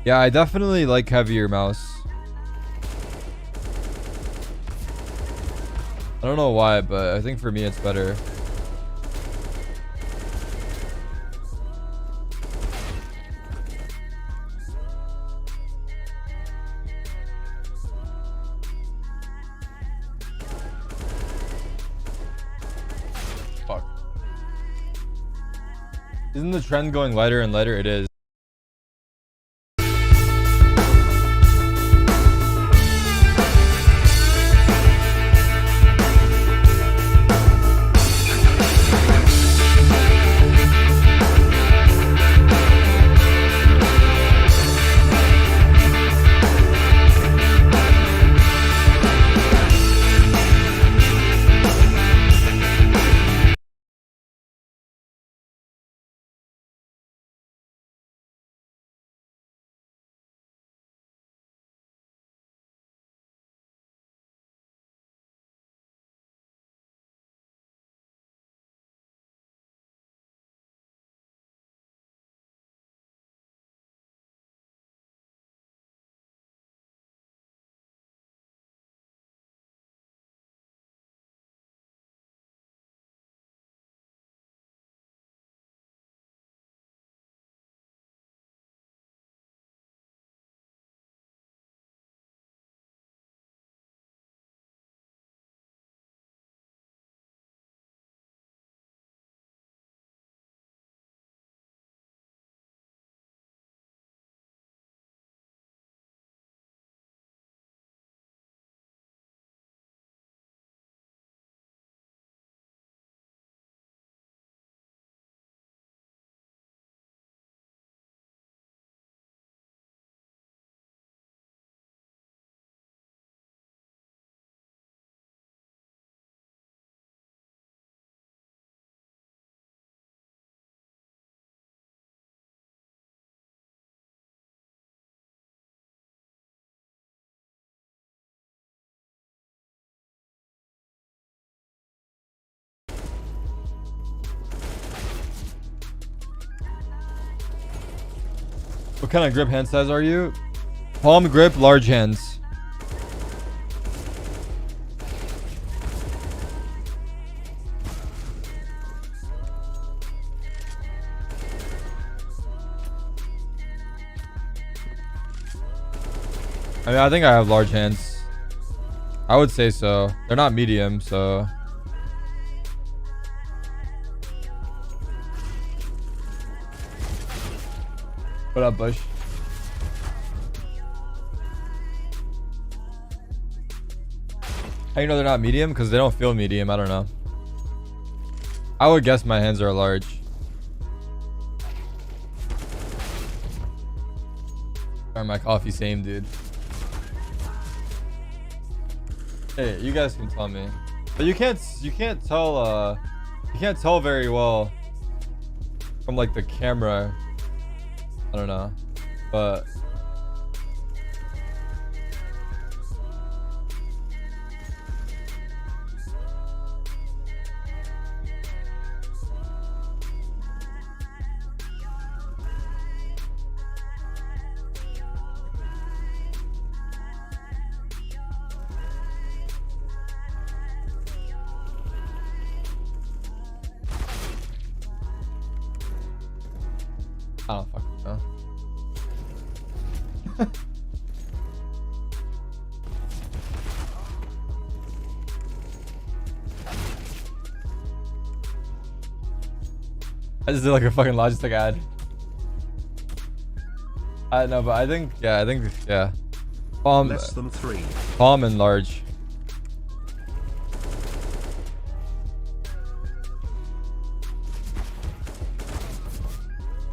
Yeah, I definitely like heavier mouse. I don't know why, but I think for me it's better. Fuck. Isn't the trend going lighter and lighter? It is. What kind of grip hand size are you? Palm grip, large hands. I mean, I think I have large hands. I would say so. They're not medium, so. What up, Bush? How you know they're not medium? Because they don't feel medium. I don't know. I would guess my hands are large. Or my coffee, same, dude. Hey, you guys can tell me, but you can't tell very well from like the camera. I don't know, but I don't fucking know. I just did like a fucking Logitech ad. I don't know, but I think yeah. Less than 3. Palm and large.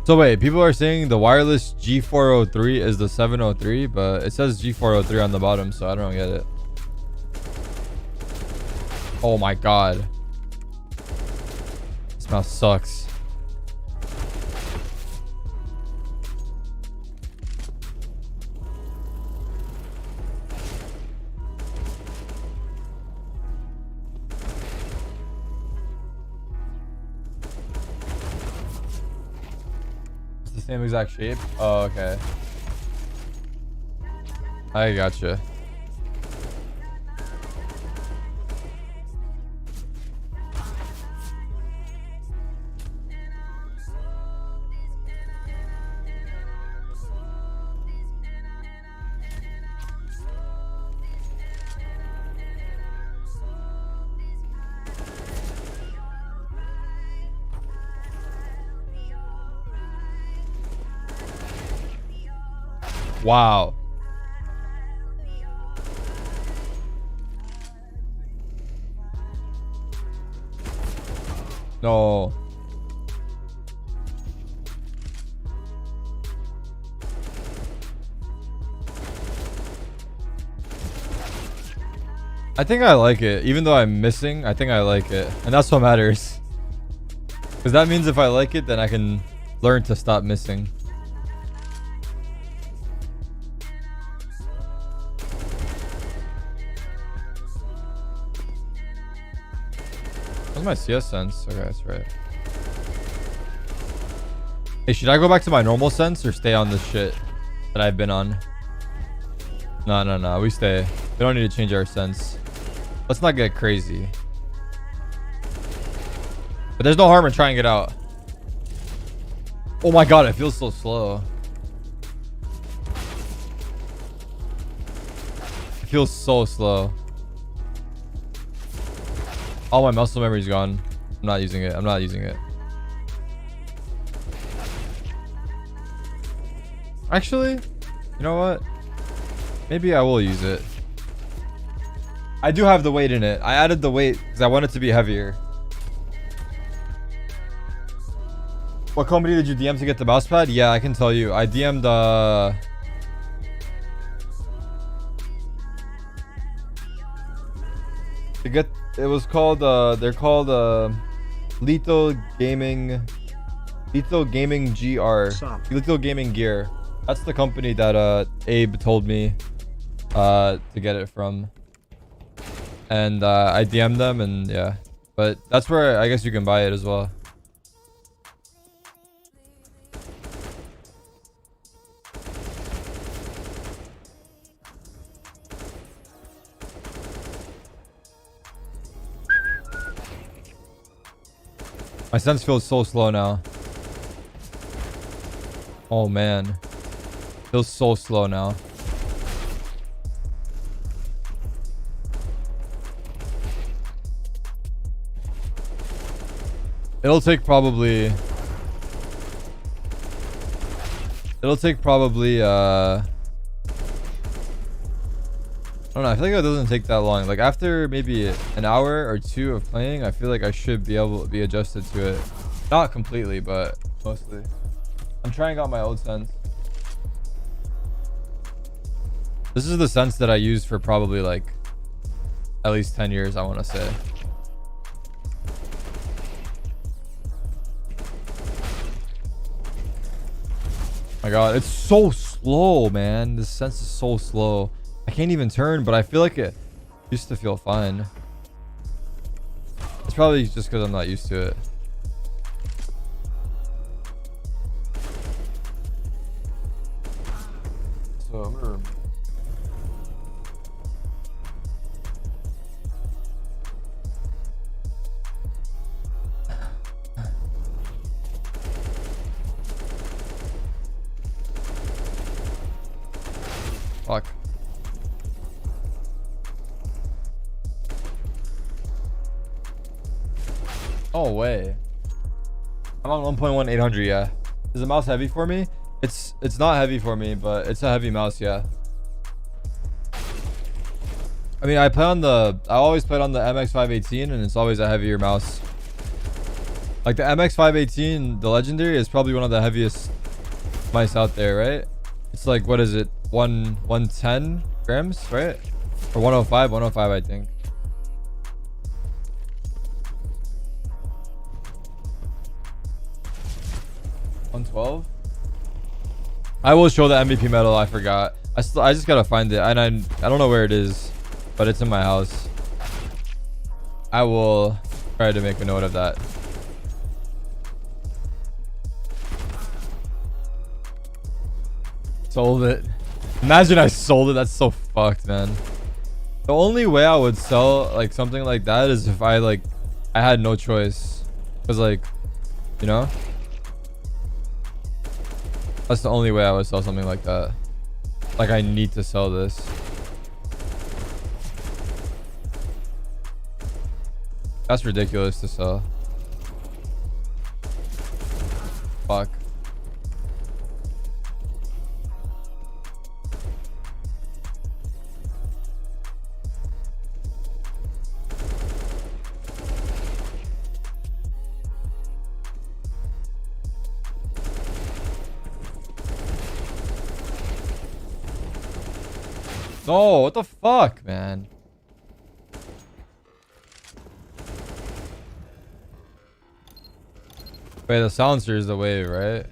So wait, people are saying the wireless G403 is the 703, but it says G403 on the bottom, so I don't get it. Oh my god. This mouse sucks. Same exact shape. Oh, okay. I gotcha. Wow. No. I think I like it. Even though I'm missing, I think I like it. And that's what matters. Because that means if I like it, then I can learn to stop missing. What's my CS sense? Okay, that's right. Hey, should I go back to my normal sense or stay on this shit that I've been on? No. We stay. We don't need to change our sense. Let's not get crazy. But there's no harm in trying it out. Oh my god, it feels so slow. It feels so slow. All my muscle memory's gone. I'm not using it. I'm not using it. Actually, you know what? Maybe I will use it. I do have the weight in it. I added the weight because I want it to be heavier. What company did you DM to get the mouse pad? Yeah, I can tell you. I DM'd to get, it was called they're called Lethal Gaming GR. Lethal Gaming Gear. That's the company that Abe told me to get it from. And I DM'd them, and yeah. But that's where I guess you can buy it as well. My sense feels so slow now. Oh man. Feels so slow now. It'll take probably I don't know. I feel like it doesn't take that long. Like after maybe an hour or two of playing, I feel like I should be able to be adjusted to it. Not completely, but mostly. I'm trying out my old sense. This is the sense that I used for probably like at least 10 years, I want to say. My god, it's so slow, man. This sense is so slow. I can't even turn, but I feel like it used to feel fine. It's probably just because I'm not used to it. So I'm gonna... Fuck. No way. I'm on 1.1800, yeah. Is the mouse heavy for me? It's not heavy for me, but it's a heavy mouse, yeah. I mean, I always played on the MX518, and it's always a heavier mouse. Like the MX518, the legendary, is probably one of the heaviest mice out there, right? It's like, what is it? 110 grams, right? Or 105, I think. $112. I will show the MVP medal. I forgot. I just gotta find it, and I don't know where it is, but it's in my house. I will try to make a note of that. Sold it. Imagine I sold it. That's so fucked, man. The only way I would sell like something like that is if I had no choice. Cause like, you know, that's the only way I would sell something like that. Like I need to sell this. That's ridiculous to sell. Fuck. No, what the fuck, man? Wait, the silencer is the wave, right?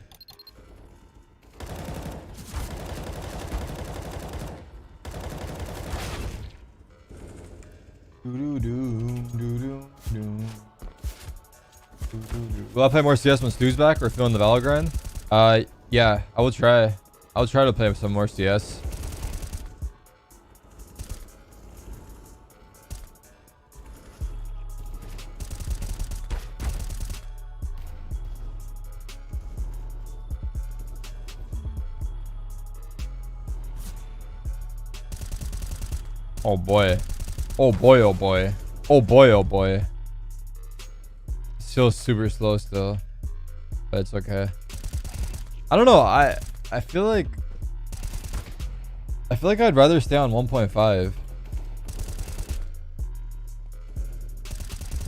Will I play more CS when Stu's back or feeling the Valor grind? Yeah, I will try. I'll try to play some more CS. Oh boy. Oh boy, oh boy. Oh boy, oh boy. Still super slow still. But it's okay. I don't know. I feel like I'd rather stay on 1.5.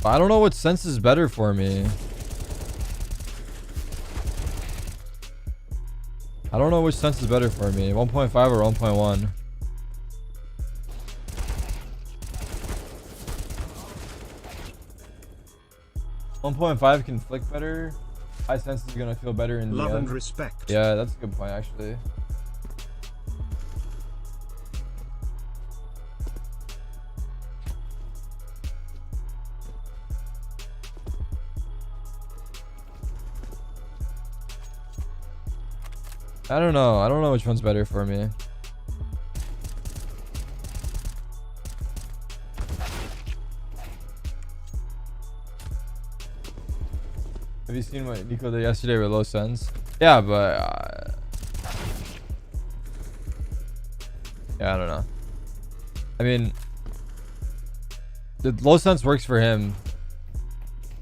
But I don't know what sense is better for me. I don't know which sense is better for me. 1.5 or 1.1. 1.5 can flick better. High sense is gonna feel better in the Love end. and respect. Yeah, that's a good point actually. I don't know. I don't know which one's better for me. Have you seen what Niko did yesterday with low sense? Yeah, but yeah, I don't know. I mean, the low sense works for him.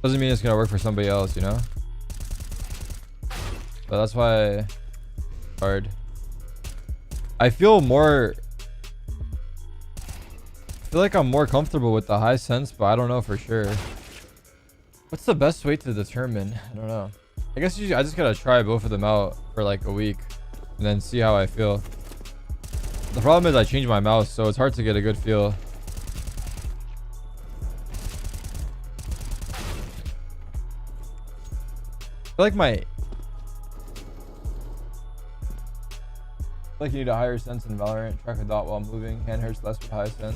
Doesn't mean it's gonna work for somebody else, you know. But that's why it's hard. I feel like I'm more comfortable with the high sense, but I don't know for sure. What's the best way to determine? I don't know. I guess I just gotta try both of them out for like a week and then see how I feel. The problem is I changed my mouse, so it's hard to get a good feel. I feel like you need a higher sense in Valorant. Track a dot while moving. Hand hurts less with high sense.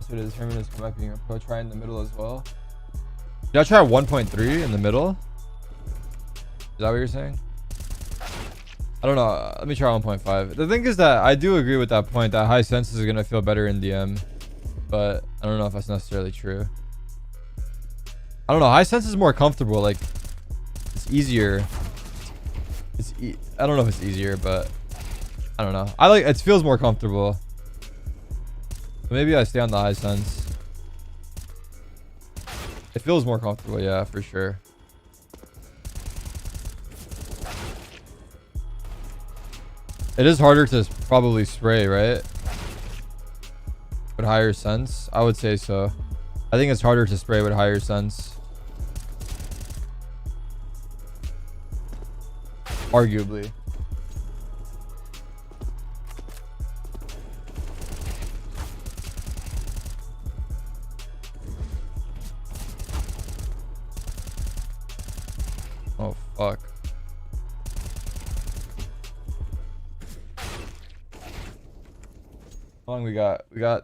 So to determine is come back being a pro. Try in the middle as well. Did I try 1.3 in the middle? Is that what you're saying? I don't know. Let me try 1.5. The thing is that I do agree with that point that high sense is gonna feel better in DM, but I don't know if that's necessarily true. I don't know. High sense is more comfortable. Like it's easier. I don't know if it's easier, but I don't know. It feels more comfortable. But maybe I stay on the high sense. It feels more comfortable, yeah, for sure. It is harder to probably spray, right? With higher sense, I would say so. I think it's harder to spray with higher sense. Arguably. Oh fuck. How long we got? We got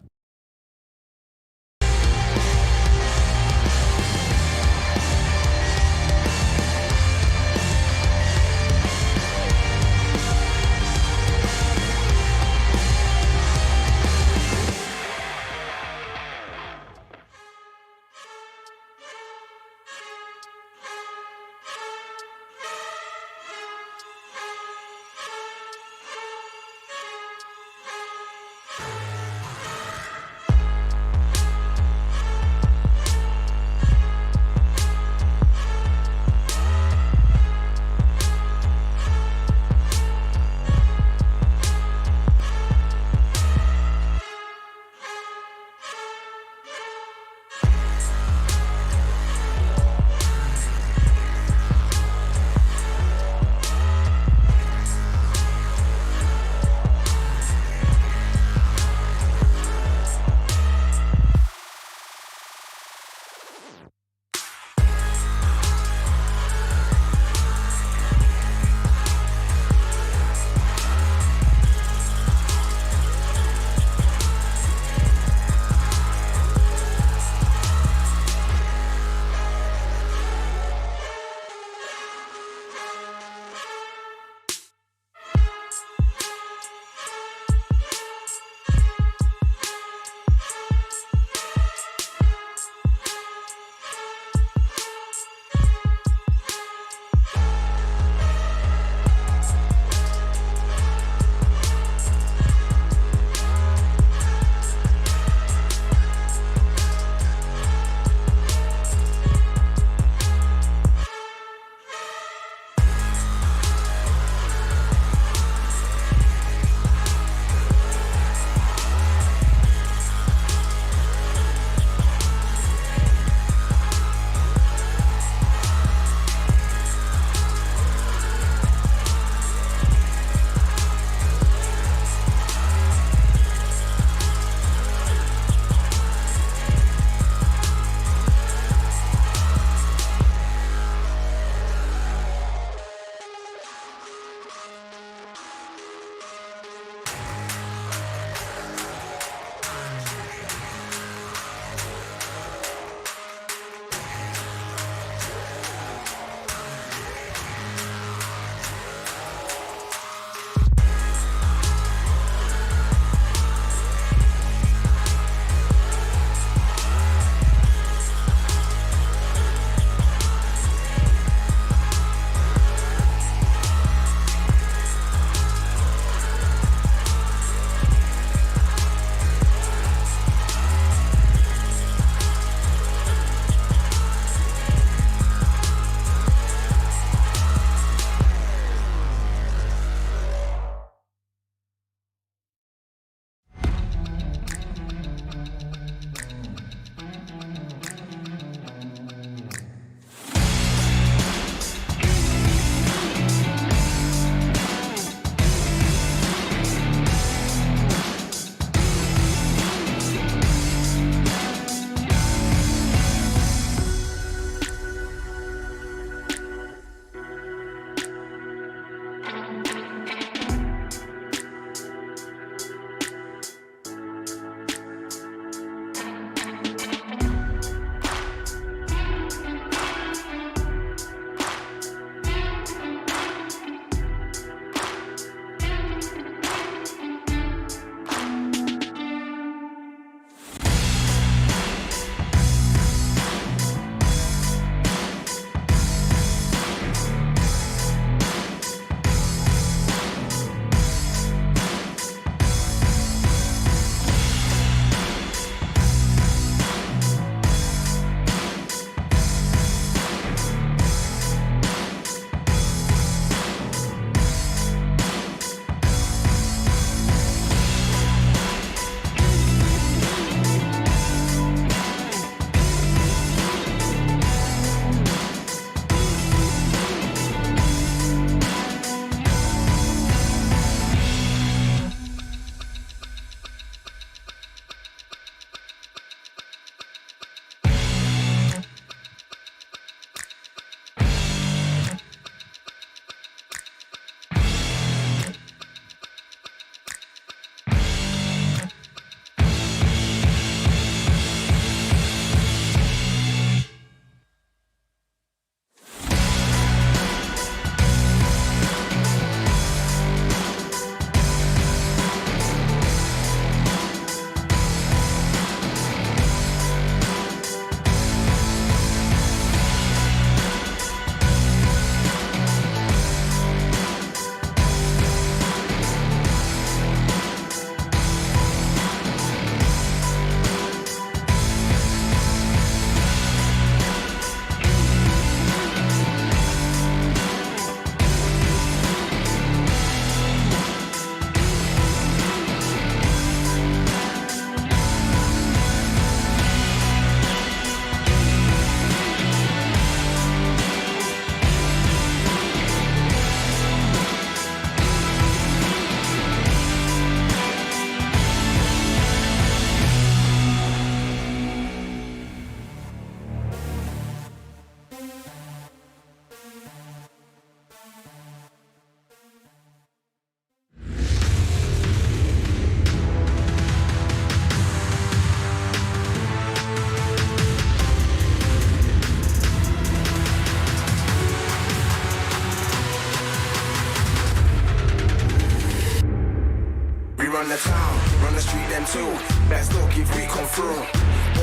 run the town, run the street them too. Best look if we come through.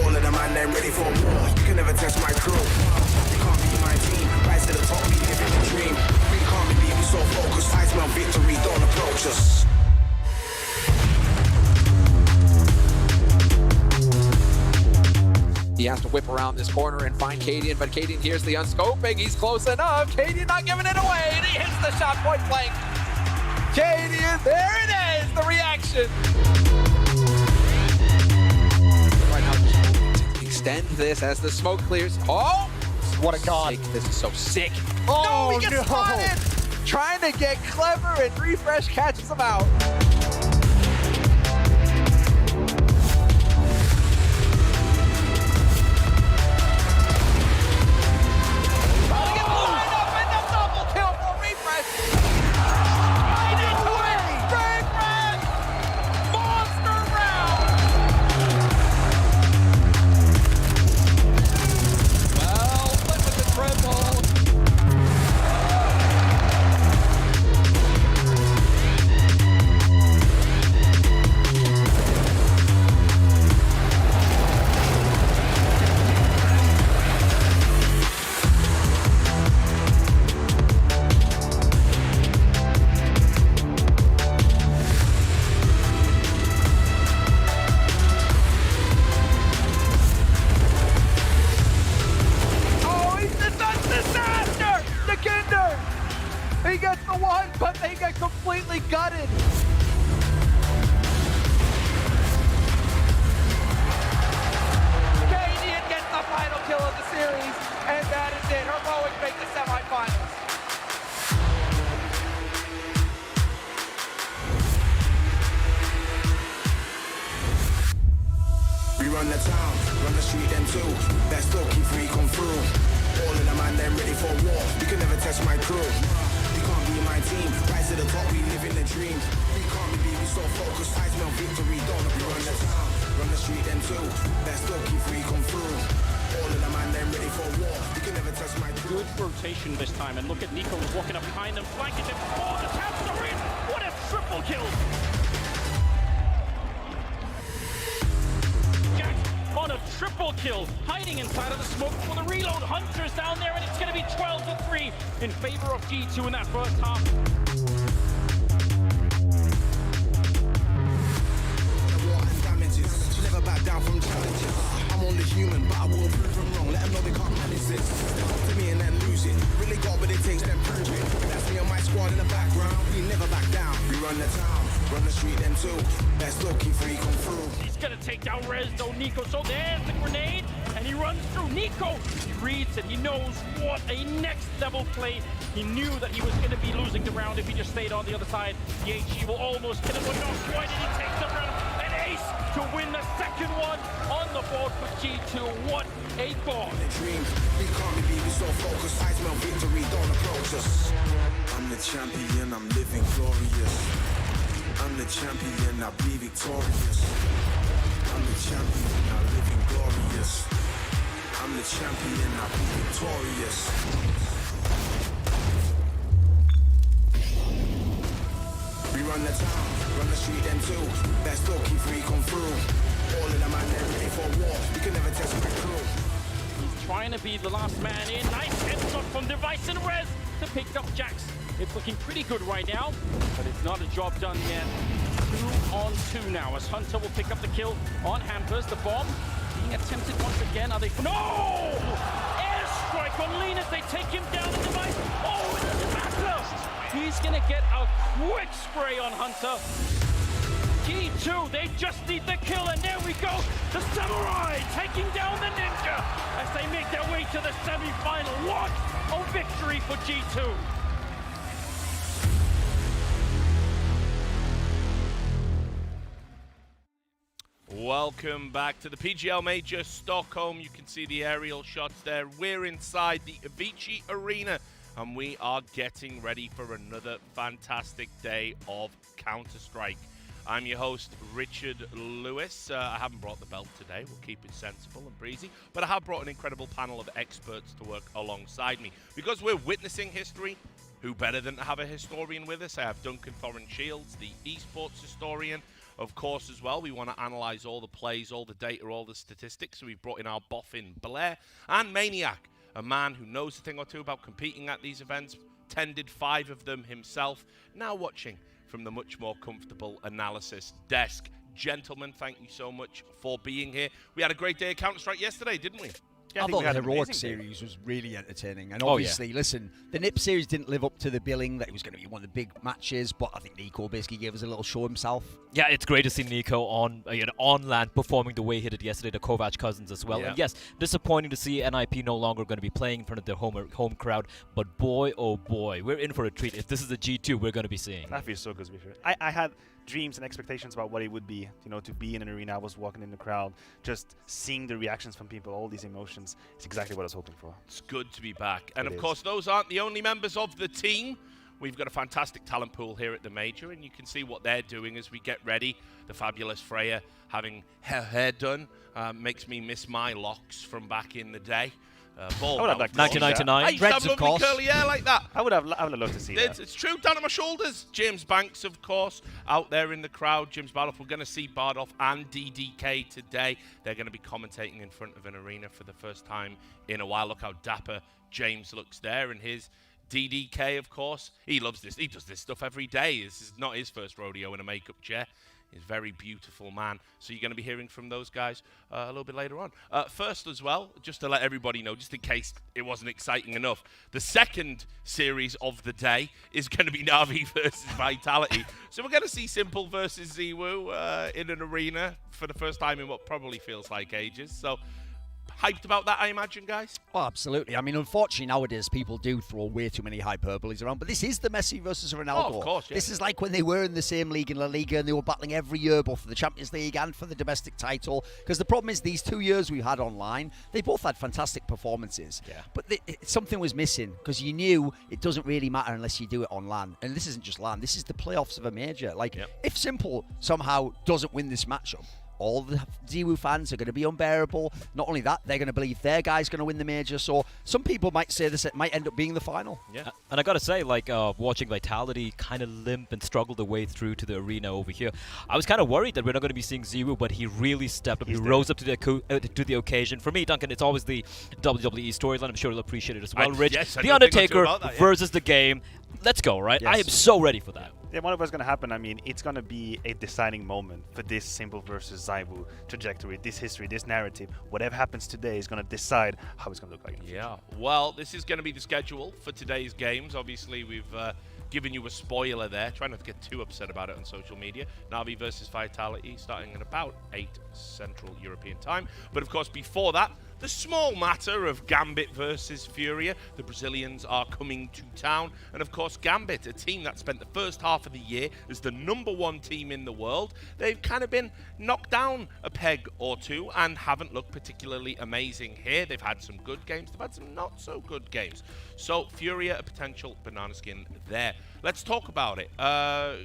All of the man them ready for war. You can never test my crew. You can't be my team. Rise to the top, we living the dream. We can't believe we so focused. I smell victory, don't approach us. He has to whip around this corner and find Cadian, but Cadian hears the unscoping. He's close enough. Cadian not giving it away, and he hits the shot point blank. Cadian, there it is, the reaction. Right now, just extend this as the smoke clears. Oh, What a god. this is so sick. Oh, no, he gets no. spotted. Trying to get clever, and Refresh catches him out. He gets the one, but they get completely gutted. Cadian gets the final kill of the series, and that is it. Heroic make the semifinals. We run the town, run the street them too. Best look if we come through. All of the man them ready for war. You can never test my crew. You can't be my team. Rise to the top, we live in the dream. We can't believe we so focused. I smell victory, don't we run the town, run the street them too. Best look if we come through. All of the man them ready for war. You can never test my crew. Good rotation this time, and look at niko walking up behind them, flanking them. Oh, the taps are in! What a triple kill! On a triple kill, hiding inside of the smoke for the reload. Hunter's down there, and it's going to be 12-3 in favor of G2 in that first half. War and damages, never back down from challenges. I'm only human, but I will prove them wrong. Let them know they can't manage this. They come to me and then lose it. Really got what it takes, then prove it. That's me and my squad in the background. We never back down. We run the town, run the street them too. Best look if we come through. He's going to take down Rez, though, niko. So there's the grenade, and he runs through niko. He reads it. He knows what a next-level play. He knew that he was going to be losing the round if he just stayed on the other side. The HE will almost kill him, but not quite, and he takes the round. An ace to win the second one on the board for G2. What a ball. The dream, we can't believe we so focused. I smell victory, don't approach us. I'm the champion, I'm living glorious. I'm the champion, I'll be victorious. I'm the champion, I'm living glorious. I'm the champion, I'll be victorious. We run the town, run the street them too. Best look if we come through. All of the man they're ready for war. You can never test my crew. He's trying to be the last man in. Nice headshot from Device and Rez to pick up Jax. It's looking pretty good right now, but it's not a job done yet. 2-on-2 now as Hunter will pick up the kill on Hampers. The bomb being attempted once again. Are they? No! Airstrike on Lean as they take him down the Device. Oh, it doesn't matter. He's gonna get a quick spray on Hunter. G2, they just need the kill, and there we go. The Samurai taking down the Ninja as they make their way to the semi-final. What a victory for G2. Welcome back to the PGL Major Stockholm. You can see the aerial shots there. We're inside the Avicii Arena, and we are getting ready for another fantastic day of Counter-Strike. I'm your host, Richard Lewis. I haven't brought the belt today. We'll keep it sensible and breezy. But I have brought an incredible panel of experts to work alongside me. Because we're witnessing history, who better than to have a historian with us? I have Duncan Thorin Shields, the esports historian. Of course, as well, we want to analyze all the plays, all the data, all the statistics. So we've brought in our boffin Blair and Maniac, a man who knows a thing or two about competing at these events, attended 5 of them himself, now watching from the much more comfortable analysis desk. Gentlemen, thank you so much for being here. We had a great day of Counter-Strike yesterday, didn't we? I thought the Heroic series was really entertaining. And obviously, listen, the NIP series didn't live up to the billing that it was going to be one of the big matches, but I think Nico basically gave us a little show himself. Yeah, it's great to see Niko on land performing the way he did yesterday, the Kovac cousins as well. Yeah. And yes, disappointing to see NIP no longer going to be playing in front of their home crowd, but boy, oh boy, we're in for a treat. If this is a G2, we're going to be seeing. That feels so good to be fair. I had dreams and expectations about what it would be, to be in an arena. I was walking in the crowd, just seeing the reactions from people, all these emotions. It's exactly what I was hoping for. It's good to be back. And It of is. course, those aren't the only members of the team. We've got a fantastic talent pool here at the Major, and you can see what they're doing as we get ready. The fabulous Freya having her hair done makes me miss my locks from back in the day. I would have liked to see 1999. I used to have Reds, of lovely course. curly hair like that. I would have loved to see that. It's true, down at my shoulders. James Banks, of course, out there in the crowd. James Bardoff. We're going to see Bardoff and DDK today. They're going to be commentating in front of an arena for the first time in a while. Look how dapper James looks there. And his DDK, of course, he loves this. He does this stuff every day. This is not his first rodeo in a makeup chair. He's a very beautiful man. So you're going to be hearing from those guys a little bit later on. First as well, just to let everybody know, just in case it wasn't exciting enough, the second series of the day is going to be Navi versus Vitality. So we're going to see Simple versus Ziwu in an arena for the first time in what probably feels like ages. So hyped about that, I imagine, guys? Oh, absolutely. I mean, unfortunately, nowadays, people do throw way too many hyperboles around, but this is the Messi versus Ronaldo. Oh, of course, yeah. This is like when they were in the same league in La Liga, and they were battling every year, both for the Champions League and for the domestic title, because the problem is these 2 years we've had online, they both had fantastic performances. Yeah. But something was missing, because you knew it doesn't really matter unless you do it on LAN. And this isn't just LAN, this is the playoffs of a major. Like, if Simple somehow doesn't win this matchup, all the Ziwu fans are going to be unbearable. Not only that, they're going to believe their guy's going to win the major. So some people might say this might end up being the final. Yeah, and I gotta say, like, watching Vitality kind of limp and struggle their way through to the arena over here, I was kind of worried that we're not going to be seeing Ziwu, but he really stepped up. He rose up to the occasion. For me, Duncan, it's always the WWE storyline. I'm sure you'll appreciate it as well. Rich, yes, I The know a thing or two Undertaker about that, yeah. versus the game. Let's go, right? Yes. I am so ready for that. Yeah, whatever's going to happen, I mean, it's going to be a deciding moment for this Simple versus Ziwu trajectory, this history, this narrative. Whatever happens today is going to decide how it's going to look like in the future. Yeah, well, this is going to be the schedule for today's games. Obviously, we've given you a spoiler there. Try not to get too upset about it on social media. Navi versus Vitality starting at about 8 Central European time. But of course, before that, the small matter of Gambit versus Furia. The Brazilians are coming to town. And of course, Gambit, a team that spent the first half of the year as the #1 team in the world. They've kind of been knocked down a peg or two and haven't looked particularly amazing here. They've had some good games. They've had some not so good games. So Furia, a potential banana skin there. Let's talk about it.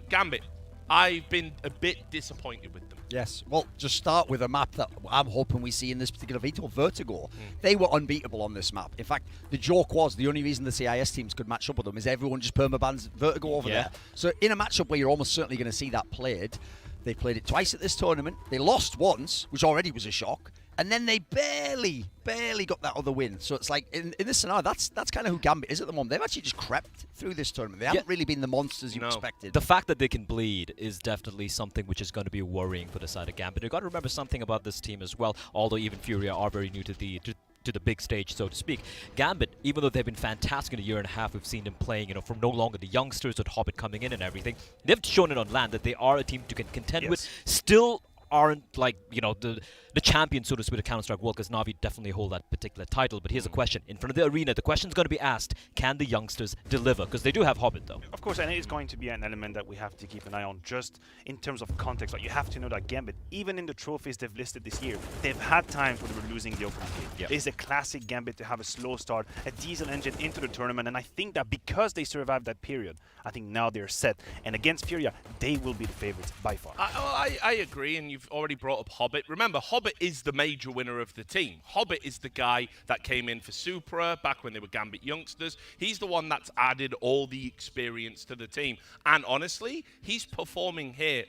Gambit, I've been a bit disappointed with them. Yes. Well, just start with a map that I'm hoping we see in this particular veto, Vertigo. They were unbeatable on this map. In fact, the joke was the only reason the CIS teams could match up with them is everyone just permabans Vertigo over there. So in a matchup where you're almost certainly going to see that played, they played it twice at this tournament. They lost once, which already was a shock. And then they barely got that other win. So it's like, in this scenario, that's kind of who Gambit is at the moment. They've actually just crept through this tournament. They haven't really been the monsters you expected. The fact that they can bleed is definitely something which is going to be worrying for the side of Gambit. You've got to remember something about this team as well, although even Furia are very new to the big stage, so to speak. Gambit, even though they've been fantastic in a year and a half, we've seen them playing, from no longer the youngsters with Hobbit coming in and everything. They've shown it on land that they are a team to contend with. Still aren't like, the champion, so to speak, of Counter-Strike World, because Navi definitely hold that particular title. But here's a question. In front of the arena, the question's going to be asked, can the youngsters deliver? Because they do have Hobbit, though. Of course, and it is going to be an element that we have to keep an eye on, just in terms of context. Like, you have to know that Gambit, even in the trophies they've listed this year, they've had times where they were losing the opening game. It's a classic Gambit to have a slow start, a diesel engine into the tournament, and I think that because they survived that period, I think now they're set. And against Furia, they will be the favorites by far. I agree, and you've already brought up Hobbit. Remember, Hobbit is the major winner of the team. Hobbit is the guy that came in for Supra back when they were Gambit youngsters. He's the one that's added all the experience to the team. And honestly, he's performing here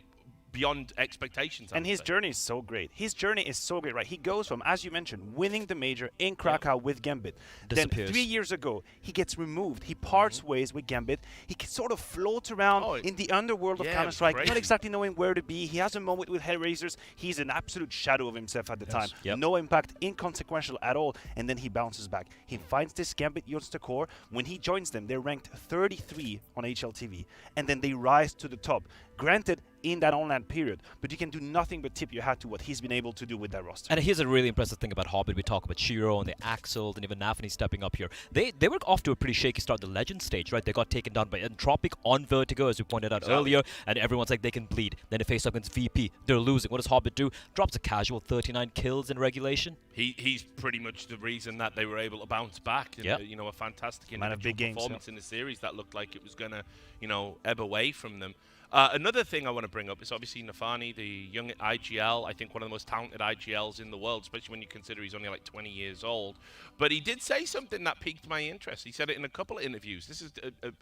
beyond expectations. And his journey is so great. His journey is so great, right? He goes from, as you mentioned, winning the major in Krakow with Gambit. Then 3 years ago, he gets removed. He parts ways with Gambit. He sort of floats around in the underworld of Counter-Strike, not exactly knowing where to be. He has a moment with Hellraisers. He's an absolute shadow of himself at the time. No impact, inconsequential at all. And then he bounces back. He finds this Gambit Youngster core. When he joins them, they're ranked 33 on HLTV. And then they rise to the top. Granted, in that online period, but you can do nothing but tip your hat to what he's been able to do with that roster. And here's a really impressive thing about Hobbit. We talk about Shiro and the Axel and even Nafany stepping up here. They were off to a pretty shaky start, the Legend stage, right? They got taken down by Entropic on Vertigo, as we pointed out earlier, and everyone's like, they can bleed. Then they face up against VP. They're losing. What does Hobbit do? Drops a casual 39 kills in regulation. He's pretty much the reason that they were able to bounce back. And, you know, a fantastic individual performance in the series that looked like it was going to, you know, ebb away from them. Another thing I want to bring up is obviously Nafany, the young IGL, I think one of the most talented IGLs in the world, especially when you consider he's only like 20 years old. But he did say something that piqued my interest. He said it in a couple of interviews. This is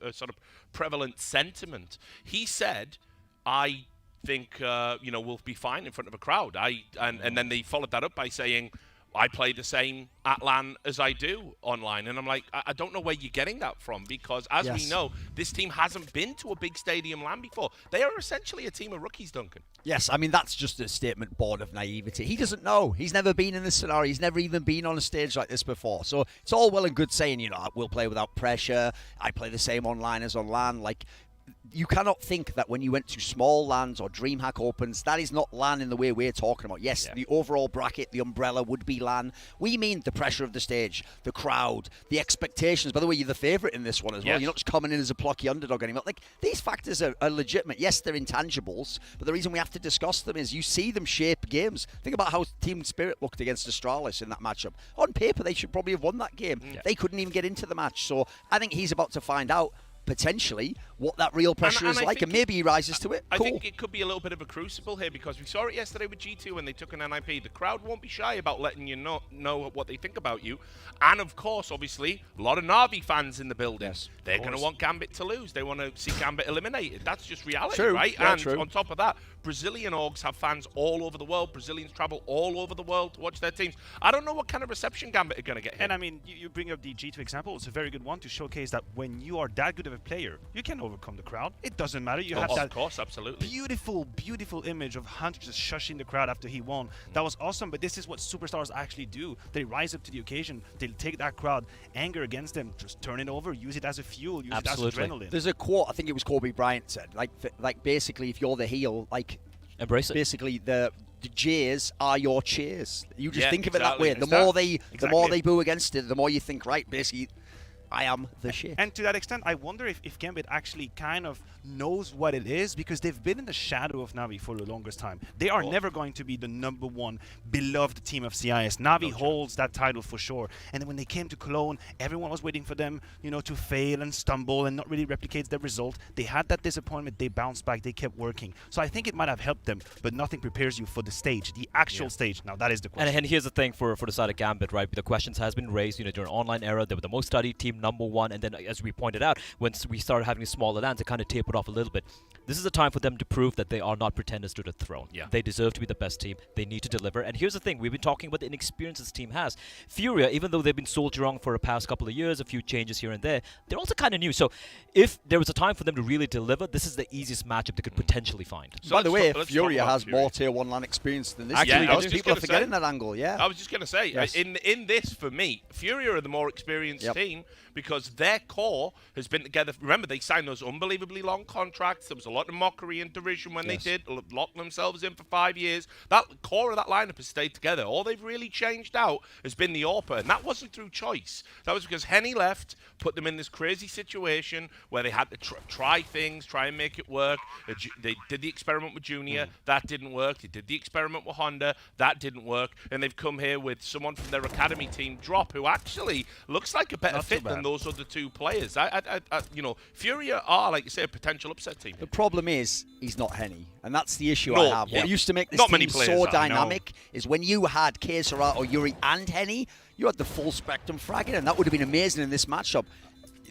a sort of prevalent sentiment. He said, I think, you know, we'll be fine in front of a crowd. And then they followed that up by saying, I play the same at LAN as I do online. And I'm like, I don't know where you're getting that from, because as we know, this team hasn't been to a big stadium LAN before. They are essentially a team of rookies, Duncan. Yes, I mean, that's just a statement born of naivety. He doesn't know. He's never been in this scenario. He's never even been on a stage like this before. So it's all well and good saying, you know, we'll play without pressure. I play the same online as on LAN. Like, you cannot think that when you went to small LANs or DreamHack Opens, that is not LAN in the way we're talking about. Yes, the overall bracket, the umbrella would be LAN. We mean the pressure of the stage, the crowd, the expectations. By the way, you're the favourite in this one as well. You're not just coming in as a plucky underdog anymore. Like, these factors are legitimate. Yes, they're intangibles, but the reason we have to discuss them is you see them shape games. Think about how Team Spirit looked against Astralis in that matchup. On paper, they should probably have won that game. They couldn't even get into the match. So I think he's about to find out, potentially, what that real pressure is like, and maybe he rises to it. I think it could be a little bit of a crucible here, because we saw it yesterday with G2 when they took an NIP. The crowd won't be shy about letting you know what they think about you. And of course, obviously, a lot of Navi fans in the building. They're going to want Gambit to lose. They want to see Gambit eliminated. That's just reality, right? Yeah, and on top of that, Brazilian orgs have fans all over the world. Brazilians travel all over the world to watch their teams. I don't know what kind of reception Gambit are going to get here. And I mean, you bring up the G2 example. It's a very good one to showcase that when you are that good of a player, you can overcome the crowd. It doesn't matter. You have that, of course, absolutely, beautiful, beautiful image of Hunter just shushing the crowd after he won. That was awesome. But this is what superstars actually do. They rise up to the occasion. They'll take that crowd anger against them, just turn it over, use it as a fuel, use it as adrenaline. There's a quote, I think it was Kobe Bryant said, like basically, if you're the heel, like, embrace it. Basically, the J's are your cheers. You just think of it that way. The more they boo against it, the more you think, right, basically, I am the shit. And to that extent, I wonder if Gambit actually kind of knows what it is, because they've been in the shadow of Navi for the longest time. They are never going to be the #1 beloved team of CIS. Navi holds that title for sure. And then when they came to Cologne, everyone was waiting for them, you know, to fail and stumble and not really replicate the result. They had that disappointment. They bounced back. They kept working. So I think it might have helped them, but nothing prepares you for the stage, the actual stage. Now, that is the question. And here's the thing for the side of Gambit, right? The questions has been raised, you know, during online era. They were the most studied team, #1. And then, as we pointed out, when we started having smaller lands, it kind of tapered off a little bit. This is a time for them to prove that they are not pretenders to the throne. They deserve to be the best team. They need to deliver. And here's the thing. We've been talking about the inexperience this team has. Furia, even though they've been soldiering for the past couple of years, a few changes here and there, they're also kind of new. So if there was a time for them to really deliver, this is the easiest matchup they could potentially find. So by the way, Furia has more Tier 1 LAN experience than this team. People are forgetting that angle, I was just going to say, in this, for me, Furia are the more experienced team, because their core has been together. Remember, they signed those unbelievably long contracts. There was a lot of mockery and derision when they did, lock themselves in for 5 years. That core of that lineup has stayed together. All they've really changed out has been the AWPer, and that wasn't through choice. That was because Henny left, put them in this crazy situation where they had to try things, try and make it work. They did the experiment with Junior. That didn't work. They did the experiment with Honda. That didn't work. And they've come here with someone from their academy team, Drop, who actually looks like a better fit than those other two players. You know, Furia are, like you say, a potential upset team. The problem is he's not Henny, and that's the issue I have. What used to make this team so dynamic is when you had Kesara or Yuri and Henny, you had the full spectrum fragging, and that would have been amazing in this matchup.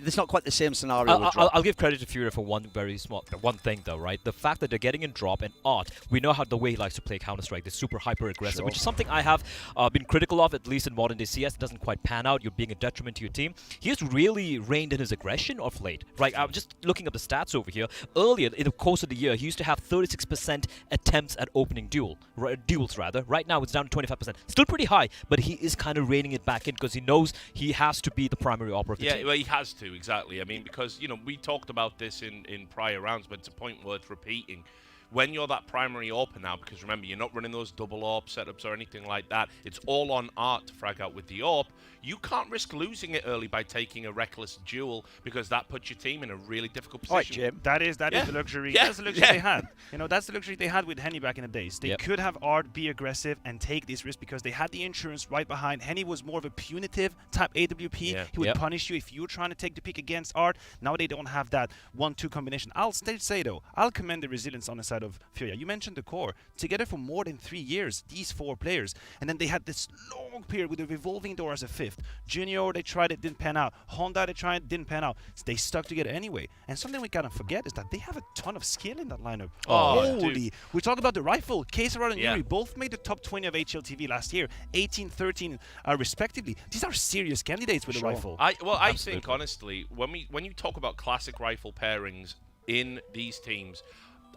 it's not quite the same scenario. with drop. I'll give credit to Furia for one thing though, right? The fact that they're getting in drop and Art, we know how the way he likes to play Counter-Strike, they're super hyper-aggressive, which is something I have been critical of, at least in modern day CS. It doesn't quite pan out. You're being a detriment to your team. He's really reined in his aggression of late, right? I'm just looking up the stats over here. Earlier, in the course of the year, he used to have 36% attempts at opening duels rather. Right now, it's down to 25%. Still pretty high, but he is kind of reining it back in because he knows he has to be the primary operator of the team. Yeah, well, he has to, exactly. I mean, because, you know, we talked about this in prior rounds, but it's a point worth repeating. When you're that primary AWP now, because remember, you're not running those double AWP setups or anything like that. It's all on Art to frag out with the AWP. You can't risk losing it early by taking a reckless duel because that puts your team in a really difficult position. All right, Jim. That is the luxury. That's the luxury they had. You know, that's the luxury they had with Henny back in the days. They could have Art be aggressive and take this risk because they had the insurance right behind. Henny was more of a punitive type AWP. He would punish you if you were trying to take the pick against Art. Now they don't have that 1-2 combination. I'll still say though, I'll commend the resilience on the side of Furia. You mentioned the core. Together for more than 3 years, these 4 players. And then they had this long period with a revolving door as a 5th. Junior, they tried it, didn't pan out. Honda, they tried it, didn't pan out. So they stuck together anyway. And something we gotta forget is that they have a ton of skill in that lineup. Holy. We talk about the rifle. Kserat and Yuri both made the top 20 of HLTV last year. 18, 13 respectively. These are serious candidates with the rifle. I think, honestly, when you talk about classic rifle pairings in these teams,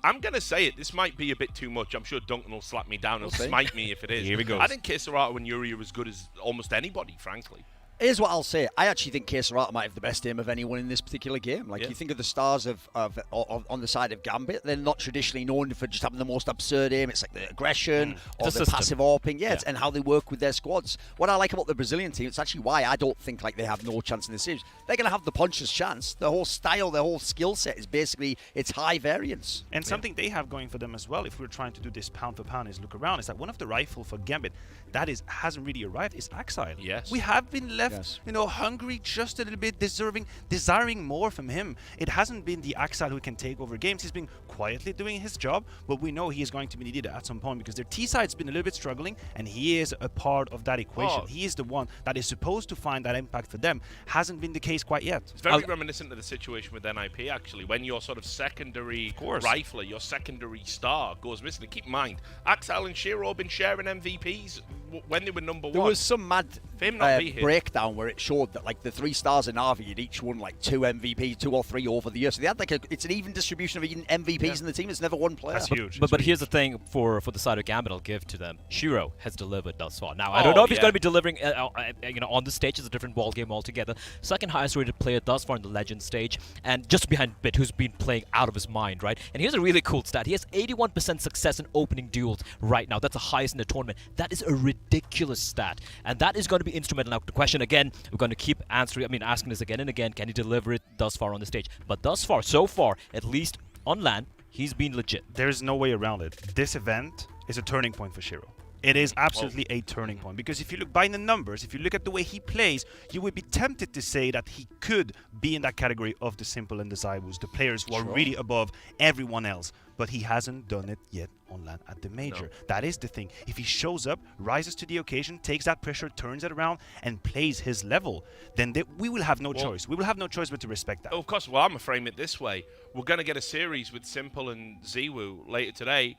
I'm going to say it. This might be a bit too much. I'm sure Duncan will slap me down and smite me if it is. Here we go. I think Kserat and Yuri are as good as almost anybody, frankly. Here's what I'll say. I actually think Kserat might have the best aim of anyone in this particular game. Like, you think of the stars of on the side of Gambit, they're not traditionally known for just having the most absurd aim. It's like the aggression or the passive AWPing, and how they work with their squads. What I like about the Brazilian team, it's actually why I don't think like they have no chance in the series. They're going to have the puncher's chance. The whole style, the whole skill set is basically, it's high variance. And something they have going for them as well, if we're trying to do this pound for pound, is look around, is that one of the rifle for Gambit that hasn't really arrived is Axile. Yes. We have been left, you know, hungry just a little bit, desiring more from him. It hasn't been the Axile who can take over games. He's been quietly doing his job, but we know he is going to be needed at some point because their T-side's been a little bit struggling, and he is a part of that equation. He is the one that is supposed to find that impact for them. Hasn't been the case quite yet. It's very reminiscent of the situation with NIP, actually, when your sort of secondary rifler, your secondary star goes missing. Keep in mind, Axile and Shiro have been sharing MVPs when they were number 1. There was some mad breakdown where it showed that like the 3 stars in Navi had each won like 2 MVPs, 2 or 3 over the year. So they had like it's an even distribution of even MVPs in the team. It's never one player. That's huge. But here's the thing for the side of Gambit, I'll give to them. Shiro has delivered thus far. Now I don't know if he's going to be delivering, you know, on the stage. Is a different ball game altogether. Second highest rated player thus far in the Legend stage, and just behind Bit, who's been playing out of his mind, right? And here's a really cool stat. He has 81% success in opening duels right now. That's the highest in the tournament. That is a ridiculous stat, and that is going to be instrumental. Now the question again, we're going to keep asking this again and again. Can he deliver it thus far on the stage? But thus far, so far, at least on LAN, he's been legit. There's no way around it. This event is a turning point for Shiro. It is absolutely a turning point, because if you look by the numbers, if you look at the way he plays, you would be tempted to say that he could be in that category of the Simple and the Zywus, the players who are really above everyone else. But he hasn't done it yet on LAN at the Major. That is the thing. If he shows up, rises to the occasion, takes that pressure, turns it around, and plays his level, then we will have no choice. We will have no choice but to respect that. Of course, well, I'm going to frame it this way. We're going to get a series with Simple and Ziwu later today.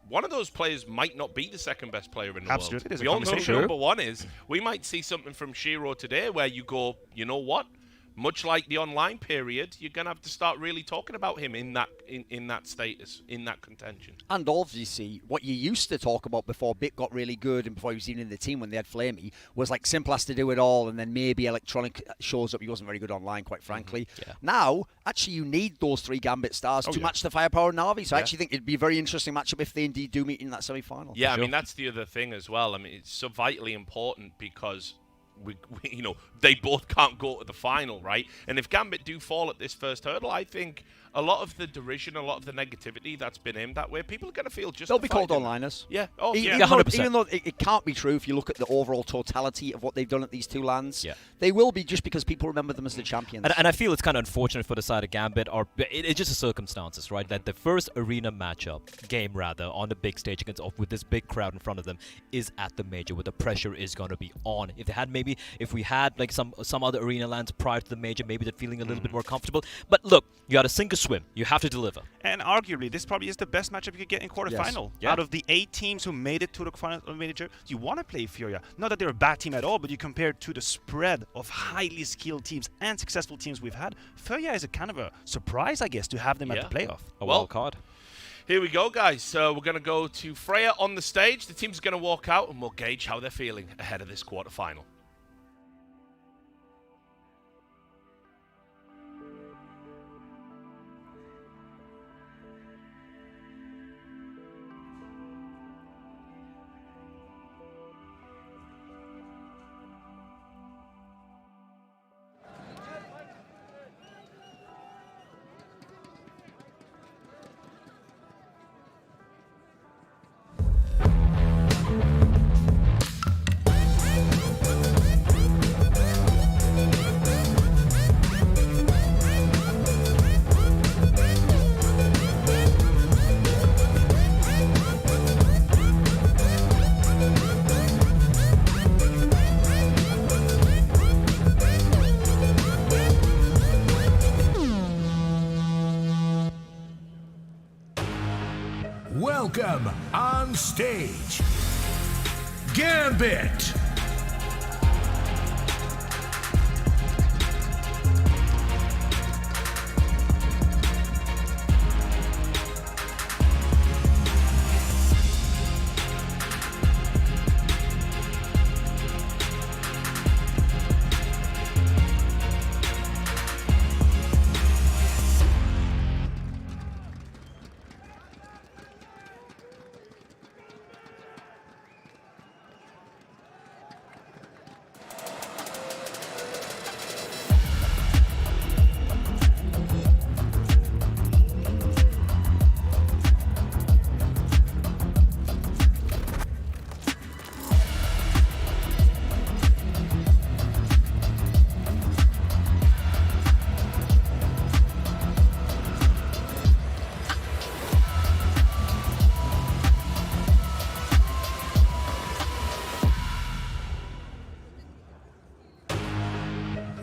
One of those players might not be the second best player in the world. We all know who number 1 is. We might see something from Shiro today where you go, you know what? Much like the online period, you're going to have to start really talking about him in that status, in that contention. And obviously, what you used to talk about before Bit got really good and before he was even in the team when they had Flamey was like Simple has to do it all, and then maybe Electronic shows up. He wasn't very good online, quite frankly. Now, actually, you need those 3 Gambit stars to match the firepower of Navi. So I actually think it'd be a very interesting matchup if they indeed do meet in that semi-final. Yeah, I mean, that's the other thing as well. I mean, it's so vitally important because you know, they both can't go to the final, right? And if Gambit do fall at this first hurdle, I think a lot of the derision, a lot of the negativity that's been aimed that way, people are going to feel justified. They'll be called onliners. Yeah. Even though it can't be true if you look at the overall totality of what they've done at these 2 lands. They will be just because people remember them as the champions. And I feel it's kind of unfortunate for the side of Gambit, or it's just the circumstances, right? That the first arena game on the big stage with this big crowd in front of them is at the Major, where the pressure is going to be on. If they had maybe maybe if we had like some other arena lands prior to the major, maybe they're feeling a little bit more comfortable. But look, you got to sink or swim. You have to deliver. And arguably, this probably is the best matchup you could get in quarterfinal. Yeah. Out of the 8 teams who made it to the final major, you want to play Furia. Not that they're a bad team at all, but you compare it to the spread of highly skilled teams and successful teams we've had. Furia is a kind of a surprise, I guess, to have them at the playoff. A wild card. Here we go, guys. So we're going to go to Freya on the stage. The team's going to walk out, and we'll gauge how they're feeling ahead of this quarterfinal. Welcome on stage, Gambit.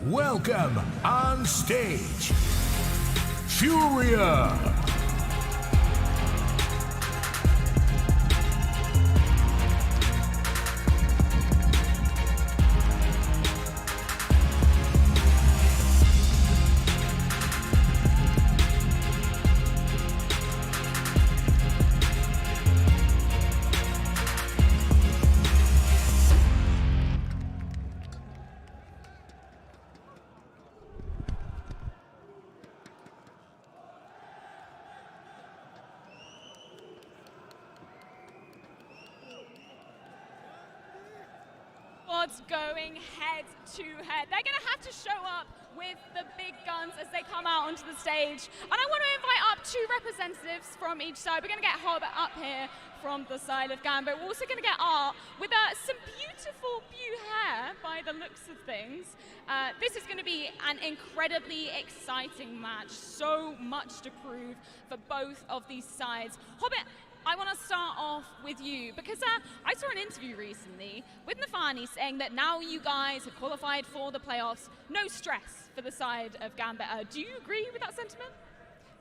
Welcome on stage, Furia. Squads going head to head. They're going to have to show up with the big guns as they come out onto the stage. And I want to invite up 2 representatives from each side. We're going to get Hobbit up here from the side of Gambit. We're also going to get Art with some beautiful hair by the looks of things. This is going to be an incredibly exciting match. So much to prove for both of these sides. Hobbit, I want to start off with you because I saw an interview recently with Nafani saying that now you guys have qualified for the playoffs, no stress for the side of Gambit. Do you agree with that sentiment?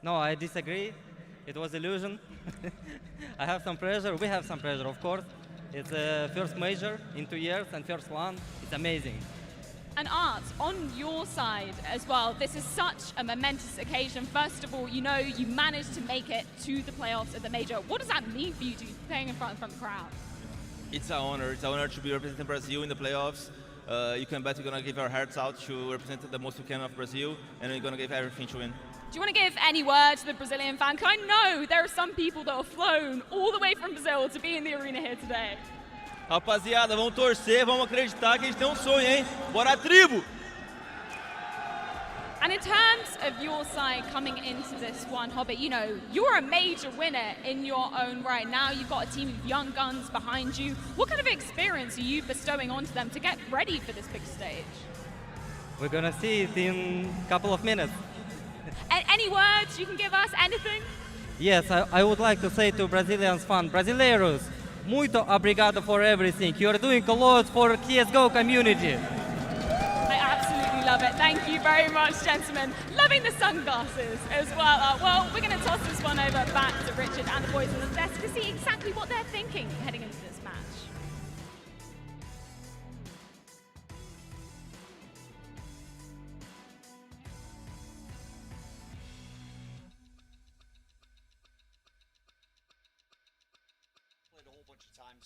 No, I disagree. It was illusion. I have some pressure. We have some pressure, of course. It's the first major in 2 years and first one. It's amazing. And Art, on your side as well, this is such a momentous occasion. First of all, you know you managed to make it to the playoffs at the major. What does that mean for you to be playing in front of the crowd? It's an honor. It's an honor to be representing Brazil in the playoffs. You can bet we're going to give our hearts out to represent the most we can of Brazil, and we're going to give everything to win. Do you want to give any word to the Brazilian fan? Because I know there are some people that have flown all the way from Brazil to be in the arena here today. Rapaziada, vamos torcer, vamos acreditar que a gente tem sonho, hein? Bora, tribo! And in terms of your side coming into this one, Hobbit, you know, you're a major winner in your own right now. You've got a team of young guns behind you. What kind of experience are you bestowing onto them to get ready for this big stage? We're going to see it in a couple of minutes. Any words you can give us? Anything? Yes, I would like to say to Brazilians fans, Brasileiros, Muito obrigado for everything. You're doing a lot for CSGO community. I absolutely love it. Thank you very much, gentlemen. Loving the sunglasses as well. Well, we're going to toss this one over back to Richard and the boys on the desk to see exactly what they're thinking heading into this match.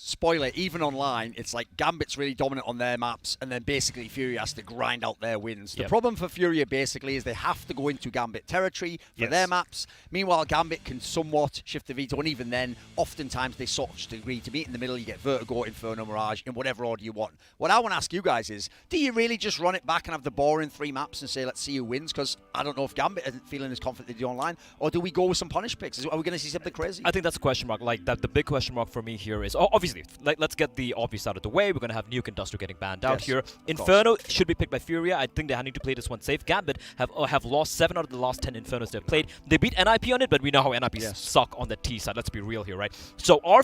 Spoiler, even online, it's like Gambit's really dominant on their maps, and then basically Furia has to grind out their wins. The problem for Furia basically is they have to go into Gambit territory for their maps. Meanwhile, Gambit can somewhat shift the veto, and even then, oftentimes they sort of just agree to meet in the middle. You get Vertigo, Inferno, Mirage, in whatever order you want. What I want to ask you guys is, do you really just run it back and have the boring 3 maps and say, let's see who wins? Because I don't know if Gambit isn't feeling as confident they do online, or do we go with some punish picks? Are we going to see something crazy? I think that's a question mark. Like, that, the big question mark for me here is, obviously, let's get the obvious out of the way. We're going to have Nuke and Duster getting banned out here. Inferno should be picked by Furia. I think they need to play this one safe. Gambit have lost 7 out of the last 10 Infernos they've played. They beat NIP on it, but we know how NIP suck on the T side. Let's be real here, right? So our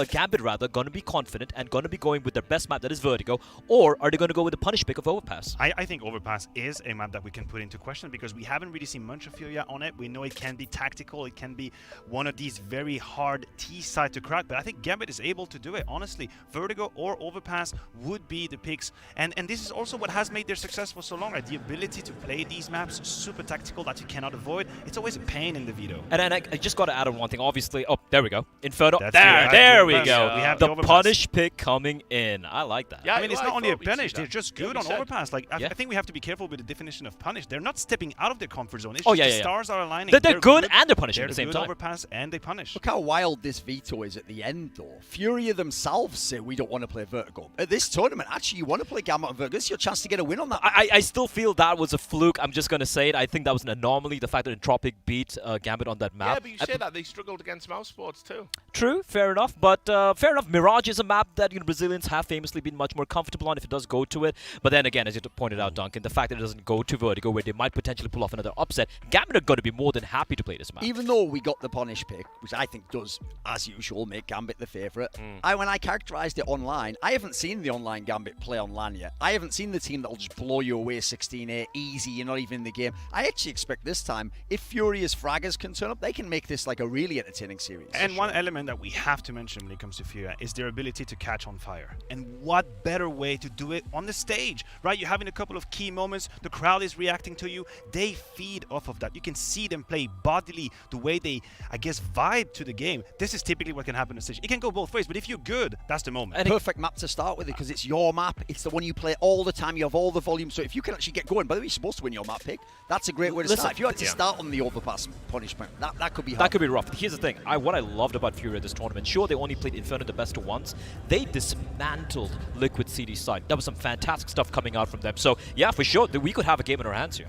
Gambit rather going to be confident and going to be going with their best map, that is Vertigo, or are they going to go with the punish pick of Overpass? I think Overpass is a map that we can put into question because we haven't really seen much of Furia on it. We know it can be tactical, it can be one of these very hard T side to crack, but I think Gambit is able to do it. Honestly, Vertigo or Overpass would be the picks, and this is also what has made their success for so long, right? The ability to play these maps super tactical that you cannot avoid. It's always a pain in the veto. And I just got to add on one thing. Obviously, there we go. Inferno. That's there we go. We have the punish pick coming in. I like that. Yeah, I mean, it's not only a punish, they're just good on Overpass. Like, I think we have to be careful with the definition of punish. They're not stepping out of their comfort zone. It's just the stars are aligning. They're good and they're punishing at the same time. Overpass and they punish. Look how wild this veto is at the end, though. Furia themselves say we don't want to play Vertigo. At this tournament, actually, you want to play Gambit and Vertigo. This is your chance to get a win on that. I still feel that was a fluke. I'm just going to say it. I think that was an anomaly, the fact that Entropic beat Gambit on that map. Yeah, but you say that. They struggled against Mouse Sports too. True, fair enough. But fair enough. Mirage is a map that Brazilians have famously been much more comfortable on if it does go to it. But then again, as you pointed out, Duncan, the fact that it doesn't go to Vertigo, where they might potentially pull off another upset, Gambit are going to be more than happy to play this map. Even though we got the punish pick, which I think does, as usual, make Gambit the favourite, when I characterised it online, I haven't seen the online Gambit play on LAN yet. I haven't seen the team that'll just blow you away 16-8, easy, you're not even in the game. I actually expect this time, if Furia's fraggers can turn up, they can make this like a really entertaining series. And one element that we have to mention when it comes to Furia is their ability to catch on fire. And what better way to do it on the stage, right? You're having a couple of key moments, the crowd is reacting to you, they feed off of that. You can see them play bodily, the way they, I guess, vibe to the game. This is typically what can happen on the stage. It can go both ways, but if you're good, that's the moment. And perfect map to start with because it's your map. It's the one you play all the time. You have all the volume. So if you can actually get going, by the way, you're supposed to win your map pick. That's a great way to start. If you had to start on the Overpass punishment, that could be hard. That could be rough. Here's the thing. What I loved about Furia this tournament, sure, they only played Inferno the best of once. They dismantled Liquid CD side. That was some fantastic stuff coming out from them. So, yeah, for sure, we could have a game in our hands here.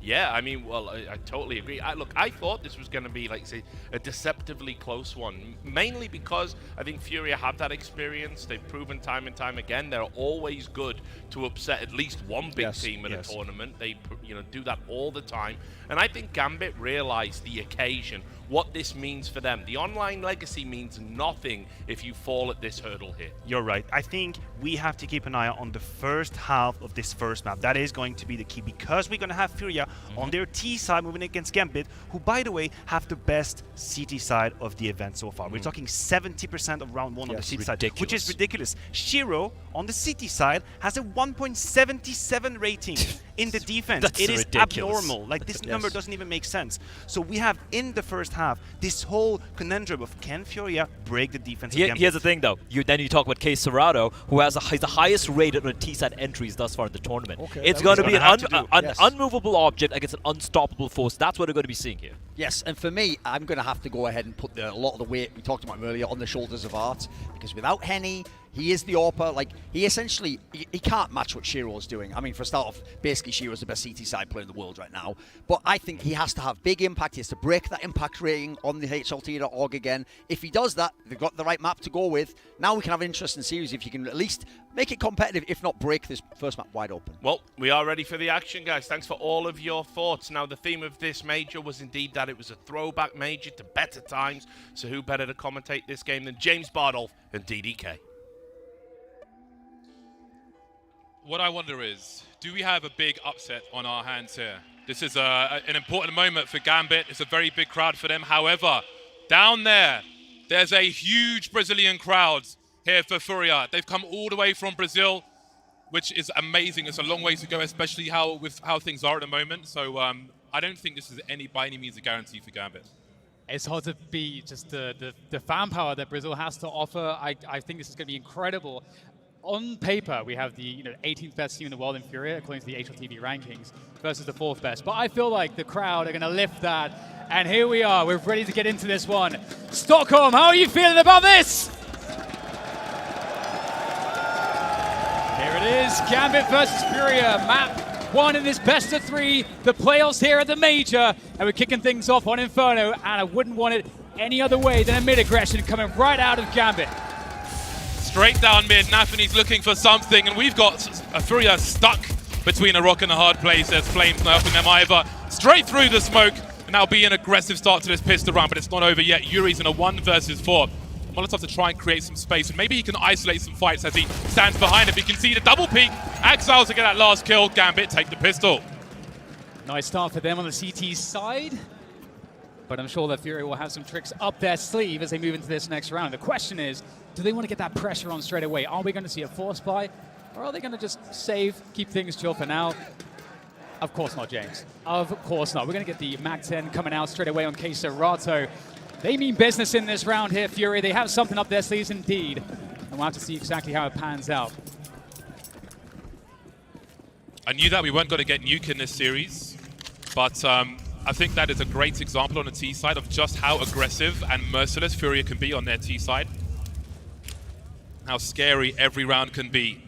Yeah, I mean, well, I totally agree. Look, I thought this was going to be, like, say, a deceptively close one, mainly because I think Furia have that experience. They've proven time and time again they're always good to upset at least one big team in a tournament. They, do that all the time. And I think Gambit realized the occasion, what this means for them. The online legacy means nothing if you fall at this hurdle here. You're right. I think we have to keep an eye on the first half of this first map. That is going to be the key because we're going to have Furia on their T side moving against Gambit, who, by the way, have the best CT side of the event so far. We're talking 70% of round 1 on the CT side, which is ridiculous. Shiro on the CT side has a 1.77 rating in the defense. It is abnormal. Like, this number doesn't even make sense. So we have in the first half this whole conundrum of can Furia break the defense of Gambit? Here's the thing, though. Then you talk about Case Serrato, who has the highest rated on T-side entries thus far in the tournament. It's going to be an unmovable object against an unstoppable force. That's what we're going to be seeing here. Yes, and for me, I'm going to have to go ahead and put a lot of the weight we talked about him earlier on the shoulders of Art, because without Henny, he is the AWPer. Like, he essentially, he can't match what Shiro's doing. I mean, for a start off, basically Shiro's the best CT side player in the world right now. But I think he has to have big impact. He has to break that impact rating on the HLT.org again. If he does that, they've got the right map to go with. Now we can have an interesting series if you can at least make it competitive, if not break this first map wide open. Well, we are ready for the action, guys. Thanks for all of your thoughts. Now, the theme of this major was indeed that It was a throwback major to better times. So who better to commentate this game than James Bardolph and DDK? What I wonder is, do we have a big upset on our hands here? This is an important moment for Gambit. It's a very big crowd for them. However, down there's a huge Brazilian crowd here for Furia. They've come all the way from Brazil, which is amazing. It's a long way to go, especially with how things are at the moment. So I don't think this is by any means a guarantee for Gambit. It's hard to beat just the fan power that Brazil has to offer. I think this is going to be incredible. On paper, we have the 18th best team in the world in Furia, according to the HLTV rankings, versus the 4th best. But I feel like the crowd are going to lift that. And here we are. We're ready to get into this one. Stockholm, how are you feeling about this? Here it is, Gambit versus Furia, map 1 in this best of 3. The playoffs here at the Major, and we're kicking things off on Inferno, and I wouldn't want it any other way than a mid-aggression coming right out of Gambit. Straight down mid, Nafany's looking for something, and we've got a Furia stuck between a rock and a hard place. There's Flames not helping them either. Straight through the smoke, and that'll be an aggressive start to this pistol round, but it's not over yet. Yuri's in a 1 versus 4. Molotov to try and create some space, and maybe he can isolate some fights as he stands behind it. We can see the double peek. Axel to get that last kill. Gambit take the pistol. Nice start for them on the CT side, but I'm sure that Furia will have some tricks up their sleeve as they move into this next round. The question is, do they want to get that pressure on straight away? Are we going to see a force buy, or are they going to just save, keep things chill for now? Of course not, James. Of course not. We're going to get the MAC-10 coming out straight away on Cesarato. They mean business in this round here, Furia. They have something up their sleeves indeed, and we'll have to see exactly how it pans out. I knew that we weren't going to get Nuke in this series, but I think that is a great example on the T side of just how aggressive and merciless Furia can be on their T side. How scary every round can be.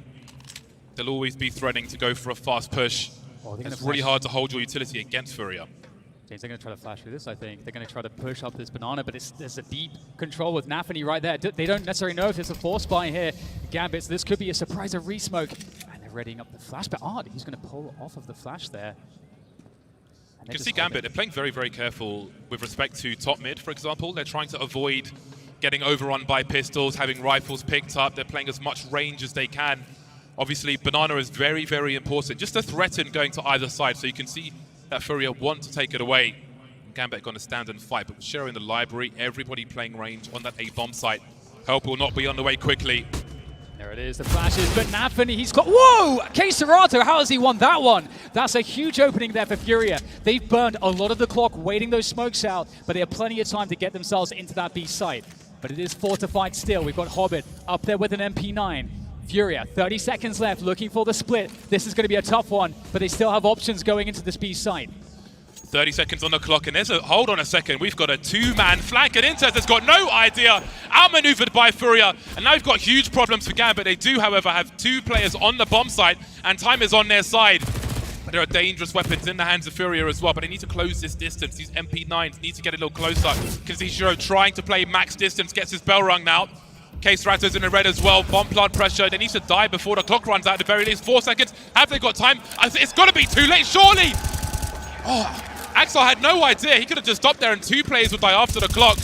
They'll always be threatening to go for a fast push. It's really hard to hold your utility against Furia. James, they're going to try to flash through this, I think. They're going to try to push up this banana, but there's a deep control with Nafany right there. They don't necessarily know if it's a force buy here. Gambit, so this could be a surprise of re-smoke. And they're readying up the flash, but he's going to pull off of the flash there. You can see Gambit, they're playing very, very careful with respect to top mid, for example. They're trying to avoid getting overrun by pistols, having rifles picked up. They're playing as much range as they can. Obviously, banana is very, very important, just to threaten going to either side. So you can see that Furia want to take it away. Gambit going to stand and fight, but sharing the library, everybody playing range on that A-bomb site. Help will not be on the way quickly. There it is, the flashes, but Nafany, he's got, whoa! Cesarato, how has he won that one? That's a huge opening there for Furia. They've burned a lot of the clock waiting those smokes out, but they have plenty of time to get themselves into that B site. But it is fortified still. We've got Hobbit up there with an MP9. Furia, 30 seconds left, looking for the split. This is going to be a tough one, but they still have options going into this B site. 30 seconds on the clock, and there's a, hold on a second, we've got a 2-man flank, and Intez has got no idea, outmaneuvered by Furia, and now we've got huge problems for Gambit. They do, however, have 2 players on the bomb site, and time is on their side. But there are dangerous weapons in the hands of Furia as well, but they need to close this distance. These MP9s need to get a little closer. Can see Shiro trying to play max distance, gets his bell rung now. Cesarato's in the red as well, bomb plant pressure. They need to die before the clock runs out at the very least. 4 seconds, have they got time? It's got to be too late, surely! Oh. Axel had no idea. He could have just stopped there and 2 players would die after the clock.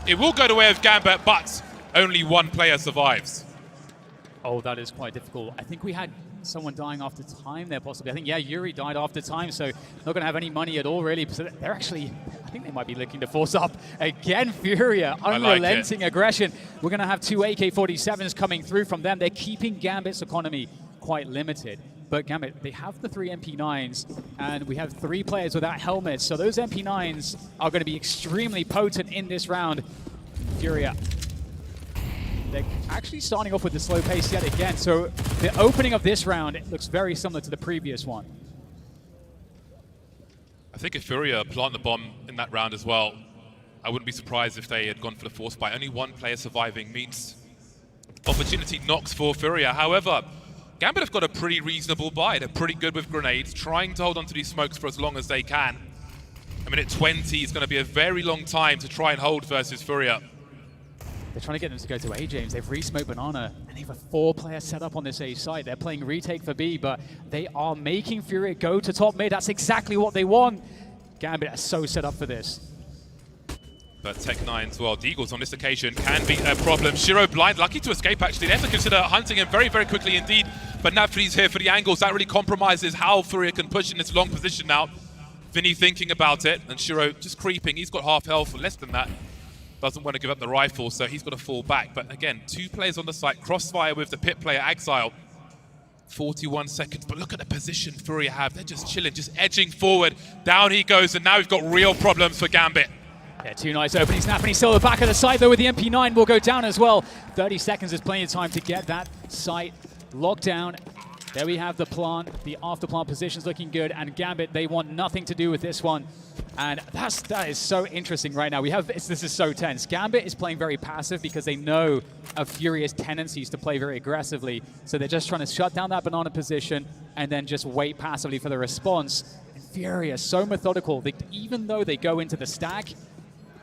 It will go the way of Gambit, but only 1 player survives. Oh, that is quite difficult. I think we had someone dying after time there, possibly. I think, yeah, Yuri died after time, so not going to have any money at all, really. So they're actually, I think they might be looking to force up again. Furia, unrelenting aggression. We're going to have 2 AK-47s coming through from them. They're keeping Gambit's economy quite limited. But Gambit, they have the 3 MP9s, and we have 3 players without helmets. So those MP9s are going to be extremely potent in this round. Furia, they're actually starting off with the slow pace yet again. So the opening of this round, it looks very similar to the previous one. I think if Furia plant the bomb in that round as well, I wouldn't be surprised if they had gone for the force buy. Only 1 player surviving means opportunity knocks for Furia. However, Gambit have got a pretty reasonable buy. They're pretty good with grenades, trying to hold on to these smokes for as long as they can. A minute 20 is going to be a very long time to try and hold versus Furia. They're trying to get them to go to A, James. They've re-smoked Banana, and they have a 4-player setup on this A site. They're playing retake for B, but they are making Furia go to top mid. That's exactly what they want. Gambit is so set up for this. But Tech9's, well, Deagles on this occasion can be a problem. Shiro blind, lucky to escape actually. They have to consider hunting him very, very quickly indeed. But navi's here for the angles. That really compromises how FURIA can push in this long position now. Vinny thinking about it, and Shiro just creeping. He's got half health or less than that. Doesn't want to give up the rifle, so he's got to fall back. But again, 2 players on the site. Crossfire with the pit player, Exile. 41 seconds, but look at the position FURIA have. They're just chilling, just edging forward. Down he goes, and now we've got real problems for Gambit. Yeah, 2 nice openings. Nafany still at the back of the site, though, with the MP9 will go down as well. 30 seconds is plenty of time to get that site locked down. There we have the plant, the after plant positions looking good, and Gambit, they want nothing to do with this one. And that is so interesting right now. This is so tense. Gambit is playing very passive because they know of FURIA's tendencies to play very aggressively. So they're just trying to shut down that banana position and then just wait passively for the response. And FURIA, so methodical. Even though they go into the stack,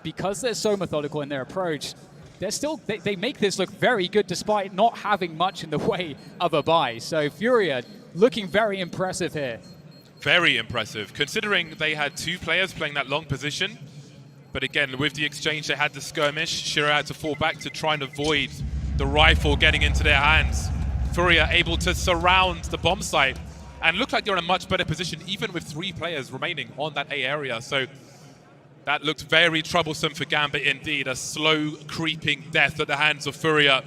because they're so methodical in their approach, they make this look very good despite not having much in the way of a buy. So FURIA looking very impressive here. Very impressive, considering they had 2 players playing that long position. But again, with the exchange, they had the skirmish. Shiro had to fall back to try and avoid the rifle getting into their hands. FURIA able to surround the bomb site and look like they're in a much better position, even with 3 players remaining on that A area. So that looked very troublesome for Gambit indeed. A slow creeping death at the hands of FURIA,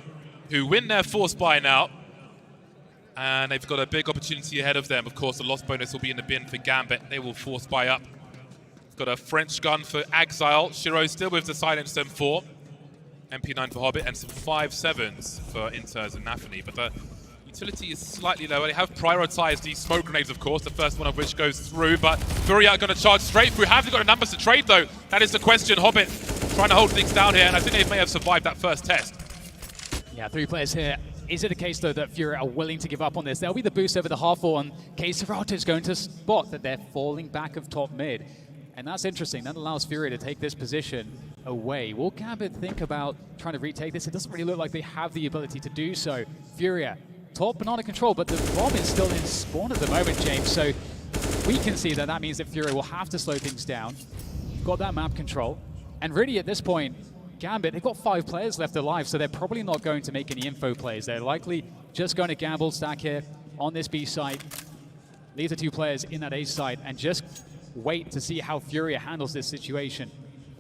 who win their force buy now. And they've got a big opportunity ahead of them. Of course, the loss bonus will be in the bin for Gambit. They will force buy up. Got a French gun for Exile. Shiro still with the silenced M4. MP9 for Hobbit and some 5.7s for Inters and Nafany. But the utility is slightly lower. They have prioritized these smoke grenades, of course, the first one of which goes through. But FURIA are going to charge straight through. Have they got the numbers to trade, though? That is the question. Hobbit trying to hold things down here. And I think they may have survived that first test. Yeah, 3 players here. Is it a case, though, that FURIA are willing to give up on this? There'll be the boost over the half-wall, and K-Serrato is going to spot that they're falling back of top mid. And that's interesting. That allows FURIA to take this position away. Will Gambit think about trying to retake this? It doesn't really look like they have the ability to do so. FURIA, top banana control, but the bomb is still in spawn at the moment, James. So we can see that means that FURIA will have to slow things down. Got that map control. And really, at this point, Gambit, they've got 5 players left alive, so they're probably not going to make any info plays. They're likely just going to gamble stack here on this B site, leave the 2 players in that A site, and just wait to see how FURIA handles this situation.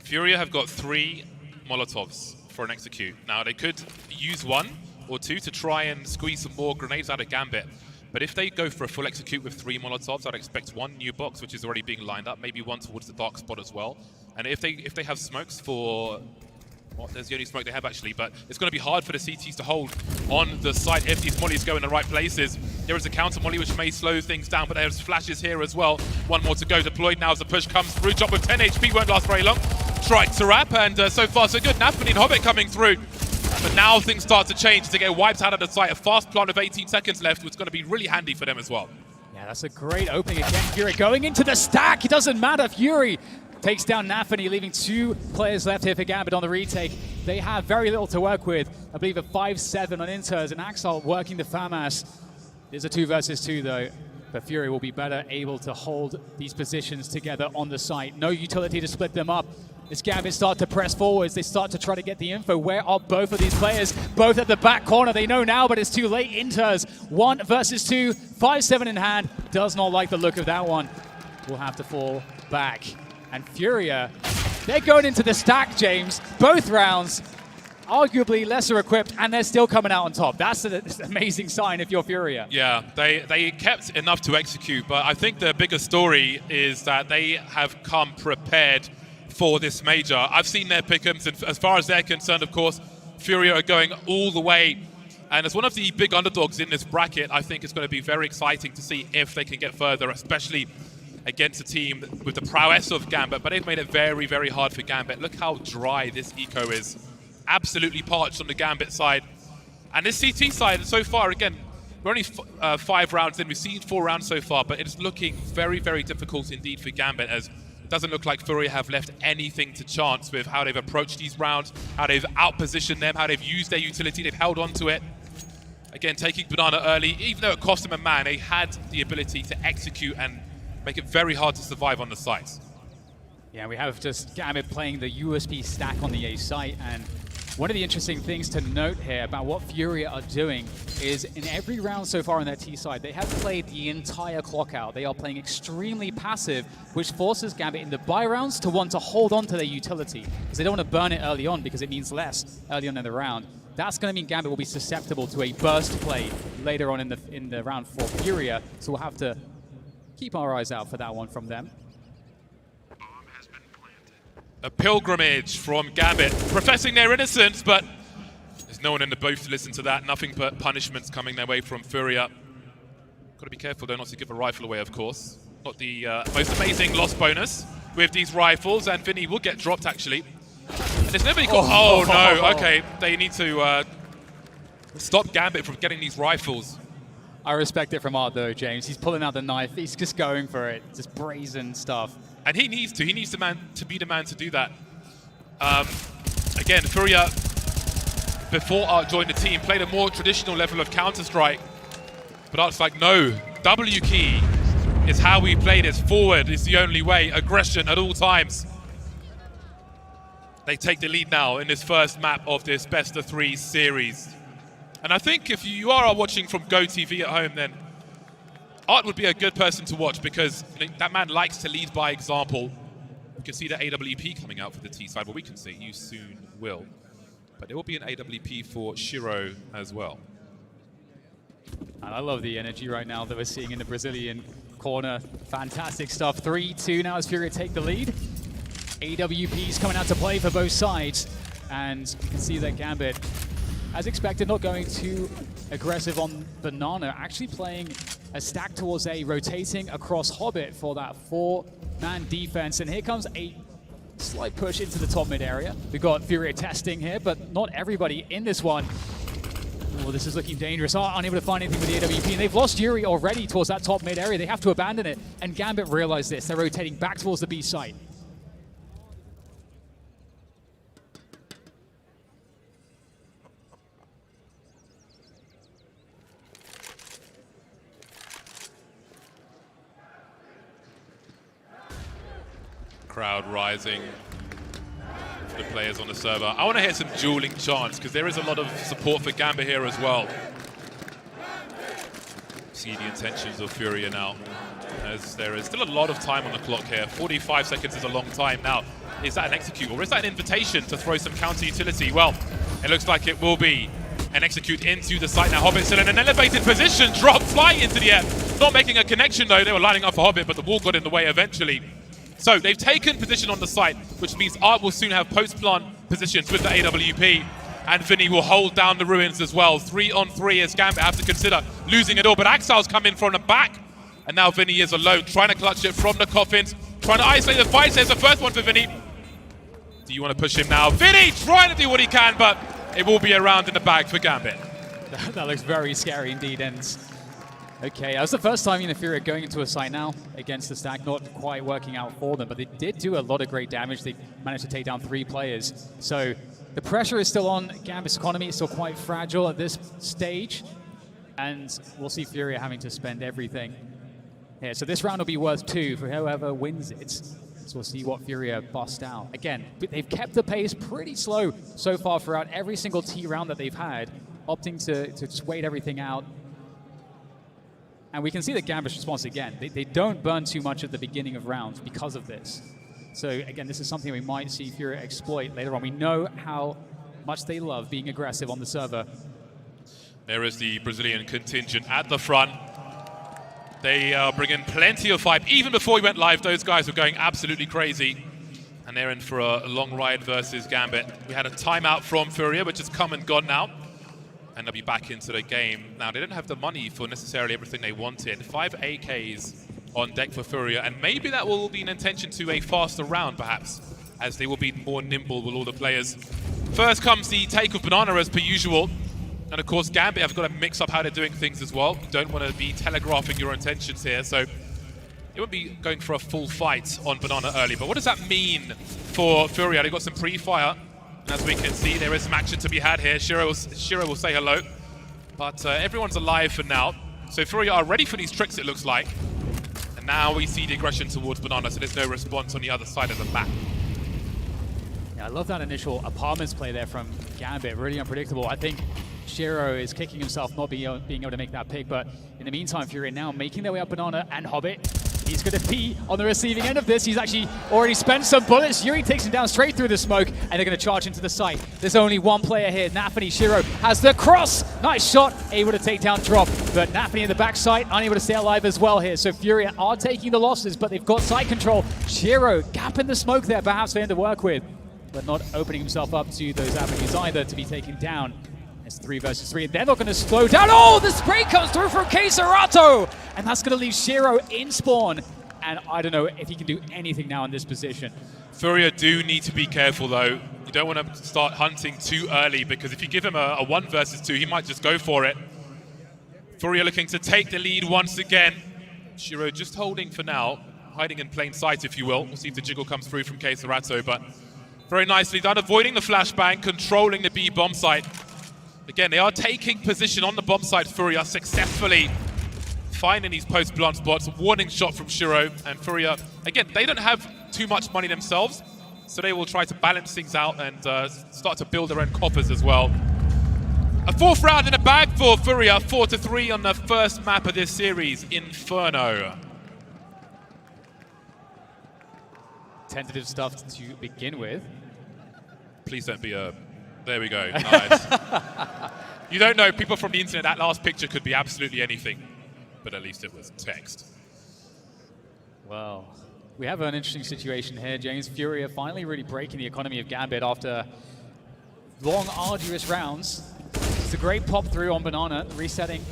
FURIA have got 3 Molotovs for an execute. Now, they could use 1 or 2 to try and squeeze some more grenades out of Gambit. But if they go for a full execute with 3 Molotovs, I'd expect 1 new box, which is already being lined up, maybe 1 towards the dark spot as well. And if they have smokes for... Well, there's the only smoke they have actually, but it's going to be hard for the CTs to hold on the site if these mollies go in the right places. There is a counter molly which may slow things down, but there's flashes here as well. 1 more to go, deployed now as the push comes through. Drop with 10 HP, won't last very long. Tried to wrap, and so far so good. Nafany and Hobbit coming through. But now things start to change to get wiped out of the site. A fast plant of 18 seconds left, which is going to be really handy for them as well. Yeah, that's a great opening again. FURIA going into the stack. It doesn't matter. FURIA takes down Nafany, leaving 2 players left here for Gambit on the retake. They have very little to work with. I believe a 5-7 on Inters and Axel working the FAMAS. There's a 2 versus 2 though, but FURIA will be better able to hold these positions together on the site. No utility to split them up. As Gambit start to press forwards, they start to try to get the info. Where are both of these players? Both at the back corner. They know now, but it's too late. Inters, 1 versus 2, 5-7 in hand. Does not like the look of that one. Will have to fall back. And FURIA, they're going into the stack, James. Both rounds, arguably lesser equipped, and they're still coming out on top. That's an amazing sign if you're FURIA. Yeah, they kept enough to execute, but I think the bigger story is that they have come prepared for this major. I've seen their pick'ems, and as far as they're concerned, of course, FURIA are going all the way. And as one of the big underdogs in this bracket, I think it's going to be very exciting to see if they can get further, especially against a team with the prowess of Gambit, but they've made it very, very hard for Gambit. Look how dry this eco is. Absolutely parched on the Gambit side. And this CT side, so far, again, we're only 5 rounds in. We've seen 4 rounds so far, but it's looking very, very difficult indeed for Gambit, as it doesn't look like FURIA have left anything to chance with how they've approached these rounds, how they've outpositioned them, how they've used their utility, they've held on to it. Again, taking Banana early, even though it cost them a man, they had the ability to execute and make it very hard to survive on the sites. Yeah, we have just Gambit playing the USP stack on the A site, and one of the interesting things to note here about what FURIA are doing is in every round so far on their T side, they have played the entire clock out. They are playing extremely passive, which forces Gambit in the buy rounds to want to hold on to their utility, because they don't want to burn it early on because it means less early on in the round. That's going to mean Gambit will be susceptible to a burst play later on in the round for FURIA, so we'll have to keep our eyes out for that one from them. A pilgrimage from Gambit, professing their innocence, but there's no one in the booth to listen to that. Nothing but punishments coming their way from FURIA. Got to be careful though not to give a rifle away, of course. Not the most amazing loss bonus with these rifles, and Vinny will get dropped actually. And there's nobody called. Oh no, okay. They need to stop Gambit from getting these rifles. I respect it from Art though, James. He's pulling out the knife. He's just going for it. Just brazen stuff. And he needs to. He needs to be the man to do that. Again, FURIA, before Art joined the team, played a more traditional level of Counter-Strike. But Art's like, no, W key is how we play this. Forward is the only way. Aggression at all times. They take the lead now in this first map of this best-of-3 series. And I think if you are watching from GoTV at home, then Art would be a good person to watch, because that man likes to lead by example. You can see the AWP coming out for the T side. Well, we can see you soon will. But there will be an AWP for Shiro as well. And I love the energy right now that we're seeing in the Brazilian corner. Fantastic stuff. 3-2 now as FURIA take the lead. AWP's coming out to play for both sides. And you can see that Gambit, as expected, not going too aggressive on Banana, actually playing a stack towards A, rotating across Hobbit for that 4-man defense. And here comes a slight push into the top mid area. We've got FURIA testing here, but not everybody in this one. Oh, this is looking dangerous. Unable to find anything with the AWP, and they've lost Yuri already towards that top mid area. They have to abandon it, and Gambit realize this. They're rotating back towards the B site. Crowd rising for the players on the server. I want to hear some dueling chants, because there is a lot of support for Gambit here as well. See the intentions of FURIA now, as there is still a lot of time on the clock here. 45 seconds is a long time. Now, is that an execute, or is that an invitation to throw some counter utility? Well, it looks like it will be an execute into the site now. Hobbit still in an elevated position, drop, flying into the air. Not making a connection though. They were lining up for Hobbit, but the wall got in the way eventually. So they've taken position on the site, which means Art will soon have post-plant positions with the AWP, and Vinny will hold down the ruins as well. 3-on-3 as Gambit have to consider losing it all, but Axel's come in from the back, and now Vinny is alone, trying to clutch it from the coffins, trying to isolate the fight. There's the first one for Vinny. Do you want to push him now? Vinny trying to do what he can, but it will be a round in the bag for Gambit. That looks very scary indeed, and okay, that was the first time FURIA going into a site now against the stack, not quite working out for them, but they did do a lot of great damage. They managed to take down 3 players. So the pressure is still on Gambit's economy. It's still quite fragile at this stage, and we'll see FURIA having to spend everything here. So this round will be worth 2 for whoever wins it. So we'll see what FURIA bust out. Again, they've kept the pace pretty slow so far throughout every single T round that they've had, opting to just wait everything out. And we can see the Gambit's response again. They don't burn too much at the beginning of rounds because of this. So again, this is something we might see FURIA exploit later on. We know how much they love being aggressive on the server. There is the Brazilian contingent at the front. They are bringing plenty of fight. Even before we went live, those guys were going absolutely crazy. And they're in for a long ride versus Gambit. We had a timeout from FURIA, which has come and gone now. And they'll be back into the game. Now, they didn't have the money for necessarily everything they wanted. 5 AKs on deck for FURIA, and maybe that will be an intention to a faster round, perhaps, as they will be more nimble with all the players. First comes the take of Banana, as per usual. And, of course, Gambit have got to mix up how they're doing things as well. You don't want to be telegraphing your intentions here, so it won't be going for a full fight on Banana early. But what does that mean for FURIA? They've got some pre-fire. As we can see, there is some action to be had here. Shiro will say hello, but everyone's alive for now. So FURIA are ready for these tricks, it looks like. And Now we see the aggression towards Banana, so there's no response on the other side of the map. Yeah, I love that initial apartments play there from Gambit. Really unpredictable. I think Shiro is kicking himself not being able to make that pick, but in the meantime, FURIA now making their way up Banana and Hobbit. He's going to be on the receiving end of this. He's actually already spent some bullets. Yuri takes him down straight through the smoke, and they're going to charge into the site. There's only one player here. Nafany. Shiro has the cross. Nice shot. Able to take down Drop, but Nafany in the backside, unable to stay alive as well here. So FURIA are taking the losses, but they've got side control. Shiro, gap in the smoke there, perhaps for him to work with, but not opening himself up to those avenues either to be taken down. It's 3 versus 3. They're not going to slow down. Oh, the spray comes through from Keserato, and that's going to leave Shiro in spawn. And I don't know if he can do anything now in this position. FURIA do need to be careful, though. You don't want to start hunting too early, because if you give him a 1 versus 2, he might just go for it. FURIA looking to take the lead once again. Shiro just holding for now, hiding in plain sight, if you will. We'll see if the jiggle comes through from Keserato, but very nicely done, avoiding the flashbang, controlling the B bomb site. Again, they are taking position on the bomb site, FURIA, successfully finding these post-blunt spots. Warning shot from Shiro, and FURIA, again, they don't have too much money themselves, so they will try to balance things out and start to build their own coffers as well. A 4th round in the bag for FURIA, 4-3 on the first map of this series, Inferno. Tentative stuff to begin with. Please don't be a... There we go, nice. You don't know, people from the internet, that last picture could be absolutely anything, but at least it was text. Well, we have an interesting situation here, James. FURIA finally really breaking the economy of Gambit after long, arduous rounds. It's a great pop through on Banana, resetting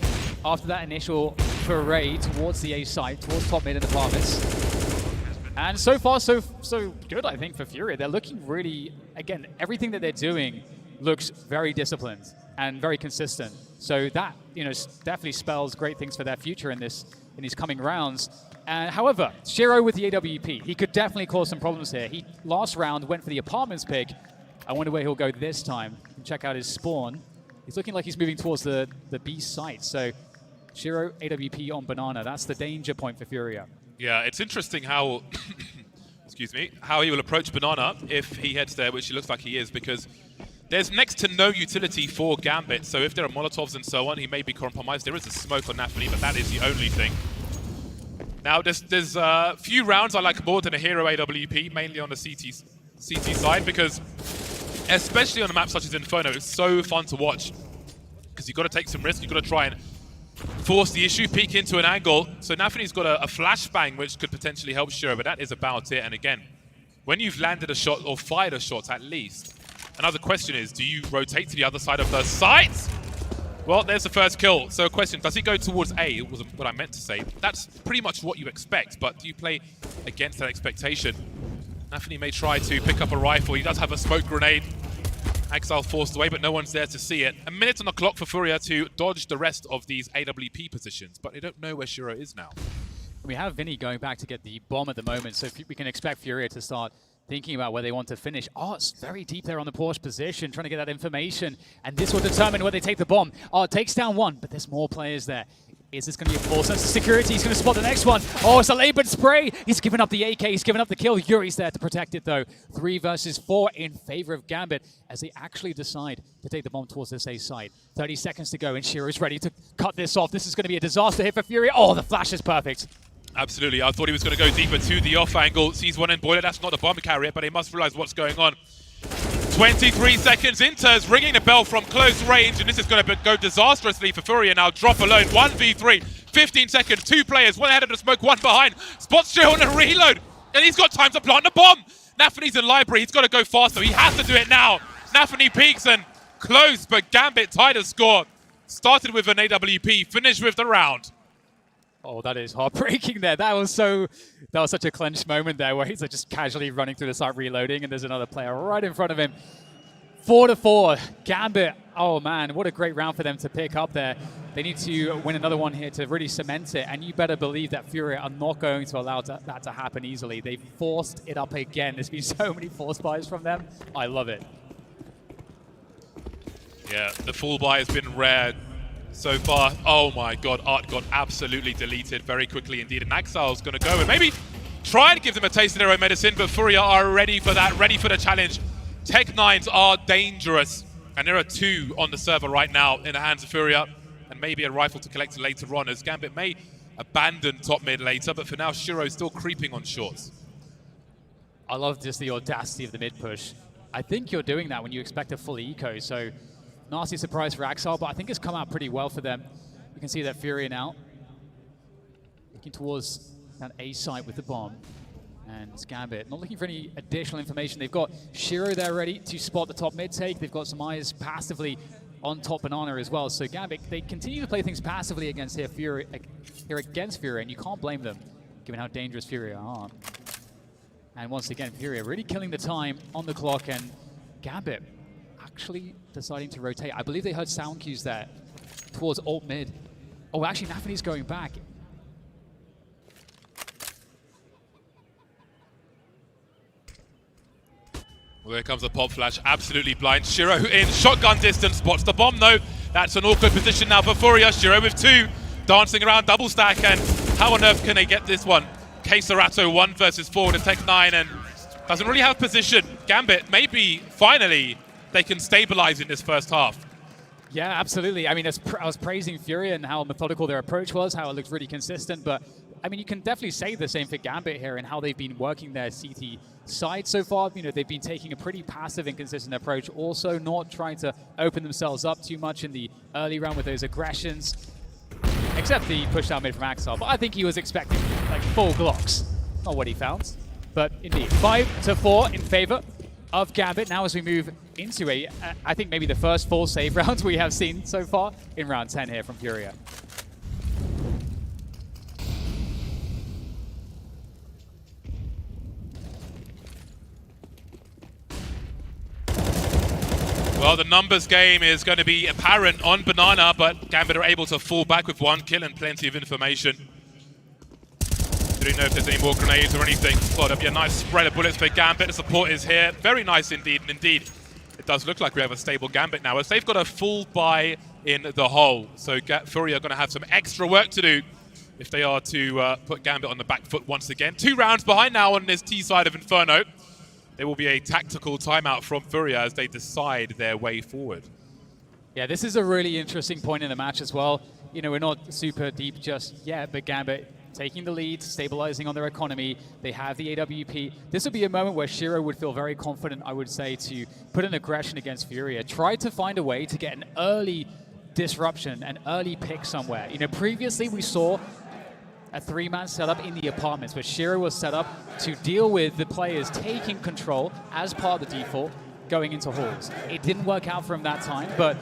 after that initial foray towards the A site, towards top mid and apartments. And so far, so good, I think, for FURIA. They're looking really, again, everything that they're doing looks very disciplined and very consistent. So that, definitely spells great things for their future in these coming rounds. However, Shiro with the AWP, he could definitely cause some problems here. He last round went for the apartments pick. I wonder where he'll go this time. Check out his spawn. He's looking like he's moving towards the B site. So Shiro AWP on Banana. That's the danger point for FURIA. Yeah, it's interesting how, excuse me, how he will approach Banana if he heads there, which he looks like he is, because there's next to no utility for Gambit. So if there are Molotovs and so on, he may be compromised. There is a smoke on Nafany, but that is the only thing. Now, there's a few rounds I like more than a hero AWP, mainly on the CT side, because especially on a map such as Inferno, it's so fun to watch, because you've got to take some risk, you've got to try and force the issue, peek into an angle. So Nafany's got a flashbang, which could potentially help Shiro, but that is about it. And again, when you've landed a shot, or fired a shot at least, another question is, do you rotate to the other side of the site? Well, there's the first kill. So a question, does he go towards A? It wasn't what I meant to say. That's pretty much what you expect, but do you play against that expectation? Nafany may try to pick up a rifle. He does have a smoke grenade. Exile forced away, but no one's there to see it. A minute on the clock for FURIA to dodge the rest of these AWP positions, but they don't know where Shiro is now. We have Vinny going back to get the bomb at the moment, so we can expect FURIA to start thinking about where they want to finish. Oh, it's very deep there on the Porsche position, trying to get that information, and this will determine where they take the bomb. Oh, it takes down one, but there's more players there. Is this going to be a full sense of security? He's going to spot the next one. Oh, it's a labored spray. He's given up the AK. He's given up the kill. Yuri's there to protect it, though. 3 versus 4 in favor of Gambit as they actually decide to take the bomb towards this A site. 30 seconds to go, and Shiro's ready to cut this off. This is going to be a disaster here for FURIA. Oh, the flash is perfect. Absolutely. I thought he was going to go deeper to the off angle. Sees one in boiler. That's not the bomb carrier, but he must realize what's going on. 23 seconds. Inter's ringing the bell from close range, and this is going to go disastrously for FURIA now. Drop alone. 1v3. 15 seconds. 2 players. One ahead of the smoke, one behind. Spots Joe on a reload, and he's got time to plant the bomb. Nafany's in library. He's got to go faster. He has to do it now. Nafany peeks and close, but Gambit tied the score. Started with an AWP, finished with the round. Oh, that is heartbreaking there. That was such a clenched moment there where he's just casually running through the site reloading, and there's another player right in front of him. 4-4. Gambit. Oh man, what a great round for them to pick up there. They need to win another one here to really cement it, and you better believe that FURIA are not going to allow that to happen easily. They forced it up again. There's been so many force buys from them. I love it. Yeah, the full buy has been rare. so far. Oh my god, Art got absolutely deleted very quickly indeed. And Axile's going to go and maybe try and give them a taste of their own medicine, but Furia are ready for that, ready for the challenge. Tech9s are dangerous, and there are 2 on the server right now in the hands of Furia, and maybe a rifle to collect later on, as Gambit may abandon top mid later, but for now, Shiro's still creeping on shorts. I love just the audacity of the mid push. I think you're doing that when you expect a full eco, so nasty surprise for Axel, but I think it's come out pretty well for them. You can see that Furia now looking towards that A site with the bomb. And it's Gambit not looking for any additional information. They've got Shiro there ready to spot the top mid take. They've got some eyes passively on top Banana as well. So Gambit, they continue to play things passively against Furia, and you can't blame them given how dangerous Furia are. And once again, Furia really killing the time on the clock, and Gambit actually deciding to rotate. I believe they heard sound cues there towards alt mid. Oh, actually, Nafani's going back. Well, there comes a pop flash, absolutely blind. Shiro in shotgun distance, spots the bomb though. That's an awkward position now for Furia. Shiro with 2, dancing around double stack, and how on earth can they get this one? Queserato 1 versus 4 to Tech9, and doesn't really have position. Gambit, maybe finally they can stabilize in this first half. Yeah, absolutely. I mean, I was praising Furia and how methodical their approach was, how it looked really consistent, but I mean, you can definitely say the same for Gambit here and how they've been working their CT side so far. You know, they've been taking a pretty passive and consistent approach, also not trying to open themselves up too much in the early round with those aggressions, except the push down mid from Axel. But I think he was expecting like 4 Glocks, not what he found. But indeed, 5-4 in favor of Gambit. Now as we move into I think maybe the first full save rounds we have seen so far in round 10 here from Furia. Well, the numbers game is going to be apparent on Banana, but Gambit are able to fall back with 1 kill and plenty of information. Don't know if there's any more grenades or anything. Well, there'll be a nice spread of bullets for Gambit. The support is here. Very nice indeed. And indeed, it does look like we have a stable Gambit now, as they've got a full buy in the hole. So Furia are going to have some extra work to do if they are to put Gambit on the back foot once again. 2 rounds behind now on this T side of Inferno. There will be a tactical timeout from Furia as they decide their way forward. Yeah, this is a really interesting point in the match as well. You know, we're not super deep just yet, but Gambit taking the lead, stabilizing on their economy. They have the AWP. This would be a moment where Shiro would feel very confident, I would say, to put an aggression against Furia. Try to find a way to get an early disruption, an early pick somewhere. You know, previously we saw a 3-man setup in the apartments, but Shiro was set up to deal with the players taking control as part of the default going into halls. It didn't work out for him that time, but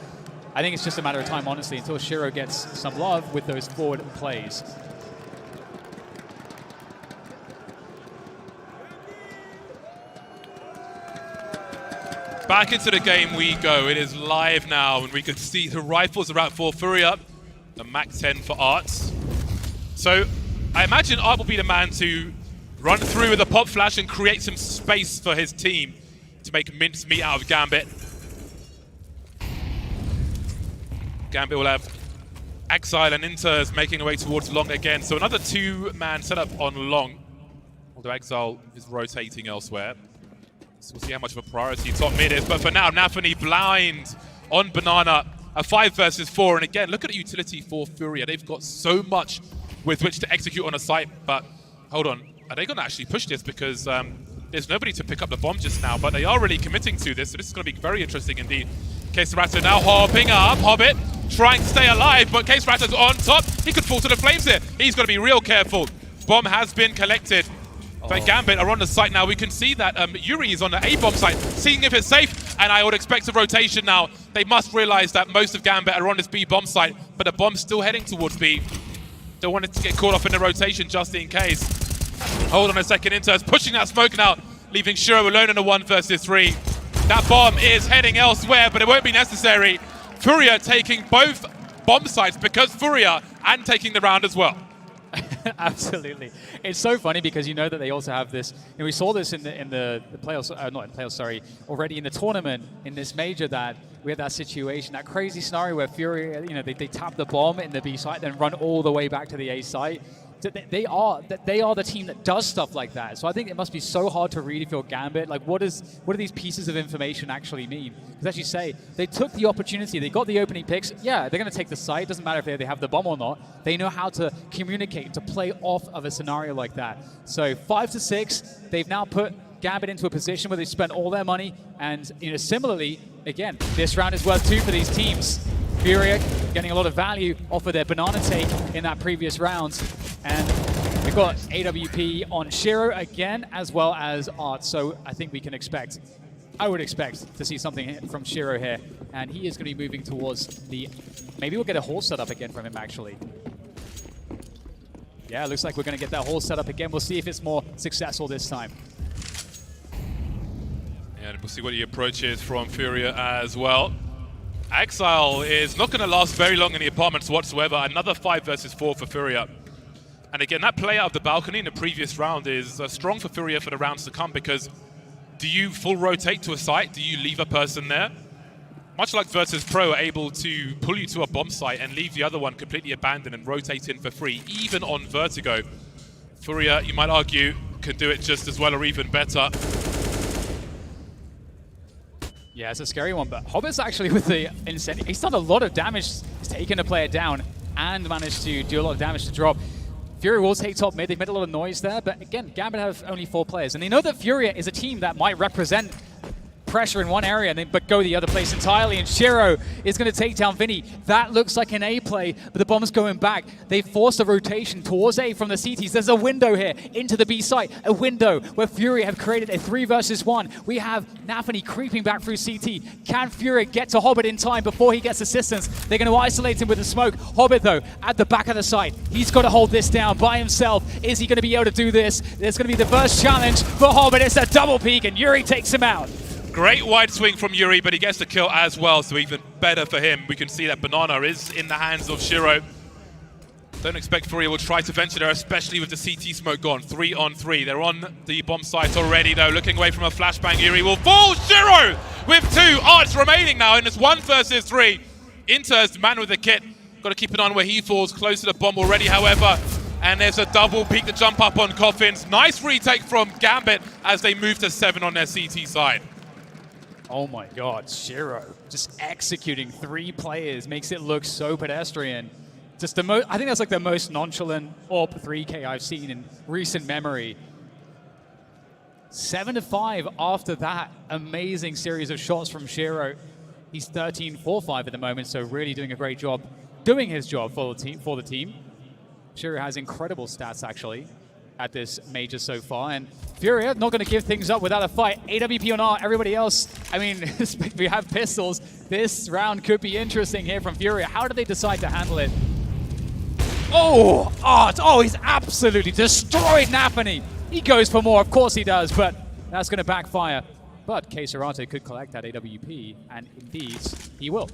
I think it's just a matter of time, honestly, until Shiro gets some love with those forward plays. Back into the game we go. It is live now, and we can see the rifles are out for Furia, the Mac 10 for Arts. So I imagine Art will be the man to run through with a pop flash and create some space for his team to make mincemeat out of Gambit. Gambit will have Exile and Inters making their way towards Long again. So another 2-man setup on Long, although Exile is rotating elsewhere. So we'll see how much of a priority top mid is. But for now, Nafani blind on Banana. A 5 versus 4. And again, look at the utility for Furia. They've got so much with which to execute on a site, but hold on, are they going to actually push this? Because there's nobody to pick up the bomb just now, but they are really committing to this, so this is going to be very interesting indeed. Queserato now hopping up, Hobbit trying to stay alive, but Queserato's on top. He could fall to the flames here. He's got to be real careful. Bomb has been collected. But Gambit are on the site now. We can see that Yuri is on the A-bomb site, seeing if it's safe, and I would expect a rotation now. They must realize that most of Gambit are on this B-bomb site, but the bomb's still heading towards B. Don't want it to get caught off in the rotation just in case. Hold on a second, Inter's pushing that smoke now, leaving Shiro alone in a 1 versus 3. That bomb is heading elsewhere, but it won't be necessary. Furia taking both bomb sites because Furia and taking the round as well. Absolutely. It's so funny because you know that they also have this, and we saw this in the playoffs, not in the playoffs, sorry, already in the tournament, in this major, that we had that situation, that crazy scenario where FURIA, you know, they tap the bomb in the B site, then run all the way back to the A site. They are the team that does stuff like that. So I think it must be so hard to read if you're Gambit. Like, what do these pieces of information actually mean? Because as you say, they took the opportunity. They got the opening picks. Yeah, they're going to take the site. Doesn't matter if they have the bomb or not. They know how to communicate, to play off of a scenario like that. So 5-6, they've now put Gambit into a position where they spent all their money. And you know, similarly, again, this round is worth 2 for these teams. FURIA getting a lot of value off of their banana take in that previous round. And we've got AWP on Shiro again, as well as Art. So I think we can expect, I would expect to see something from Shiro here. And he is going to be moving towards the, maybe we'll get a hall set up again from him, actually. Yeah, it looks like we're going to get that hall set up again. We'll see if it's more successful this time. And we'll see what the approach is from FURIA as well. Exile is not going to last very long in the apartments whatsoever. Another 5 versus 4 for FURIA. And again, that play out of the balcony in the previous round is strong for FURIA for the rounds to come, because do you full rotate to a site? Do you leave a person there? Much like Virtus Pro are able to pull you to a bomb site and leave the other one completely abandoned and rotate in for free, even on Vertigo. FURIA, you might argue, can do it just as well or even better. Yeah, it's a scary one, but Hobbit's actually with the incentive. He's done a lot of damage. He's taken a player down and managed to do a lot of damage to drop. FURIA will take top mid. They've made a lot of noise there, but again, Gambit have only 4 players. And they know that FURIA is a team that might represent pressure in one area but go the other place entirely. And Shiro is going to take down Vinny. That looks like an A play, but the bomb's going back. They forced a rotation towards A from the CTs. There's a window here into the B site, a window where FURIA have created a 3 versus 1. We have navi creeping back through CT. Can FURIA get to Hobbit in time before he gets assistance? They're going to isolate him with the smoke. Hobbit, though, at the back of the site. He's got to hold this down by himself. Is he going to be able to do this? There's going to be the first challenge for Hobbit. It's a double peek, and Yuri takes him out. Great wide swing from Yuri, but he gets the kill as well, so even better for him. We can see that Banana is in the hands of Shiro. Don't expect FURIA will try to venture there, especially with the CT smoke gone. 3 on 3. They're on the bomb site already, though. Looking away from a flashbang, Yuri will fall. Shiro with 2 arts remaining now, and it's 1 versus 3. Inter's man with the kit. Got to keep an eye on where he falls. Close to the bomb already, however. And there's a double peek to jump up on Coffins. Nice retake from Gambit as they move to 7 on their CT side. Oh my god, Shiro just executing 3 players makes it look so pedestrian. Just I think that's like the most nonchalant AWP 3K I've seen in recent memory. 7-5 after that amazing series of shots from Shiro. He's 13-4-5 at the moment, so really doing a great job doing his job for the team. Shiro has incredible stats actually at this major so far, and FURIA not going to give things up without a fight. AWP on R, everybody else, I mean, we have pistols. This round could be interesting here from FURIA. How do they decide to handle it? Oh, Art, oh, he's absolutely destroyed navi. He goes for more, of course he does, but that's going to backfire. But K-Serate could collect that AWP, and indeed, he will.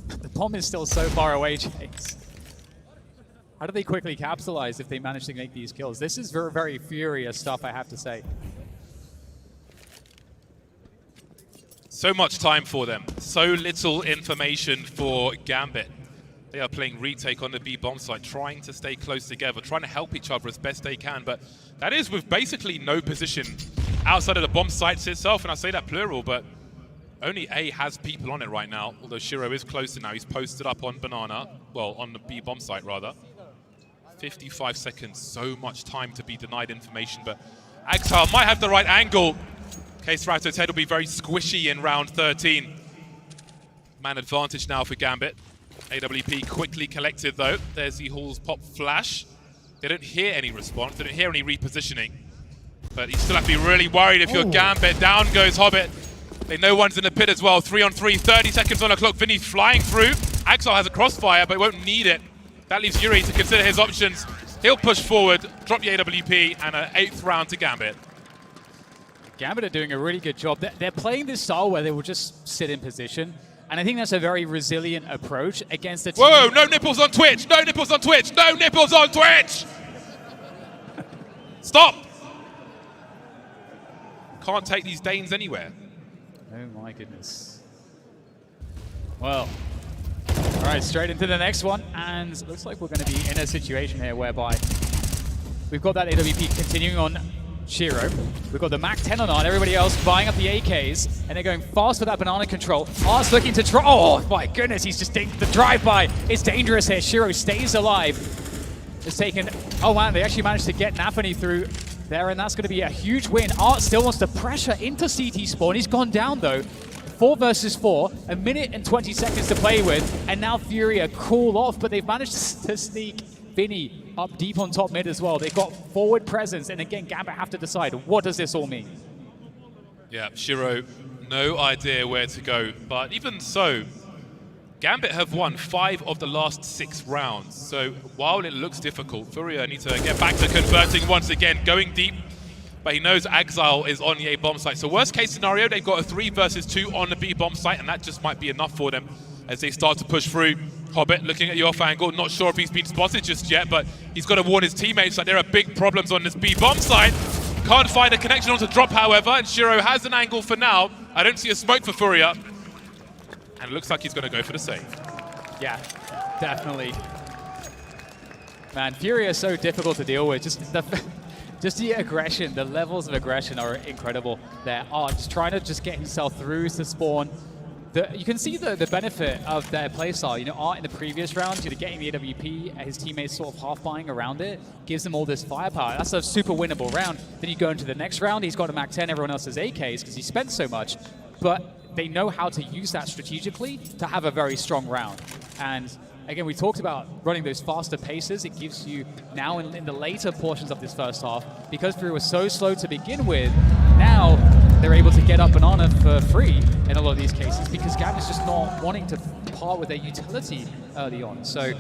The bomb is still so far away, Chase. How do they quickly capitalize if they manage to make these kills? This is very, very FURIA stuff, I have to say. So much time for them. So little information for Gambit. They are playing retake on the B bomb site, trying to stay close together, trying to help each other as best they can. But that is with basically no position outside of the bomb sites itself. And I say that plural, but only A has people on it right now. Although Shiro is closer now. He's posted up on Banana. Well, on the B bomb site, rather. 55 seconds, so much time to be denied information, but Exile might have the right angle. K-Serato's head will be very squishy in round 13. Man advantage now for Gambit. AWP quickly collected though. There's the Hall's pop flash. They don't hear any response, they don't hear any repositioning. But you still have to be really worried if you're Gambit. Down goes Hobbit. They know one's in the pit as well. 3 on 3, 30 seconds on the clock. Vinny's flying through. Exile has a crossfire, but won't need it. That leaves Yuri to consider his options. He'll push forward, drop the AWP, and an 8th round to Gambit. Gambit are doing a really good job. They're playing this style where they will just sit in position. And I think that's a very resilient approach against a team. Whoa, no nipples on Twitch! No nipples on Twitch! No nipples on Twitch! Stop! Can't take these Danes anywhere. Oh my goodness. Well, all right, straight into the next one. And it looks like we're going to be in a situation here whereby we've got that AWP continuing on Shiro. We've got the Mac 10 on, everybody else buying up the AKs, and they're going fast for that banana control. Art's looking to try. Oh my goodness, he's just taking the drive-by. It's dangerous here. Shiro stays alive. It's taken. Oh man, they actually managed to get Nafany through there, and that's going to be a huge win. Art still wants to pressure into CT spawn. He's gone down though. 4 versus 4, a minute and 20 seconds to play with, and now Furia cool off, but they've managed to sneak Vinny up deep on top mid as well. They've got forward presence, and again, Gambit have to decide, what does this all mean? Yeah, Shiro, no idea where to go. But even so, Gambit have won 5 of the last 6 rounds. So while it looks difficult, Furia need to get back to converting once again, going deep. But he knows Exile is on the A bomb site. So worst case scenario, they've got a 3 versus 2 on the B bomb site, and that just might be enough for them as they start to push through. Hobbit looking at you off angle, not sure if he's been spotted just yet, but he's got to warn his teammates that there are big problems on this B bomb site. Can't find a connection onto drop, however, and Shiro has an angle for now. I don't see a smoke for Furia. And it looks like he's going to go for the save. Yeah, definitely. Man, Furia is so difficult to deal with. Just the aggression, the levels of aggression are incredible there. Just trying to just get himself through to spawn. You can see the benefit of their playstyle. You know, Art in the previous round, getting the AWP, his teammates sort of half buying around it, gives them all this firepower. That's a super winnable round. Then you go into the next round, he's got a Mac 10, everyone else has AKs because he spent so much. But they know how to use that strategically to have a very strong round. And again, we talked about running those faster paces. It gives you now in the later portions of this first half, because Furia was so slow to begin with, now they're able to get up and on for free in a lot of these cases because Gambit's just not wanting to part with their utility early on. So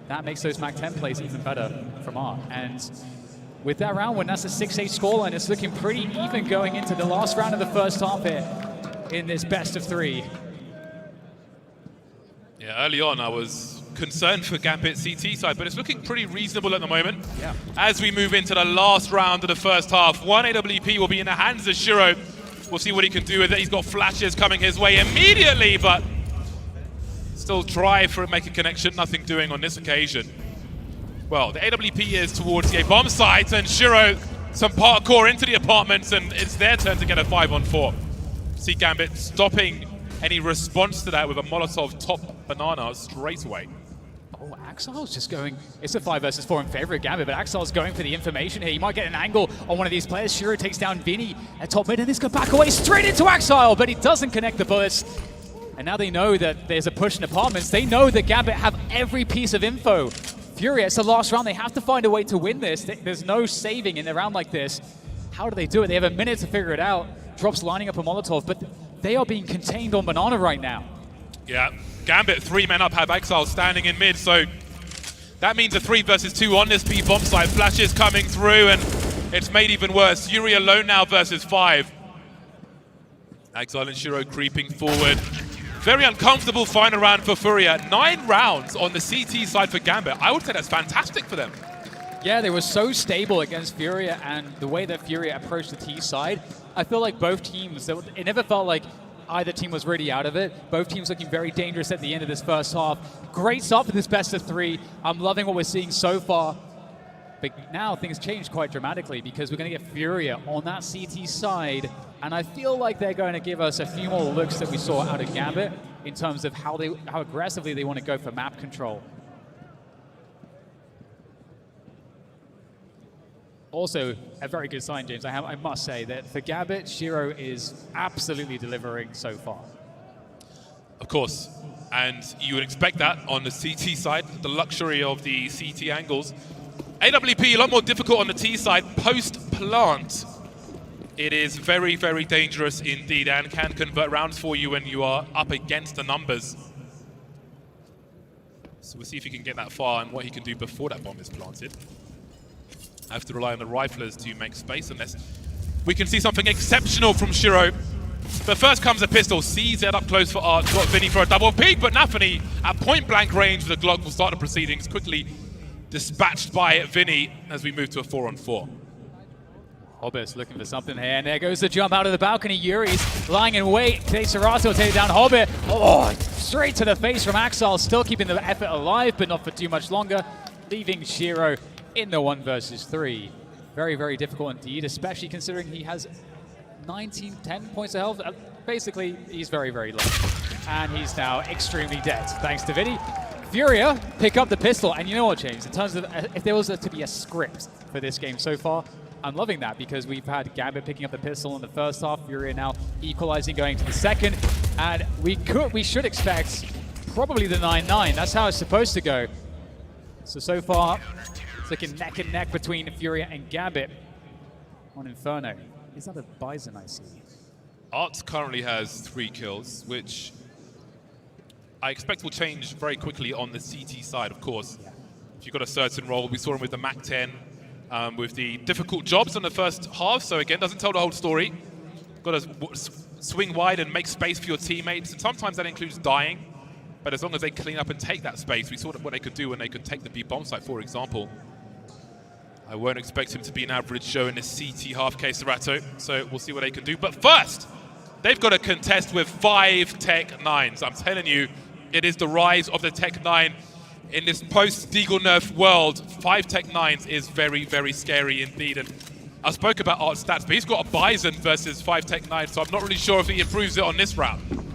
that makes those Mac 10 plays even better from Art. And with that round, when that's a 6-8 scoreline, it's looking pretty even going into the last round of the first half here in this best of 3. Yeah, early on I was concerned for Gambit CT side, but it's looking pretty reasonable at the moment. Yeah. As we move into the last round of the first half, 1 AWP will be in the hands of Shiro. We'll see what he can do with it. He's got flashes coming his way immediately, but still try for make a connection. Nothing doing on this occasion. Well, the AWP is towards the bomb site, and Shiro some parkour into the apartments, and it's their turn to get a 5-on-4. See Gambit stopping any response to that with a Molotov top banana straight away. Oh, Axile's just going. It's a 5 versus 4 in favor of Gambit, but Axile's going for the information here. He might get an angle on one of these players. Shiro takes down Vinny at top mid, and this could back away straight into Axile, but he doesn't connect the bullets. And now they know that there's a push in apartments. They know that Gambit have every piece of info. Furia, it's the last round. They have to find a way to win this. There's no saving in a round like this. How do they do it? They have a minute to figure it out. Drops lining up a Molotov, but they are being contained on banana right now. Yeah, Gambit 3 men up, have Exile standing in mid, so that means a 3 versus 2 on this B bomb site. Flashes coming through, and it's made even worse. Yuri alone now versus 5. Exile and Shiro creeping forward. Very uncomfortable final round for Furia. 9 rounds on the CT side for Gambit. I would say that's fantastic for them. Yeah, they were so stable against Furia, and the way that Furia approached the T side, I feel like both teams, it never felt like either team was really out of it. Both teams looking very dangerous at the end of this first half. Great start for this best of 3. I'm loving what we're seeing so far. But now things changed quite dramatically because we're going to get Furia on that CT side, and I feel like they're going to give us a few more looks that we saw out of Gambit in terms of how aggressively they want to go for map control. Also, a very good sign, James. I must say that for Gambit, Shiro is absolutely delivering so far. Of course, and you would expect that on the CT side, the luxury of the CT angles. AWP, a lot more difficult on the T side. Post-plant, it is very, very dangerous indeed and can convert rounds for you when you are up against the numbers. So we'll see if he can get that far and what he can do before that bomb is planted. Have to rely on the riflers to make space unless we can see something exceptional from Shiro. But first comes a pistol. CZ up close for Art. Got Vinny for a double peek, but Nafany at point blank range with a Glock will start the proceedings. Quickly dispatched by Vinny as we move to a 4-on-4. Hobbit's looking for something here, and there goes the jump out of the balcony. Yuri's lying in wait. Serato will take down Hobbit. Oh, straight to the face from Axel, still keeping the effort alive, but not for too much longer, leaving Shiro in the 1 versus 3. Very, very difficult indeed, especially considering he has 10 points of health. Basically, he's very, very low. And he's now extremely dead, thanks to Vinny. Furia pick up the pistol, and you know what, James? In terms of if there was to be a script for this game so far, I'm loving that because we've had Gambit picking up the pistol in the first half, Furia now equalizing going to the second, and we should expect probably the 9-9. That's how it's supposed to go. So far, it's looking neck and neck between Furia and Gambit on Inferno. Is that a Bison I see? Arts currently has 3 kills, which I expect will change very quickly on the CT side, of course. Yeah. If you've got a certain role, we saw him with the MAC-10, with the difficult jobs in the first half, so again, doesn't tell the whole story. Got to swing wide and make space for your teammates, and sometimes that includes dying, but as long as they clean up and take that space, we saw what they could do when they could take the B bomb site, for example. I won't expect him to be an average Joe in this CT half case, Serato, so we'll see what they can do. But first, they've got to contest with 5 Tech 9s. I'm telling you, it is the rise of the Tech 9 in this post-Deagle nerf world. 5 Tech 9s is very, very scary indeed. And I spoke about Art's stats, but he's got a Bison versus 5 Tech 9s, so I'm not really sure if he improves it on this round.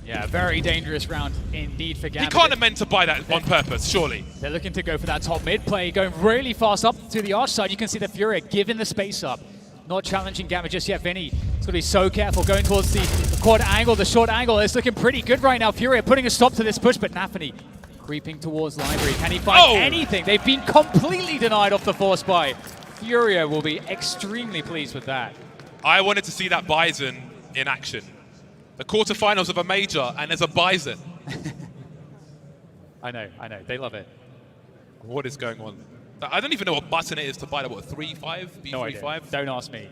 Yeah, very dangerous round indeed for Gambit. He can't have meant to buy that on purpose, surely. They're looking to go for that top mid play, going really fast up to the arch side. You can see the Furia giving the space up. Not challenging Gambit just yet. Vinny is going to be so careful going towards the quad angle, the short angle. It's looking pretty good right now. Furia putting a stop to this push, but Nafany creeping towards Library. Can he find anything? They've been completely denied off the force buy. Furia will be extremely pleased with that. I wanted to see that Bison in action. The quarterfinals of a major, and there's a Bison. I know. They love it. What is going on? I don't even know what button it is to buy that. What, 3-5? B3-5? No idea. Don't ask me.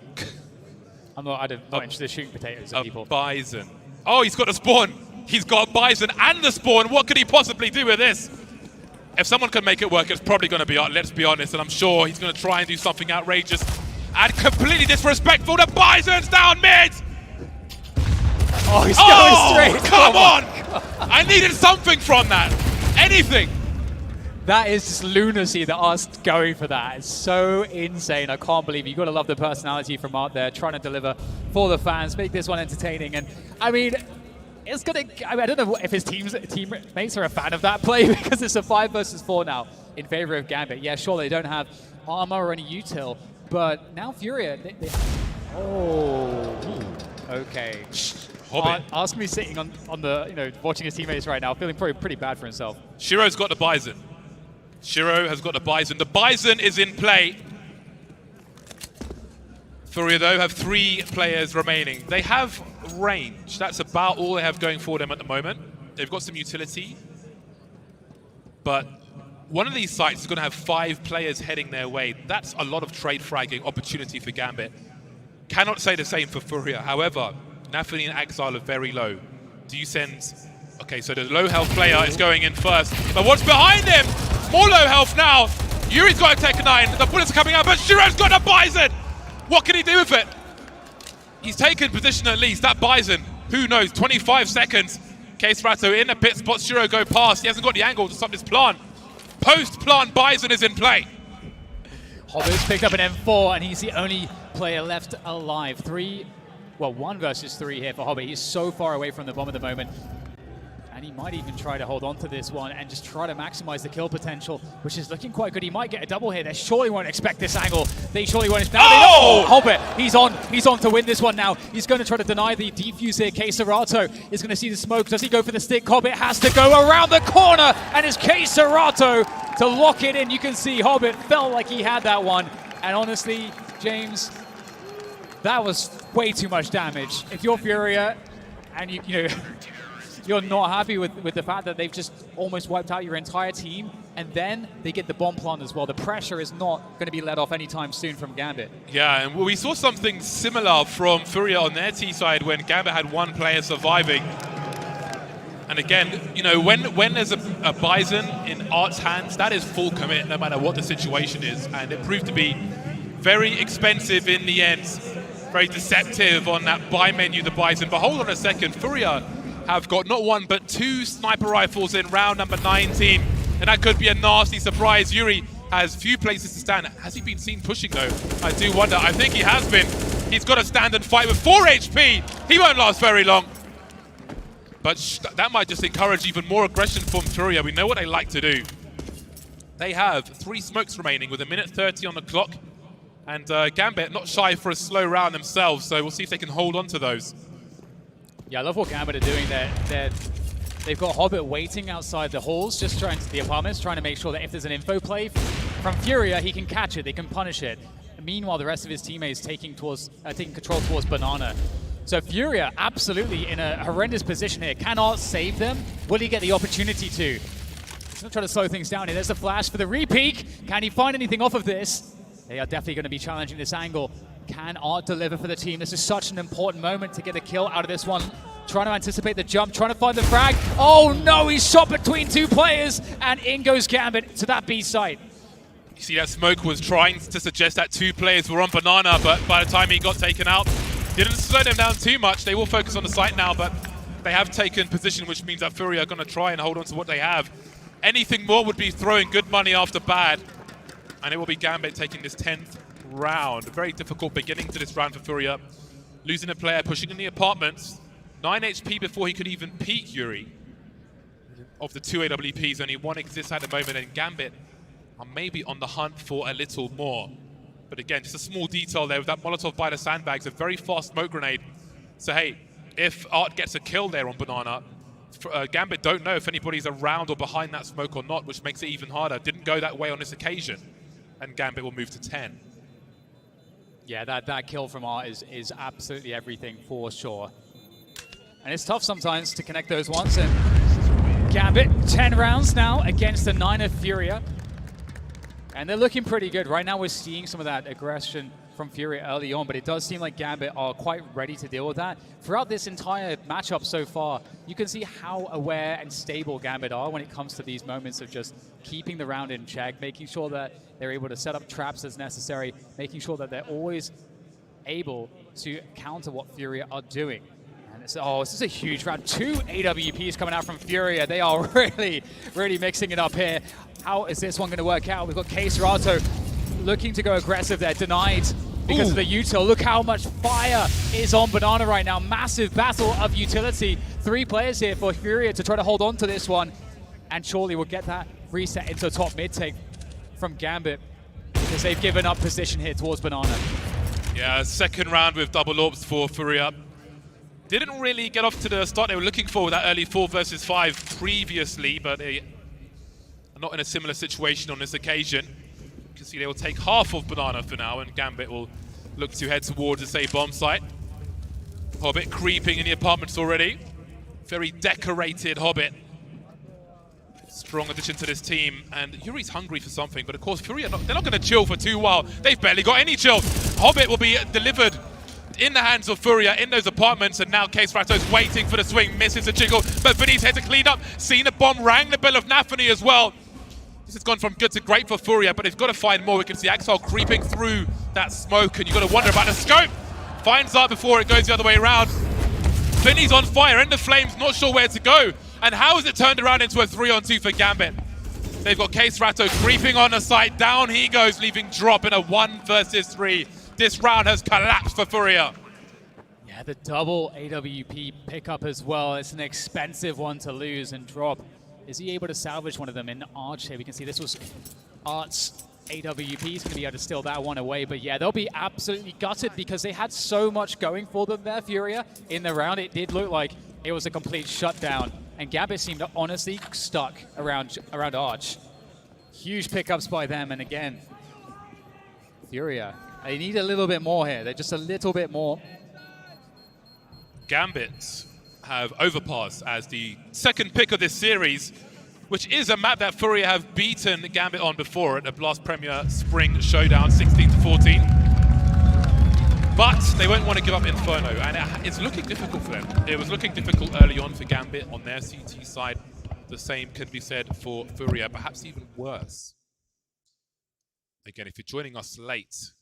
I'm not interested in shooting potatoes at people. Bison. Oh, he's got a spawn. He's got Bison and the spawn. What could he possibly do with this? If someone can make it work, it's probably going to be Art, let's be honest. And I'm sure he's going to try and do something outrageous and completely disrespectful. The Bison's down mid! Oh, he's going straight. Come on! I needed something from that. Anything. That is just lunacy that Art's going for that. It's so insane. I can't believe it. You've got to love the personality from Art there, trying to deliver for the fans, make this one entertaining. And I mean, it's going to, I don't know if his teammates are a fan of that play because it's a 5 versus 4 now in favor of Gambit. Yeah, sure, they don't have armor or any util, but now Furia, okay. Ask me sitting on the, watching his teammates right now, feeling probably pretty bad for himself. Shiro's got the Bison. Shiro has got the Bison. The Bison is in play. Furia, though, have 3 players remaining. They have range. That's about all they have going for them at the moment. They've got some utility. But one of these sites is going to have 5 players heading their way. That's a lot of trade fragging opportunity for Gambit. Cannot say the same for Furia. However, Nafany and Exile are very low. Do you send... Okay, so the low health player is going in first. But what's behind him? More low health now. Yuri's got a Tech 9. The bullets are coming out, but Shiro's got a Bison. What can he do with it? He's taken position at least. That Bison, who knows, 25 seconds. Serato in the pit spot. Shiro go past. He hasn't got the angle to stop this plant. Post-plant Bison is in play. Hobbit's picked up an M4, and he's the only player left alive. 1 versus 3 here for Hobbit. He's so far away from the bomb at the moment. And he might even try to hold on to this one and just try to maximize the kill potential, which is looking quite good. He might get a double here. They surely won't expect this angle. They surely won't. Hobbit, he's on to win this one now. He's going to try to deny the defuse here. Serato is going to see the smoke. Does he go for the stick? Hobbit has to go around the corner, and it's Serato to lock it in. You can see Hobbit felt like he had that one. And honestly, James, that was way too much damage. If you're Furia and you're not happy with the fact that they've just almost wiped out your entire team, and then they get the bomb plant as well. The pressure is not going to be let off anytime soon from Gambit. Yeah, and we saw something similar from FURIA on their T side when Gambit had one player surviving. And again, you know, when there's a Bison in Art's hands, that is full commit no matter what the situation is. And it proved to be very expensive in the end. Very deceptive on that buy menu, the Bison. But hold on a second, FURIA have got not one but 2 sniper rifles in round number 19. And that could be a nasty surprise. Yuri has few places to stand. Has he been seen pushing though? I do wonder. I think he has been. He's got to stand and fight with 4 HP. He won't last very long. But that might just encourage even more aggression from FURIA. We know what they like to do. They have 3 smokes remaining with 1:30 on the clock. And Gambit not shy for a slow round themselves, so we'll see if they can hold on to those. Yeah, I love what Gambit are doing there. They've got Hobbit waiting outside the halls, just trying to the apartments, trying to make sure that if there's an info play from FURIA, he can catch it, they can punish it. Meanwhile, the rest of his teammates taking control towards Banana. So FURIA absolutely in a horrendous position here. Cannot save them. Will he get the opportunity to? He's not trying to slow things down here. There's the flash for the re-peek. Can he find anything off of this? They are definitely going to be challenging this angle. Can Art deliver for the team? This is such an important moment to get a kill out of this one. Trying to anticipate the jump, trying to find the frag. Oh no, he's shot between 2 players, and in goes Gambit to that B site. You see that smoke was trying to suggest that 2 players were on Banana, but by the time he got taken out, didn't slow them down too much. They will focus on the site now, but they have taken position, which means that FURIA are going to try and hold on to what they have. Anything more would be throwing good money after bad, and it will be Gambit taking this 10th round. A very difficult beginning to this round for FURIA. Losing a player, pushing in the apartments. 9 HP before he could even peek Yuri. Of the 2 AWPs, only 1 exists at the moment, and Gambit are maybe on the hunt for a little more. But again, just a small detail there with that Molotov by the sandbags, a very fast smoke grenade. So hey, if Art gets a kill there on Banana, Gambit don't know if anybody's around or behind that smoke or not, which makes it even harder. Didn't go that way on this occasion, and Gambit will move to 10. Yeah, that kill from Art is absolutely everything for sure. And it's tough sometimes to connect those ones. And Gambit, 10 rounds now against the 9 of FURIA. And they're looking pretty good. Right now we're seeing some of that aggression from FURIA early on, but it does seem like Gambit are quite ready to deal with that. Throughout this entire matchup so far, you can see how aware and stable Gambit are when it comes to these moments of just keeping the round in check, making sure that they're able to set up traps as necessary, making sure that they're always able to counter what FURIA are doing. And it's, oh, this is a huge round. 2 AWPs coming out from FURIA. They are really mixing it up here. How is this one going to work out? We've got kxgo looking to go aggressive there, denied because of the util. Look how much fire is on Banana right now. Massive battle of utility. 3 players here for FURIA to try to hold on to this one. And surely we'll get that reset into top mid take from Gambit because they've given up position here towards Banana. Yeah, second round with double orbs for FURIA. Didn't really get off to the start they were looking for with that early 4 versus 5 previously, but they are not in a similar situation on this occasion. You can see they will take half of Banana for now, and Gambit will look to head towards the same bomb site. Hobbit creeping in the apartments already. Very decorated Hobbit. Strong addition to this team, and Yuri's hungry for something, but of course FURIA, they're not going to chill for too while. They've barely got any chill. Hobbit will be delivered in the hands of FURIA in those apartments, and now kxgo's waiting for the swing, misses the jiggle, but Vinny's had to clean up. Seen a bomb, rang the bell of Nafany as well. This has gone from good to great for FURIA, but they've got to find more. We can see Axel creeping through that smoke, and you've got to wonder about the scope. Finds out before it goes the other way around. Vinny's on fire, in the flames, not sure where to go. And how is it turned around into a 3-on-2 for Gambit? They've got kxgo creeping on the site. Down he goes, leaving drop in a 1 versus 3. This round has collapsed for FURIA. Yeah, the double AWP pickup as well. It's an expensive one to lose and drop. Is he able to salvage one of them in Arch here? We can see this was Art's AWP. He's going to be able to steal that one away. But yeah, they'll be absolutely gutted because they had so much going for them there, FURIA. In the round, it did look like it was a complete shutdown. And Gambit seemed honestly stuck around Arch. Huge pickups by them. And again, FURIA, they need a little bit more here. They're just a little bit more. Gambit have Overpass as the second pick of this series, which is a map that FURIA have beaten Gambit on before at the last Premier Spring Showdown, 16-14. But they won't want to give up Inferno, and it's looking difficult for them. It was looking difficult early on for Gambit on their CT side. The same can be said for FURIA, perhaps even worse. Again, if you're joining us late,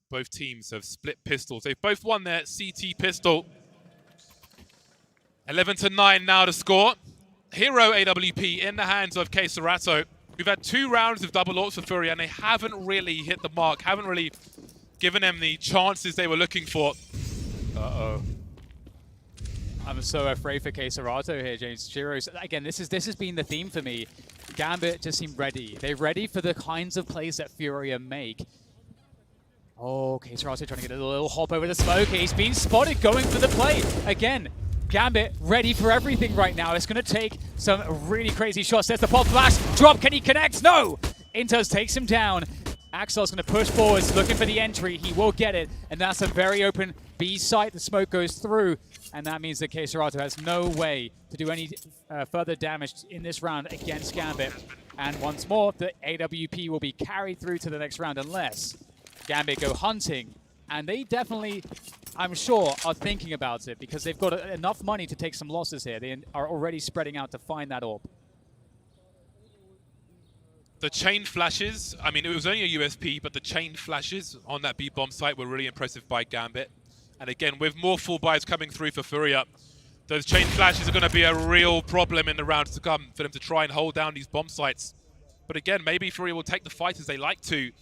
both teams have split pistols. They've both won their CT pistol. 11-9 now to score. Hero AWP in the hands of kSerato. We've had 2 rounds of double ults for FURIA, and they haven't really hit the mark, haven't really given them the chances they were looking for. Uh-oh. I'm so afraid for kSerato here, James. Shiro's, again, this has been the theme for me. Gambit just seem ready. They're ready for the kinds of plays that FURIA make. Oh, kSerato trying to get a little hop over the smoke. He's been spotted going for the play. Again, Gambit ready for everything right now. It's going to take some really crazy shots. There's the pop flash. Drop, can he connect? No! Inters takes him down. Axel's going to push forwards, looking for the entry. He will get it, and that's a very open B site. The smoke goes through, and that means that kSerato has no way to do any further damage in this round against Gambit. And once more, the AWP will be carried through to the next round unless Gambit go hunting. And they definitely, I'm sure, are thinking about it because they've got enough money to take some losses here. They are already spreading out to find that orb. The chain flashes, I mean, it was only a USP, but the chain flashes on that B-bomb site were really impressive by Gambit. And again, with more full buys coming through for FURIA, those chain flashes are going to be a real problem in the rounds to come for them to try and hold down these bomb sites. But again, maybe FURIA will take the fight as they like to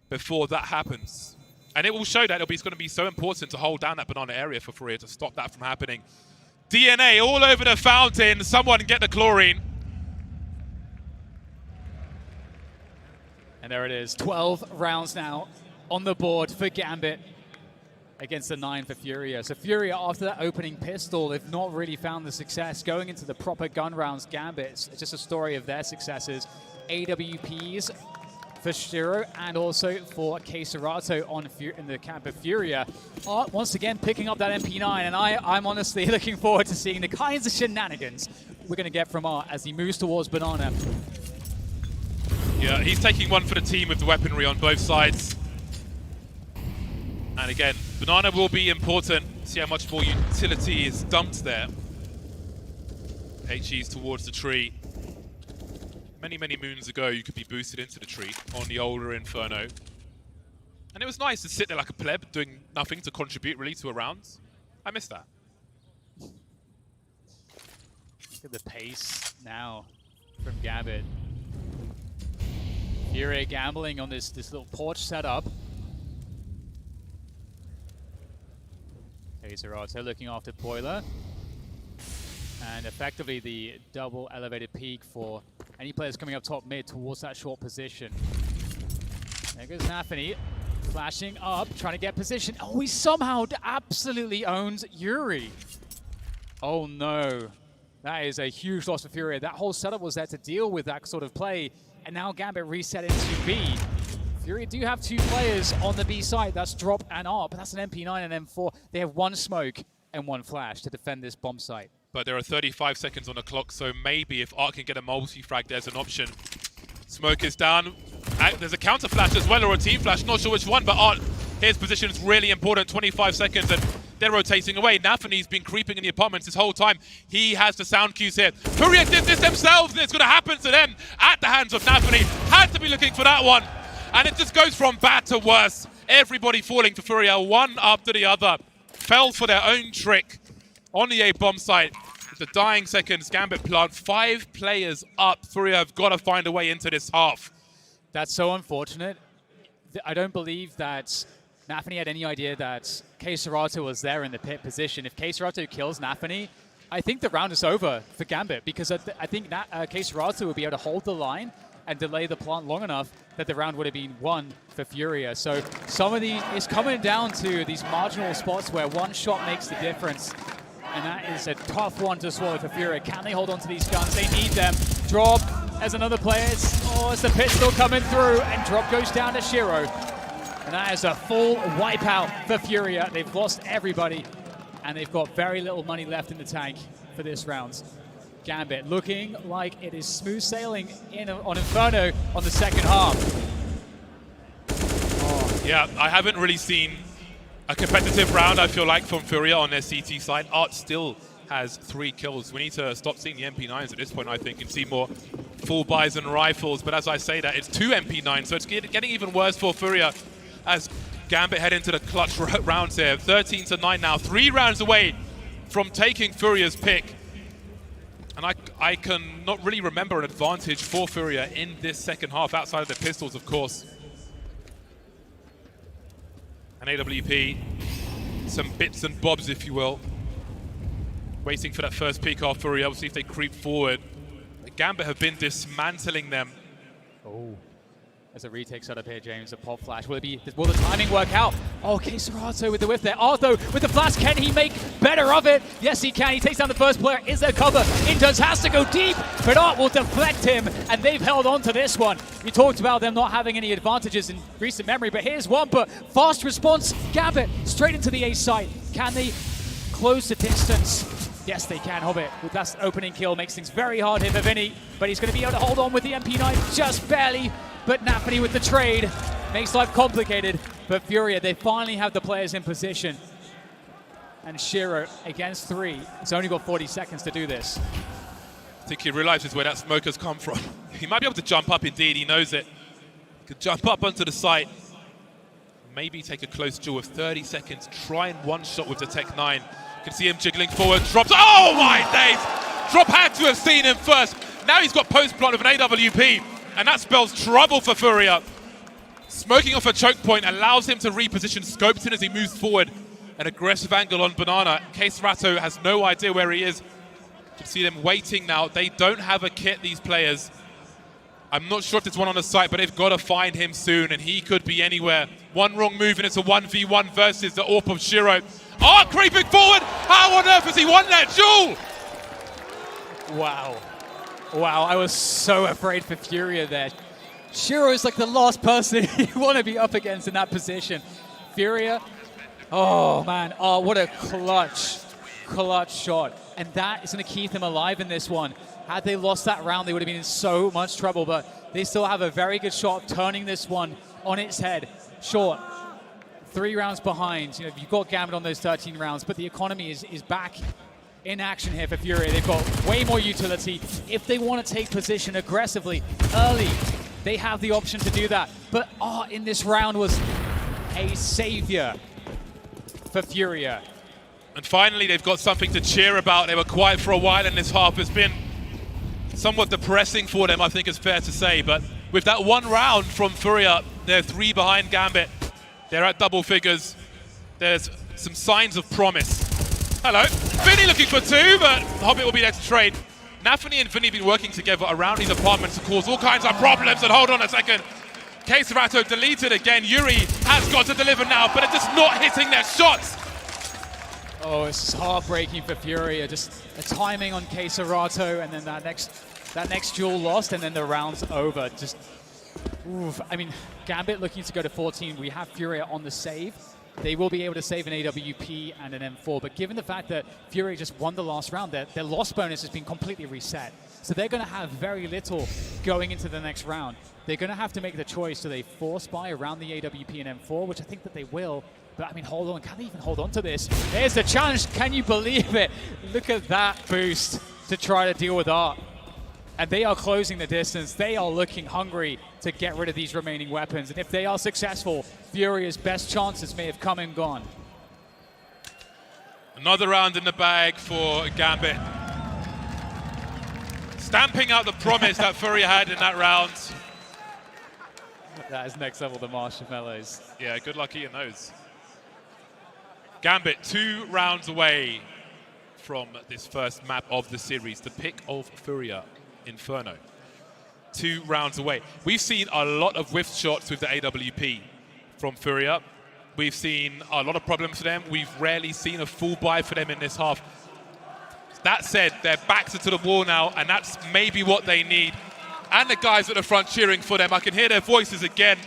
before that happens. And it will show that it's going to be so important to hold down that banana area for FURIA to stop that from happening. DNA all over the fountain. Someone get the chlorine. And there it is, 12 rounds now on the board for Gambit against the 9 for FURIA. So FURIA, after that opening pistol, they've not really found the success. Going into the proper gun rounds, Gambit, it's just a story of their successes. AWPs for Shiro and also for kSerato in the camp of FURIA. Once again, picking up that MP9, and I'm honestly looking forward to seeing the kinds of shenanigans we're going to get from Art as he moves towards Banana. Yeah, he's taking one for the team with the weaponry on both sides. And again, Banana will be important. See how much more utility is dumped there. HE's towards the tree. Many, many moons ago, you could be boosted into the tree on the older Inferno. And it was nice to sit there like a pleb, doing nothing to contribute really to a round. I miss that. Look at the pace now from Gambit. FURIA gambling on this little porch setup. kSerato looking after Boiler. And effectively the double elevated peak for any players coming up top mid towards that short position. There goes nafi, flashing up, trying to get position. Oh, he somehow absolutely owns Yuri. Oh no. That is a huge loss for FURIA. That whole setup was there to deal with that sort of play. And now Gambit reset into B. FURIA do have 2 players on the B site. That's Drop and Art, but that's an MP9 and M4. They have 1 smoke and 1 flash to defend this bomb site. But there are 35 seconds on the clock, so maybe if Art can get a multi-frag, there's an option. Smoke is down. There's a counter flash as well, or a team flash. Not sure which one, but Art, his position is really important. 25 seconds, and they're rotating away. Nafani's been creeping in the apartments this whole time. He has the sound cues here. FURIA did this themselves, and it's going to happen to them at the hands of Nafani. Had to be looking for that one. And it just goes from bad to worse. Everybody falling to FURIA, one after the other. Fell for their own trick on the A bomb site. With the dying seconds, Gambit plant 5 players up. FURIA have got to find a way into this half. That's so unfortunate. I don't believe that Nafani had any idea that kSerato was there in the pit position. If kSerato kills Nafani, I think the round is over for Gambit because I think kSerato will be able to hold the line and delay the plant long enough that the round would have been won for FURIA. So some of these, it's coming down to these marginal spots where one shot makes the difference. And that is a tough one to swallow for FURIA. Can they hold on to these guns? They need them. Drop as another player. It's the pit still coming through, and Drop goes down to Shiro. And that is a full wipeout for FURIA. They've lost everybody, and they've got very little money left in the tank for this round. Gambit looking like it is smooth sailing on Inferno on the second half. Yeah, I haven't really seen a competitive round, I feel like, from Furia on their CT side. Art still has 3 kills. We need to stop seeing the MP9s at this point, I think, and see more full buys and rifles. But as I say that, it's 2 MP9s, so it's getting even worse for Furia as Gambit head into the clutch rounds here. 13-9 now, 3 rounds away from taking Furia's pick. And I can not really remember an advantage for Furia in this second half, outside of the pistols, of course. An AWP, some bits and bobs, if you will. Waiting for that first peek off Furia. We'll see if they creep forward. Gambit have been dismantling them. Oh, there's a retake set up here, James. A pop flash. Will the timing work out? Oh, kxgo with the whiff there. Artho with the flash. Can he make better of it? Yes, he can. He takes down the first player. Is there cover? Indoes has to go deep, but Art will deflect him, and they've held on to this one. We talked about them not having any advantages in recent memory, but here's one. But fast response. Gambit straight into the A site. Can they close the distance? Yes, they can. Hobbit with that opening kill makes things very hard here for Vinny, but he's going to be able to hold on with the MP9 just barely. But navi with the trade makes life complicated. But Furia, they finally have the players in position. And Shiro against 3. He's only got 40 seconds to do this. I think he realizes where that smoke has come from. He might be able to jump up, indeed. He knows it. He could jump up onto the site. Maybe take a close duel with 30 seconds. Try and one-shot with the Tech 9. You can see him jiggling forward. Drops. Oh, my days! Drop had to have seen him first. Now he's got post-plant with an AWP. And that spells trouble for Furia. Smoking off a choke point allows him to reposition Scopes in as he moves forward. An aggressive angle on Banana. kxgo has no idea where he is. You can see them waiting now. They don't have a kit, these players. I'm not sure if there's one on the site, but they've got to find him soon, and he could be anywhere. One wrong move, and it's a 1v1 versus the AWP of Shiro. Oh, creeping forward! How on earth has he won that duel? Wow. Wow, I was so afraid for Furia there. Shiro is like the last person you want to be up against in that position. Furia, oh man, oh, what a clutch shot. And that is going to keep them alive in this one. Had they lost that round, they would have been in so much trouble, but they still have a very good shot of turning this one on its head. Short, 3 rounds behind. You know, you've got Gambit on those 13 rounds, but the economy is back in action here for Furia. They've got way more utility. If they want to take position aggressively, early, they have the option to do that. But Art in this round was a savior for Furia. And finally, they've got something to cheer about. They were quiet for a while, and this half has been somewhat depressing for them, I think it's fair to say. But with that one round from Furia, they're 3 behind Gambit. They're at double figures. There's some signs of promise. Hello. Vinny looking for 2, but Hobbit will be there to trade. navi and Vinny have been working together around these apartments to cause all kinds of problems. And hold on a second. kxgo deleted again. Yuri has got to deliver now, but it's just not hitting their shots. Oh, it's heartbreaking for Furia. Just the timing on kxgo, and then that next duel lost, and then the round's over. Just, oof. I mean, Gambit looking to go to 14. We have Furia on the save. They will be able to save an AWP and an M4, but given the fact that Furia just won the last round, their loss bonus has been completely reset. So they're going to have very little going into the next round. They're going to have to make the choice. Do they force buy around the AWP and M4, which I think that they will. But I mean, hold on, can they even hold on to this? There's the challenge, can you believe it? Look at that boost to try to deal with Art. And they are closing the distance. They are looking hungry to get rid of these remaining weapons. And if they are successful, Furia's best chances may have come and gone. Another round in the bag for Gambit. Stamping out the promise that Furia had in that round. That is next level, the marshmallows. Yeah, good luck eating those. Gambit 2 rounds away from this first map of the series, the pick of Furia, Inferno. 2 rounds away. We've seen a lot of whiff shots with the AWP from Furia. We've seen a lot of problems for them. We've rarely seen a full buy for them in this half. That said, their backs are to the wall now, and that's maybe what they need. And the guys at the front cheering for them. I can hear their voices again.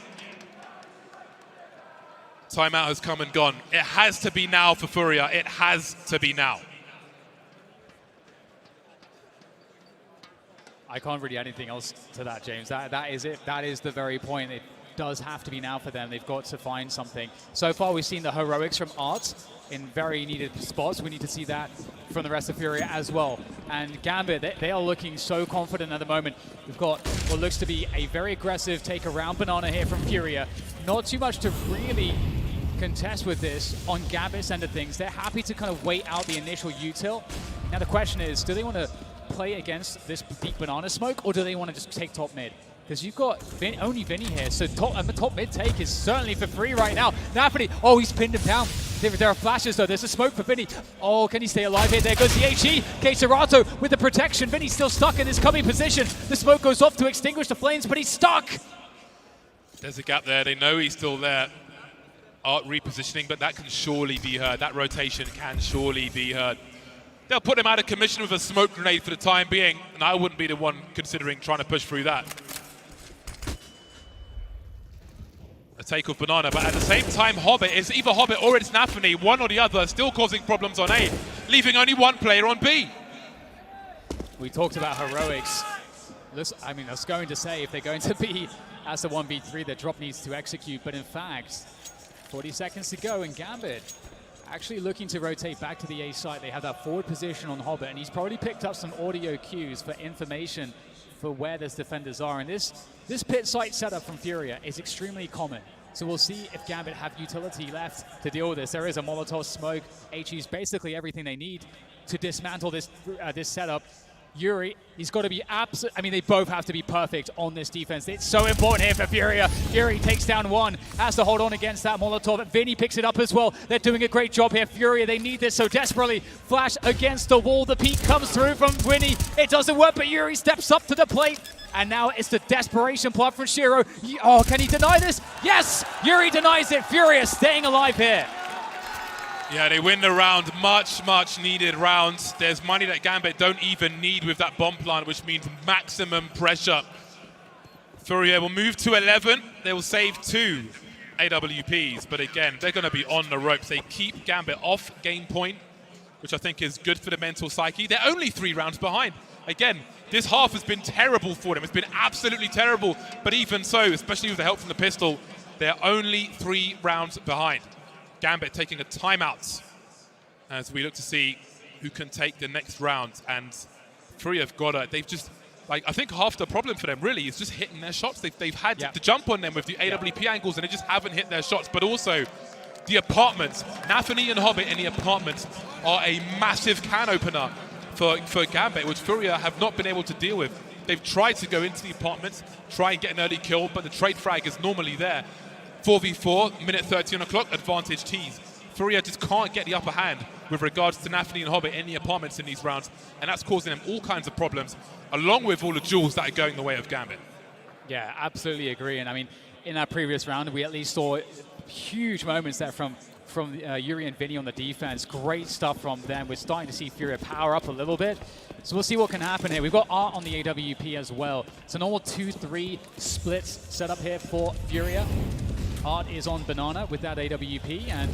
Timeout has come and gone. It has to be now for Furia. It has to be now. I can't really add anything else to that, James. That is it. That is the very point. It does have to be now for them. They've got to find something. So far, we've seen the heroics from Art in very needed spots. We need to see that from the rest of Furia as well. And Gambit, they are looking so confident at the moment. We've got what looks to be a very aggressive take around Banana here from Furia. Not too much to really contest with this on Gambit's end of things. They're happy to kind of wait out the initial util. Now the question is, do they want to play against this deep Banana smoke, or do they want to just take top mid? Because you've got only Vinny here, so the top mid take is certainly for free right now. navi, oh, he's pinned him down. There are flashes though, there's a smoke for Vinny. Oh, can he stay alive here? There goes the HE. Serato with the protection. Vinny's still stuck in his coming position. The smoke goes off to extinguish the flames, but he's stuck. There's a gap there, they know he's still there. Art repositioning, but that can surely be heard. That rotation can surely be heard. They'll put him out of commission with a smoke grenade for the time being, and I wouldn't be the one considering trying to push through that. A take of Banana, but at the same time, Hobbit is either Hobbit or it's Nafany, one or the other, still causing problems on A, leaving only one player on B. We talked about heroics. I mean, I was going to say if they're going to be as the 1v3, the drop needs to execute, but in fact, 40 seconds to go, and Gambit actually looking to rotate back to the A site. They have that forward position on Hobbit, and he's probably picked up some audio cues for information for where these defenders are. And this pit site setup from Furia is extremely common. So we'll see if Gambit have utility left to deal with this. There is a Molotov smoke. HE's basically everything they need to dismantle this setup. Yuri, he's got to be absolute. I mean, they both have to be perfect on this defense. It's so important here for Furia. Yuri takes down one, has to hold on against that Molotov. Vinny picks it up as well. They're doing a great job here. Furia, they need this so desperately. Flash against the wall. The peek comes through from Vinny. It doesn't work, but Yuri steps up to the plate. And now it's the desperation plot from Shiro. Oh, can he deny this? Yes! Yuri denies it. Furia staying alive here. Yeah, they win the round. Much needed rounds. There's money that Gambit don't even need with that bomb plant, which means maximum pressure. Furia will move to 11. They will save 2 AWPs, but again, they're going to be on the ropes. They keep Gambit off game point, which I think is good for the mental psyche. They're only 3 rounds behind. Again, this half has been terrible for them. It's been absolutely terrible, but even so, especially with the help from the pistol, they're only 3 rounds behind. Gambit taking a timeout as we look to see who can take the next round. And Furia have got it. They've just, like, I think half the problem for them really is just hitting their shots. They've had to jump on them with the AWP angles, and they just haven't hit their shots. But also the apartments, Nafany and Hobbit in the apartments are a massive can opener for Gambit, which Furia have not been able to deal with. They've tried to go into the apartments, try and get an early kill, but the trade frag is normally there. 4v4, minute 30 on the clock, advantage T's. Furia just can't get the upper hand with regards to Nafany and Hobbit in the apartments in these rounds, and that's causing them all kinds of problems, along with all the duels that are going the way of Gambit. Yeah, absolutely agree. And I mean, in that previous round, we at least saw huge moments there from Yuri and Vinny on the defense. Great stuff from them. We're starting to see Furia power up a little bit. So we'll see what can happen here. We've got Art on the AWP as well. It's a normal 2-3 splits set up here for Furia. Art is on Banana with that AWP, and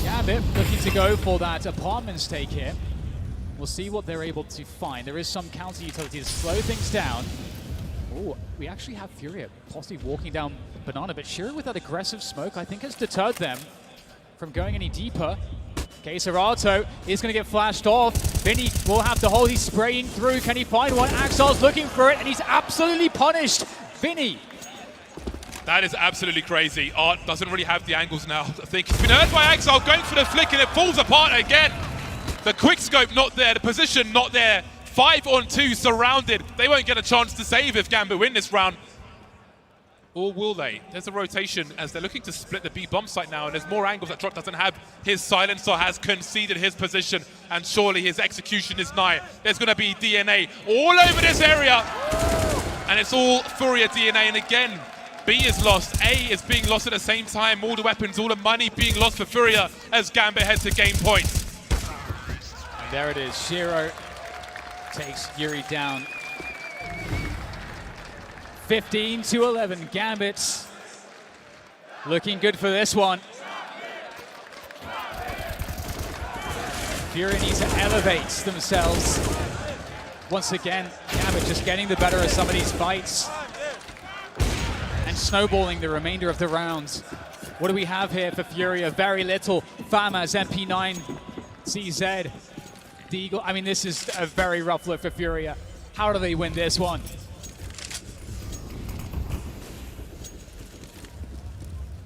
Gambit looking to go for that apartment stake here. We'll see what they're able to find. There is some counter utility to slow things down. Oh, we actually have Furia possibly walking down Banana, but Shiro with that aggressive smoke, I think, has deterred them from going any deeper. Serato is going to get flashed off. Vinny will have to hold. He's spraying through. Can he find one? Axel's looking for it, and he's absolutely punished. Vinny. That is absolutely crazy. Art doesn't really have the angles now. I think he's been hurt by Axel, going for the flick, and it falls apart again. The quick scope not there, the position not there. 5-on-2 surrounded. They won't get a chance to save if Gambit win this round. Or will they? There's a rotation as they're looking to split the B bomb site now, and there's more angles that Trot doesn't have. His silencer has conceded his position, and surely his execution is nigh. There's going to be DNA all over this area, and it's all Furia DNA, and again, B is lost, A is being lost at the same time, all the weapons, all the money being lost for Furia as Gambit heads to game point. And there it is, Shiro takes Yuri down. 15-11, Gambit looking good for this one. Furia needs to elevate themselves Once again, Gambit just getting the better of some of these fights and snowballing the remainder of the rounds. What do we have here for Furia? Very little. Famas, MP9, CZ, Deagle. I mean, this is a very rough look for Furia. How do they win this one?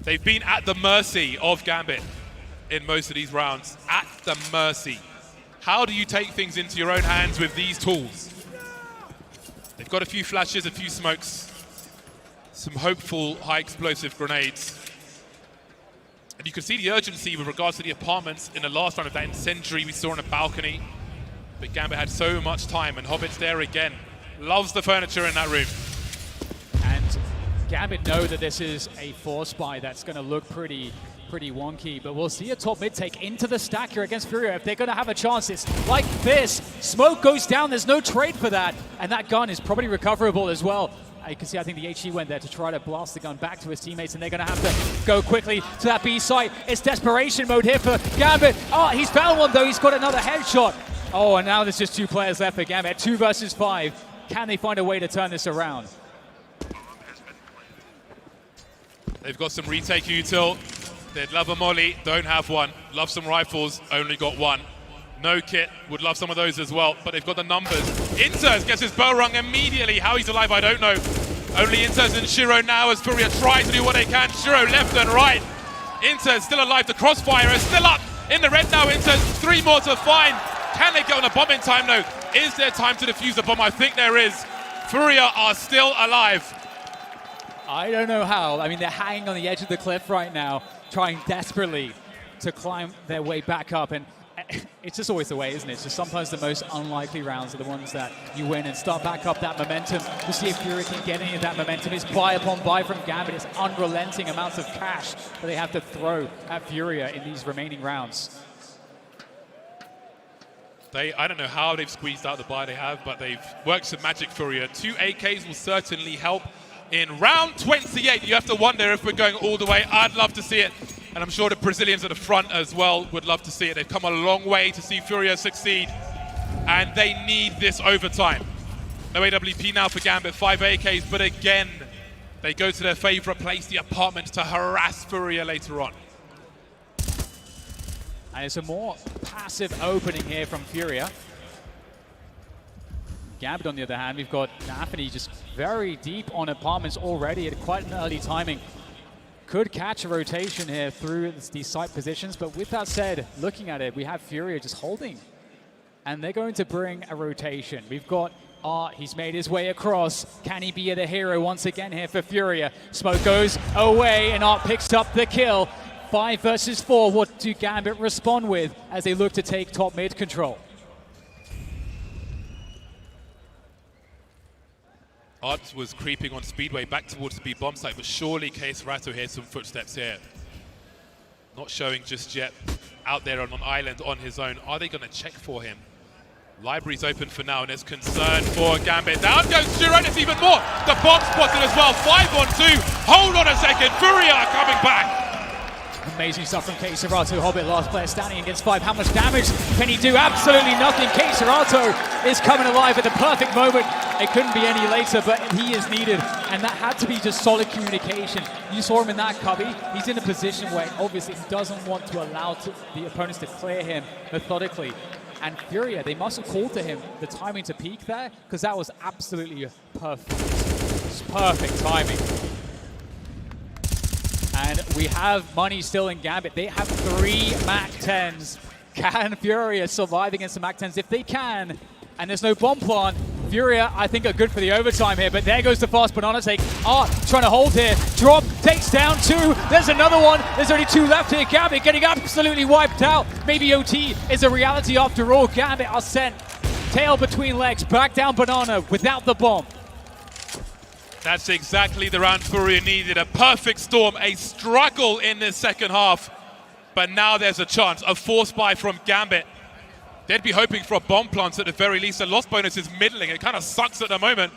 They've been at the mercy of Gambit in most of these rounds. At the mercy. How do you take things into your own hands with these tools? They've got a few flashes, a few smokes, some hopeful high explosive grenades. And you can see the urgency with regards to the apartments in the last round of that incendiary we saw on a balcony. But Gambit had so much time, and Hobbit's there again. Loves the furniture in that room. And Gambit know that this is a force buy that's going to look pretty wonky, but we'll see a top mid take into the stack here against Furia. If they're going to have a chance, it's like this. Smoke goes down, there's no trade for that, and that gun is probably recoverable as well. You can see, I think the HE went there to try to blast the gun back to his teammates, and they're going to have to go quickly to that B site. It's desperation mode here for Gambit. Oh, he's found one though, he's got another headshot. Oh, and now there's just 2 players left for Gambit, 2 versus 5. Can they find a way to turn this around? They've got some retake util. They'd love a molly, don't have one. Love some rifles, only got one. No kit, would love some of those as well, but they've got the numbers. Inters gets his bell rung immediately. How he's alive, I don't know. Only Inters and Shiro now as Furia try to do what they can. Shiro left and right. Inters still alive. The crossfire is still up in the red now. Inters 3 more to find. Can they get on the bomb in time though? Is there time to defuse the bomb? I think there is. Furia are still alive. I don't know how. I mean, they're hanging on the edge of the cliff right now, trying desperately to climb their way back up. And it's just always the way, isn't it? It's just sometimes the most unlikely rounds are the ones that you win and start back up that momentum. We'll see if Furia can get any of that momentum. It's buy upon buy from Gambit. It's unrelenting amounts of cash that they have to throw at Furia in these remaining rounds. I don't know how they've squeezed out the buy they have, but they've worked some magic. Furia. 2 AKs will certainly help. In round 28, you have to wonder if we're going all the way. I'd love to see it. And I'm sure the Brazilians at the front as well would love to see it. They've come a long way to see Furia succeed. And they need this overtime. No AWP now for Gambit, 5 AKs. But again, they go to their favorite place, the apartment, to harass Furia later on. And it's a more passive opening here from Furia. Gambit, on the other hand, we've got Navi just very deep on apartments already at quite an early timing. Could catch a rotation here through these site positions, but with that said, looking at it, we have Furia just holding. And they're going to bring a rotation. We've got Art, he's made his way across. Can he be the hero once again here for Furia? Smoke goes away and Art picks up the kill. 5 versus 4, what do Gambit respond with as they look to take top mid control? Art was creeping on Speedway back towards the B bomb site, but surely csgo hears some footsteps here. Not showing just yet out there on an island on his own. Are they going to check for him? Library's open for now, and there's concern for Gambit. Down goes Shiro, and it's even more. The bomb spotted as well. 5 on 2. Hold on a second. Furia are coming back. Amazing stuff from csgo. Hobbit, last player standing against 5. How much damage can he do? Absolutely nothing. csgo is coming alive at the perfect moment. It couldn't be any later, but he is needed. And that had to be just solid communication. You saw him in that cubby. He's in a position where obviously he doesn't want to allow the opponents to clear him methodically. And Furia, they must have called to him the timing to peek there, because that was absolutely perfect. Just perfect timing. And we have money still in Gambit. They have 3 MAC 10s. Can Furia survive against the MAC 10s? If they can, and there's no bomb plant, Furia, I think, are good for the overtime here. But there goes the fast banana take. Art trying to hold here. Drop, takes down 2. There's another one. There's only 2 left here. Gambit getting absolutely wiped out. Maybe OT is a reality after all. Gambit are sent tail between legs. Back down banana without the bomb. That's exactly the round Furia needed. A perfect storm, a struggle in the second half. But now there's a chance, a force buy from Gambit. They'd be hoping for a bomb plant at the very least. The loss bonus is middling. It kind of sucks at the moment.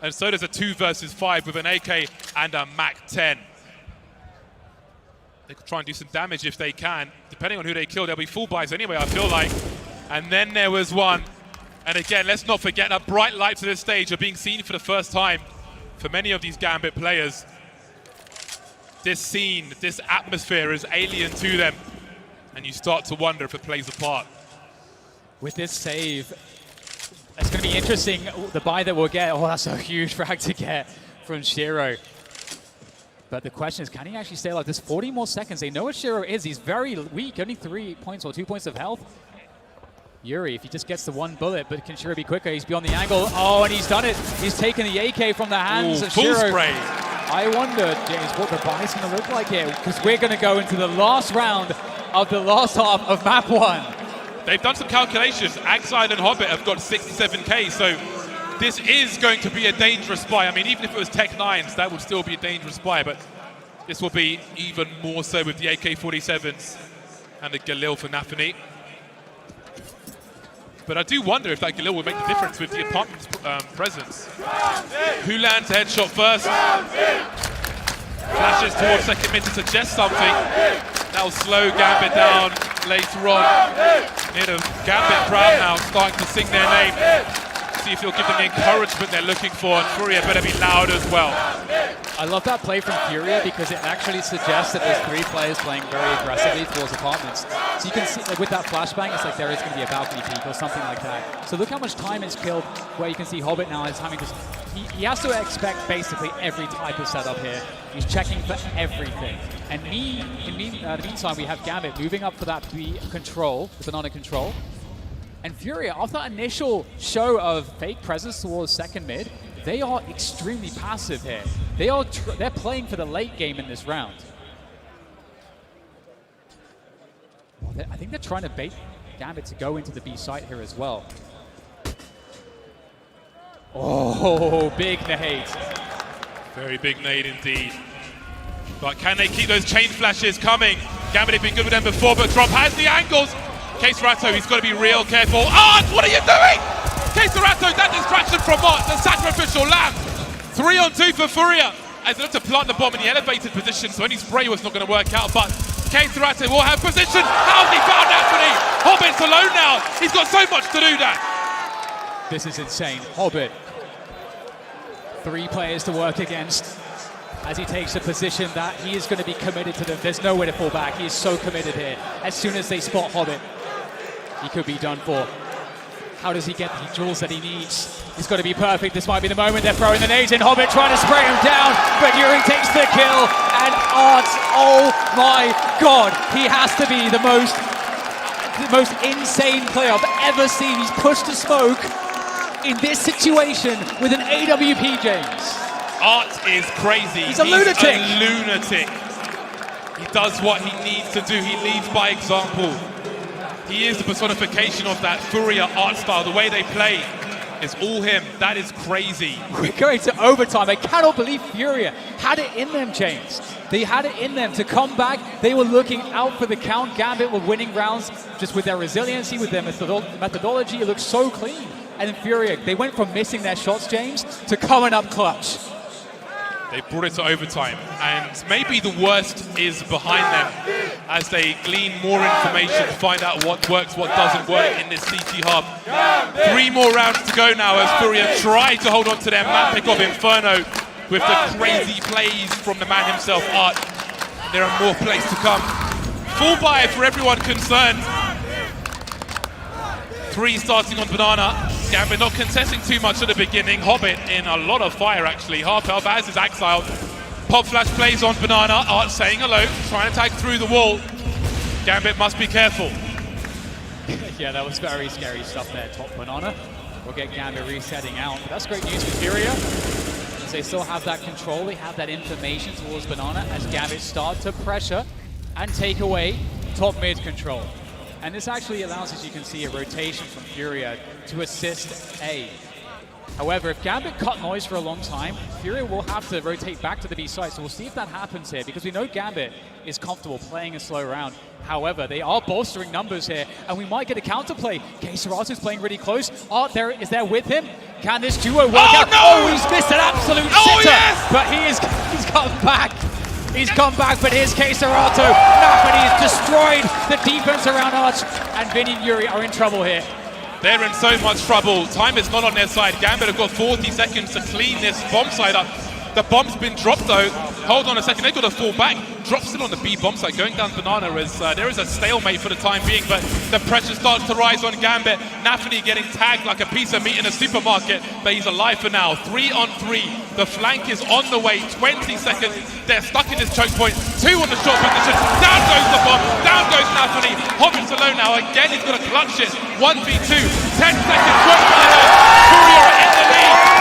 And so does a 2 versus 5 with an AK and a MAC 10. They could try and do some damage if they can. Depending on who they kill, there'll be full buys anyway, I feel like. And then there was one. And again, let's not forget that bright lights of this stage are being seen for the first time for many of these Gambit players. This scene, this atmosphere is alien to them. And you start to wonder if it plays a part. With this save, it's going to be interesting, the buy that we'll get. Oh, that's a huge frag to get from Shiro. But the question is, can he actually stay alive? There's 40 more seconds. They know what Shiro is. He's very weak, only 3 points or 2 points of health. Yuri, if he just gets the one bullet, but can Shiro be quicker? He's beyond the angle. Oh, and he's done it. He's taken the AK from the hands of full Shiro. spray. I wonder, James, what the buy is going to look like here, because we're going to go into the last round of the last half of map 1. They've done some calculations. Axide and Hobbit have got 67k, so this is going to be a dangerous buy. I mean, even if it was Tech 9s, that would still be a dangerous buy, but this will be even more so with the AK-47s and the Galil for Nafani. But I do wonder if that Galil will make the difference with the apartment's presence. Who lands a headshot first? Flashes towards second mid to suggest something. That'll slow Gambit down later on. Near the Gambit crowd now starting to sing their name. See if he'll give them the encouragement they're looking for, and Furia better be loud as well. I love that play from Furia because it actually suggests that there's 3 players playing very aggressively towards apartments. So you can see, like, with that flashbang, it's like there is going to be a balcony peek or something like that. So look how much time is killed, where you can see Hobbit now is having this. He has to expect basically every type of setup here. He's checking for everything. And in the meantime, we have Gambit moving up for that B control, the banana control. And Furia, after that initial show of fake presence towards second mid, they are extremely passive here. They're playing for the late game in this round. Well, I think they're trying to bait Gambit to go into the B site here as well. Oh, big nade. Very big nade indeed. But can they keep those chain flashes coming? Gambit have been good with them before, but Drop has the angles. Kserato, he's got to be real careful. Art, what are you doing? Kserato, that distraction from Art, the sacrificial lamb. 3 on 2 for Furia. As they look to plant the bomb in the elevated position, so any spray was not going to work out, but Kserato will have position. How's he found Anthony? Hobbit's alone now. He's got so much to do that. This is insane. Hobbit. 3 players to work against as he takes a position that he is going to be committed to them. There's nowhere to fall back. He is so committed here. As soon as they spot Hobbit, he could be done for. How does he get the jewels that he needs? It's got to be perfect. This might be the moment. They're throwing the nades in. Hobbit trying to spray him down, but Yuri takes the kill. And Art, oh my God, he has to be the most insane player I've ever seen. He's pushed to smoke in this situation with an AWP, James. Art is crazy. He's a lunatic. A lunatic. He does what he needs to do. He leads by example. He is the personification of that Furia art style. The way they play is all him. That is crazy. We're going to overtime. I cannot believe Furia had it in them, James. They had it in them to come back. They were looking out for the count. Gambit were winning rounds just with their resiliency, with their methodology. It looked so clean. And then Furia, they went from missing their shots, James, to coming up clutch. They brought it to overtime, and maybe the worst is behind them as they glean more information to find out what works, what doesn't work in this CT hub. 3 more rounds to go now as Furia try to hold on to their map pick of Inferno with the crazy plays from the man himself, Art. There are more plays to come. Full buy for everyone concerned. 3 starting on Banana. Gambit not contesting too much at the beginning. Hobbit in a lot of fire actually. Half health as is Axile. Pop flash plays on Banana. Art saying hello, trying to tag through the wall. Gambit must be careful. Yeah, that was very scary stuff there, top Banana. We'll get Gambit resetting out. But that's great news for Furia. As they still have that control, they have that information towards Banana as Gambit start to pressure and take away top mid control. And this actually allows, as you can see, a rotation from Furia to assist A. However, if Gambit cut noise for a long time, Furia will have to rotate back to the B side. So we'll see if that happens here, because we know Gambit is comfortable playing a slow round. However, they are bolstering numbers here, and we might get a counterplay. Kserato playing really close. Art is there with him. Can this duo work out? No! Oh, he's missed an absolute sitter! Yes! But he's come back. He's come back, but here's Kserato. Nafani has destroyed the defense around Arch, and Vinny and Yuri are in trouble here. They're in so much trouble. Time is not on their side. Gambit have got 40 seconds to clean this bomb site up. The bomb's been dropped though. Hold on a second, they've got to fall back. Drop still on the B bomb site, going down Banana as there is a stalemate for the time being, but the pressure starts to rise on Gambit. Nafany getting tagged like a piece of meat in a supermarket, but he's alive for now. 3 on 3. The flank is on the way, 20 seconds. They're stuck in this choke point. 2 on the short position. Down goes the bomb, down goes Nafany. Hobbit's alone now. Again, he's got to clutch it. 1v2, 10 seconds. FURIA are in the lead.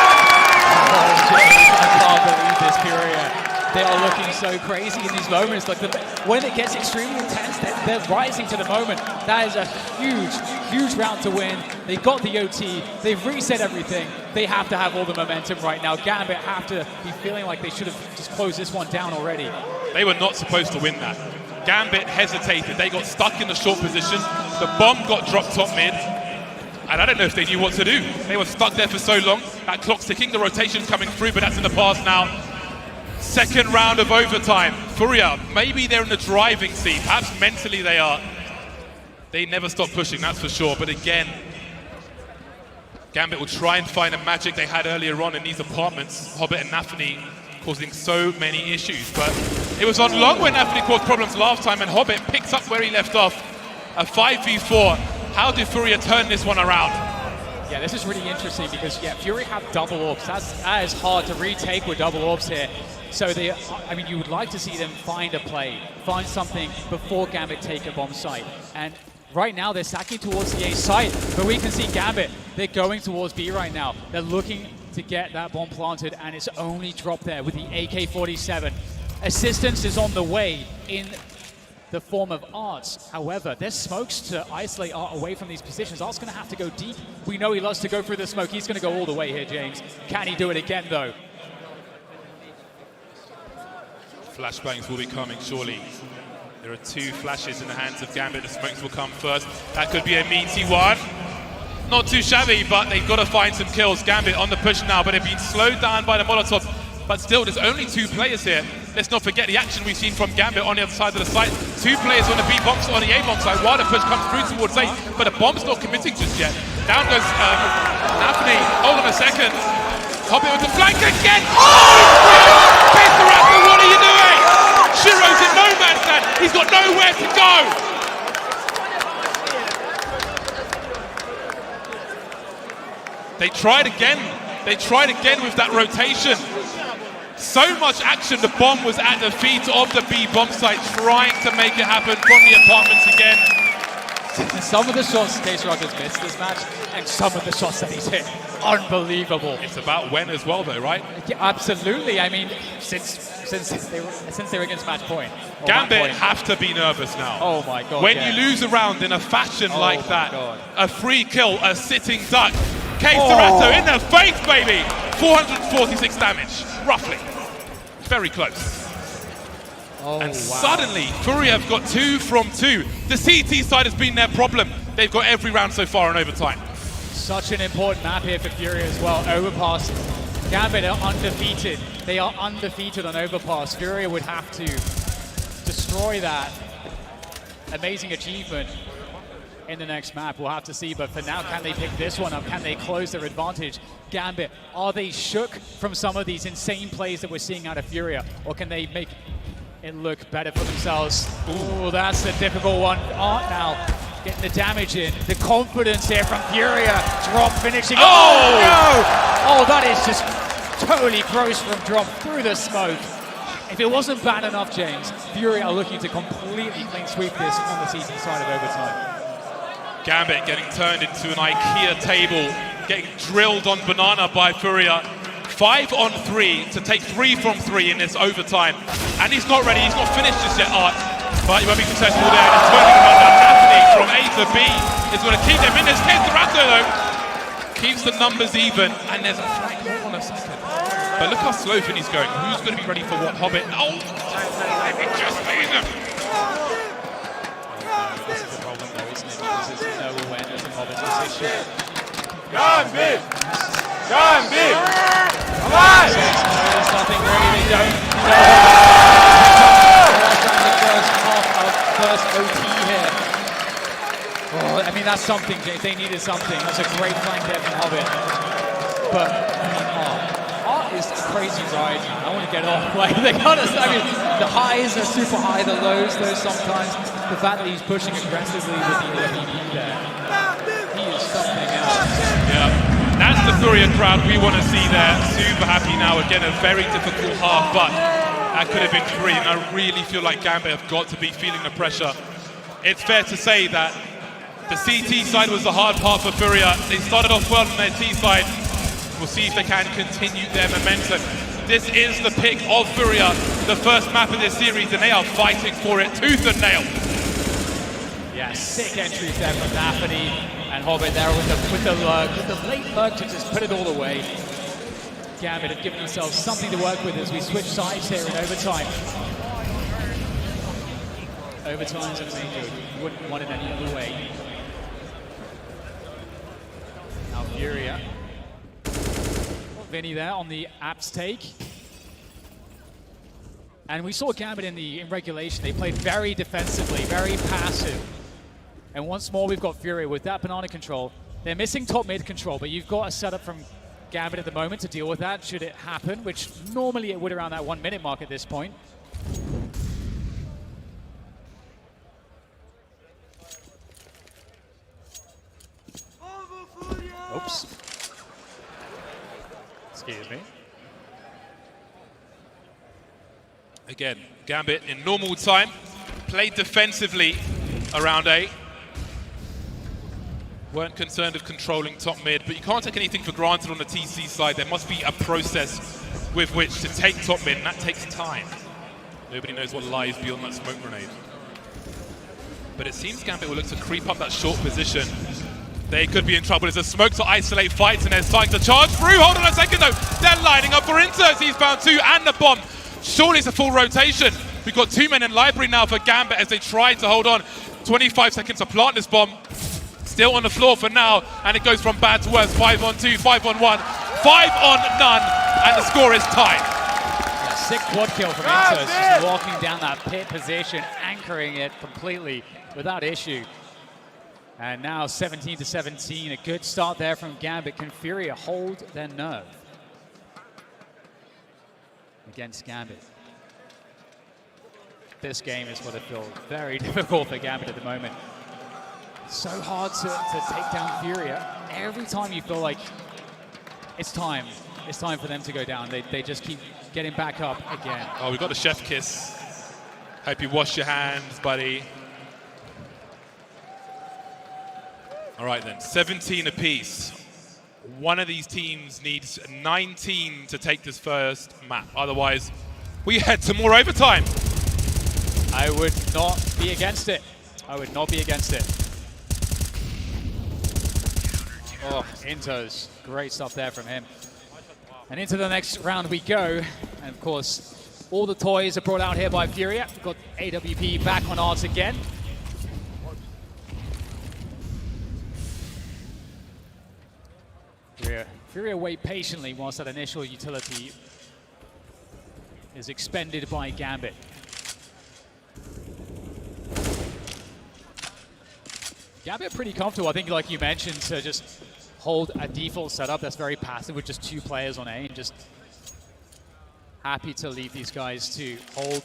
I can't believe this, FURIA. They are looking so crazy in these moments. Like when it gets extremely intense, they're rising to the moment. That is a huge, huge round to win. They got the OT. They've reset everything. They have to have all the momentum right now. Gambit have to be feeling like they should have just closed this one down already. They were not supposed to win that. Gambit hesitated. They got stuck in the short position. The bomb got dropped top mid. And I don't know if they knew what to do. They were stuck there for so long. That clock's ticking, the rotation's coming through, but that's in the past now. Second round of overtime. FURIA, maybe they're in the driving seat. Perhaps mentally they are. They never stop pushing, that's for sure. But again, Gambit will try and find the magic they had earlier on in these apartments. Hobbit and Nafany causing so many issues. But it was on long when Nafany caused problems last time, and Hobbit picks up where he left off. A 5v4. How do FURIA turn this one around? Yeah, this is really interesting because, yeah, FURIA have double orbs. That is hard to retake with double orbs here. So I mean, you would like to see them find a play, find something before Gambit take a bomb site. And right now they're sacking towards the A site, but we can see Gambit, they're going towards B right now. They're looking to get that bomb planted, and it's only dropped there with the AK-47. Assistance is on the way in the form of Arts. However, there's smokes to isolate Art away from these positions. Art's going to have to go deep. We know he loves to go through the smoke. He's going to go all the way here, James. Can he do it again, though? Flashbangs will be coming, surely. There are 2 flashes in the hands of Gambit. The smokes will come first. That could be a meaty one. Not too shabby, but they've got to find some kills. Gambit on the push now, but they've been slowed down by the Molotov. But still, there's only 2 players here. Let's not forget the action we've seen from Gambit on the other side of the site. 2 players on the B box, on the A box side, while the push comes through towards A, but the bomb's not committing just yet. Down goes Nafany. Hold on a second. Hobbit with the flank again. Oh, he's through! Raptor, what are you doing? Shiro's in no man's land. He's got nowhere to go. They tried again. They tried again with that rotation. So much action, the bomb was at the feet of the B bomb site, trying to make it happen from the apartments again. Some of the shots csgo has missed this match, and some of the shots that he's hit, unbelievable. It's about when as well, though, right? Yeah, absolutely. I mean, since they were against match point. Gambit have to be nervous now. Oh my god. When you lose a round in a fashion like that, a free kill, a sitting duck. Serato in the face, baby! 446 damage, roughly. Very close. And suddenly, FURIA have got 2 from 2. The CT side has been their problem. They've got every round so far in overtime. Such an important map here for FURIA as well. Overpass. Gambit are undefeated. They are undefeated on Overpass. FURIA would have to destroy that amazing achievement in the next map. We'll have to see, but for now, can they pick this one up? Can they close their advantage? Gambit, are they shook from some of these insane plays that we're seeing out of FURIA, or can they make it look better for themselves? Ooh, that's a difficult one. Art now getting the damage in. The confidence here from FURIA. Drop finishing. Oh no! Oh, that is just totally gross from Drop through the smoke. If it wasn't bad enough, James, FURIA are looking to completely clean sweep this on the CT side of overtime. Gambit getting turned into an IKEA table, getting drilled on Banana by FURIA. 5 on 3 to take 3 from 3 in this overtime. And he's not ready, he's not finished just yet, Art. But he won't be successful there. And turning around that Nafany from A to B is going to keep them in this case. Serato, though, keeps the numbers even. And there's a flank. Hold on a second. But look how slow Finney's going. Who's going to be ready for what? Hobbit. Oh! It just leaves him. This is the problem, though, isn't it? Because there's no awareness of Hobbit's position. Gambit! Gambit! Come on! There's nothing really they don't. The first OT here. Oh, Well, I mean, that's something, James. They needed something. That's a great flank there from Hobbit. But, I mean, Art is a crazy ride, man. I want to get off. Like, they got us. I mean, the highs are super high, the lows, sometimes. The fact that he's pushing aggressively with the MVP there, he is something else. Yeah, that's the Furia crowd we want to see there. Super happy now. Again, a very difficult half, but that could have been 3, and I really feel like Gambit have got to be feeling the pressure. It's fair to say that the CT side was the hard part for Furia. They started off well on their T side. We'll see if they can continue their momentum. This is the pick of Furia, the first map of this series, and they are fighting for it tooth and nail. Yeah, sick entries there from Navi and Hobbit there with the lurk, with the late lurk to just put it all away. Gambit have given themselves something to work with as we switch sides here in overtime. Overtime's an major. You wouldn't want it any other way. Now Furia. Vinny there on the apps take. And we saw Gambit in regulation. They played very defensively, very passive. And once more we've got Furia with that banana control. They're missing top mid control, but you've got a setup from Gambit at the moment to deal with that should it happen, which normally it would around that 1 minute mark at this point. Oops. Excuse me. Again, Gambit in normal time, played defensively around A. Weren't concerned of controlling top mid, but you can't take anything for granted on the TC side. There must be a process with which to take top mid, and that takes time. Nobody knows what lies beyond that smoke grenade. But it seems Gambit will look to creep up that short position. They could be in trouble. There's a smoke to isolate fights, and they're starting to charge through. Hold on a second, though. They're lining up for Inters. He's found 2 and the bomb. Surely it's a full rotation. We've got 2 men in library now for Gambit as they try to hold on. 25 seconds to plant this bomb. Still on the floor for now, and it goes from bad to worse. 5 on 2, 5 on 1, 5 on none, and the score is tied. Yeah, sick quad kill from Inters, just walking down that pit position, anchoring it completely without issue. And now 17-17, a good start there from Gambit. Can Furia hold their nerve against Gambit? This game is what it feels very difficult for Gambit at the moment. So hard to take down Furia. Every time you feel like it's time for them to go down, they just keep getting back up again. Oh, we've got a chef kiss. Hope you wash your hands, buddy. All right then, 17 apiece. One of these teams needs 19 to take this first map. Otherwise, we head to more overtime. I would not be against it. I would not be against it. Oh, Inters, great stuff there from him. And into the next round we go. And of course, all the toys are brought out here by Furia. We've got AWP back on Arts again. Furia wait patiently whilst that initial utility is expended by Gambit. Gambit pretty comfortable, I think, like you mentioned, to just hold a default setup that's very passive with just 2 players on A, and just happy to leave these guys to hold.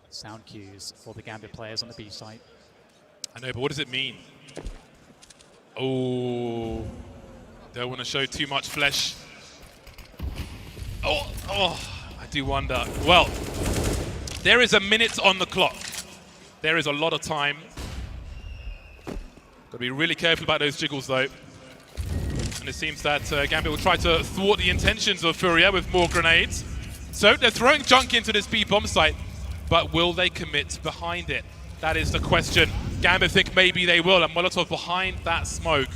Sound cues for the Gambit players on the B site. I know, but what does it mean? Oh, don't want to show too much flesh. Oh, I do wonder. Well, there is a minute on the clock. There is a lot of time. Got to be really careful about those jiggles, though. And it seems that Gambit will try to thwart the intentions of Furia with more grenades. So they're throwing junk into this B bomb site, but will they commit behind it? That is the question. Gambit think maybe they will, and Molotov behind that smoke.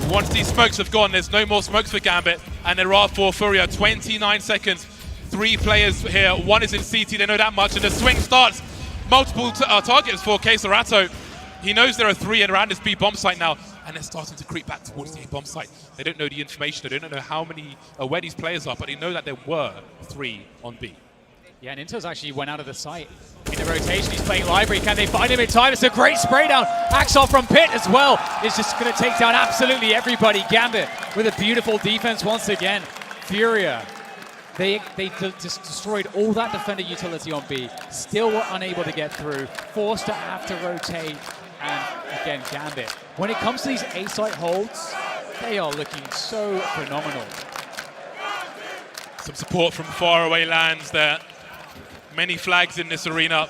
Once these smokes have gone, there's no more smokes for Gambit, and there are for Furia. 29 seconds, 3 players here, 1 is in CT, they know that much, and the swing starts. Multiple targets for Kesarato. He knows there are 3 around this B bomb site now, and they're starting to creep back towards the A bomb site. They don't know the information, they don't know how many, where these players are, but they know that there were 3 on B. Yeah, and Into's actually went out of the site. In the rotation, he's playing library. Can they find him in time? It's a great spray down. Axel from Pit as well is just going to take down absolutely everybody. Gambit with a beautiful defense once again. Furia, they just destroyed all that defender utility on B. Still were unable to get through. Forced to have to rotate. And again, Gambit. When it comes to these A-site holds, they are looking so phenomenal. Some support from faraway lands there. Many flags in this arena.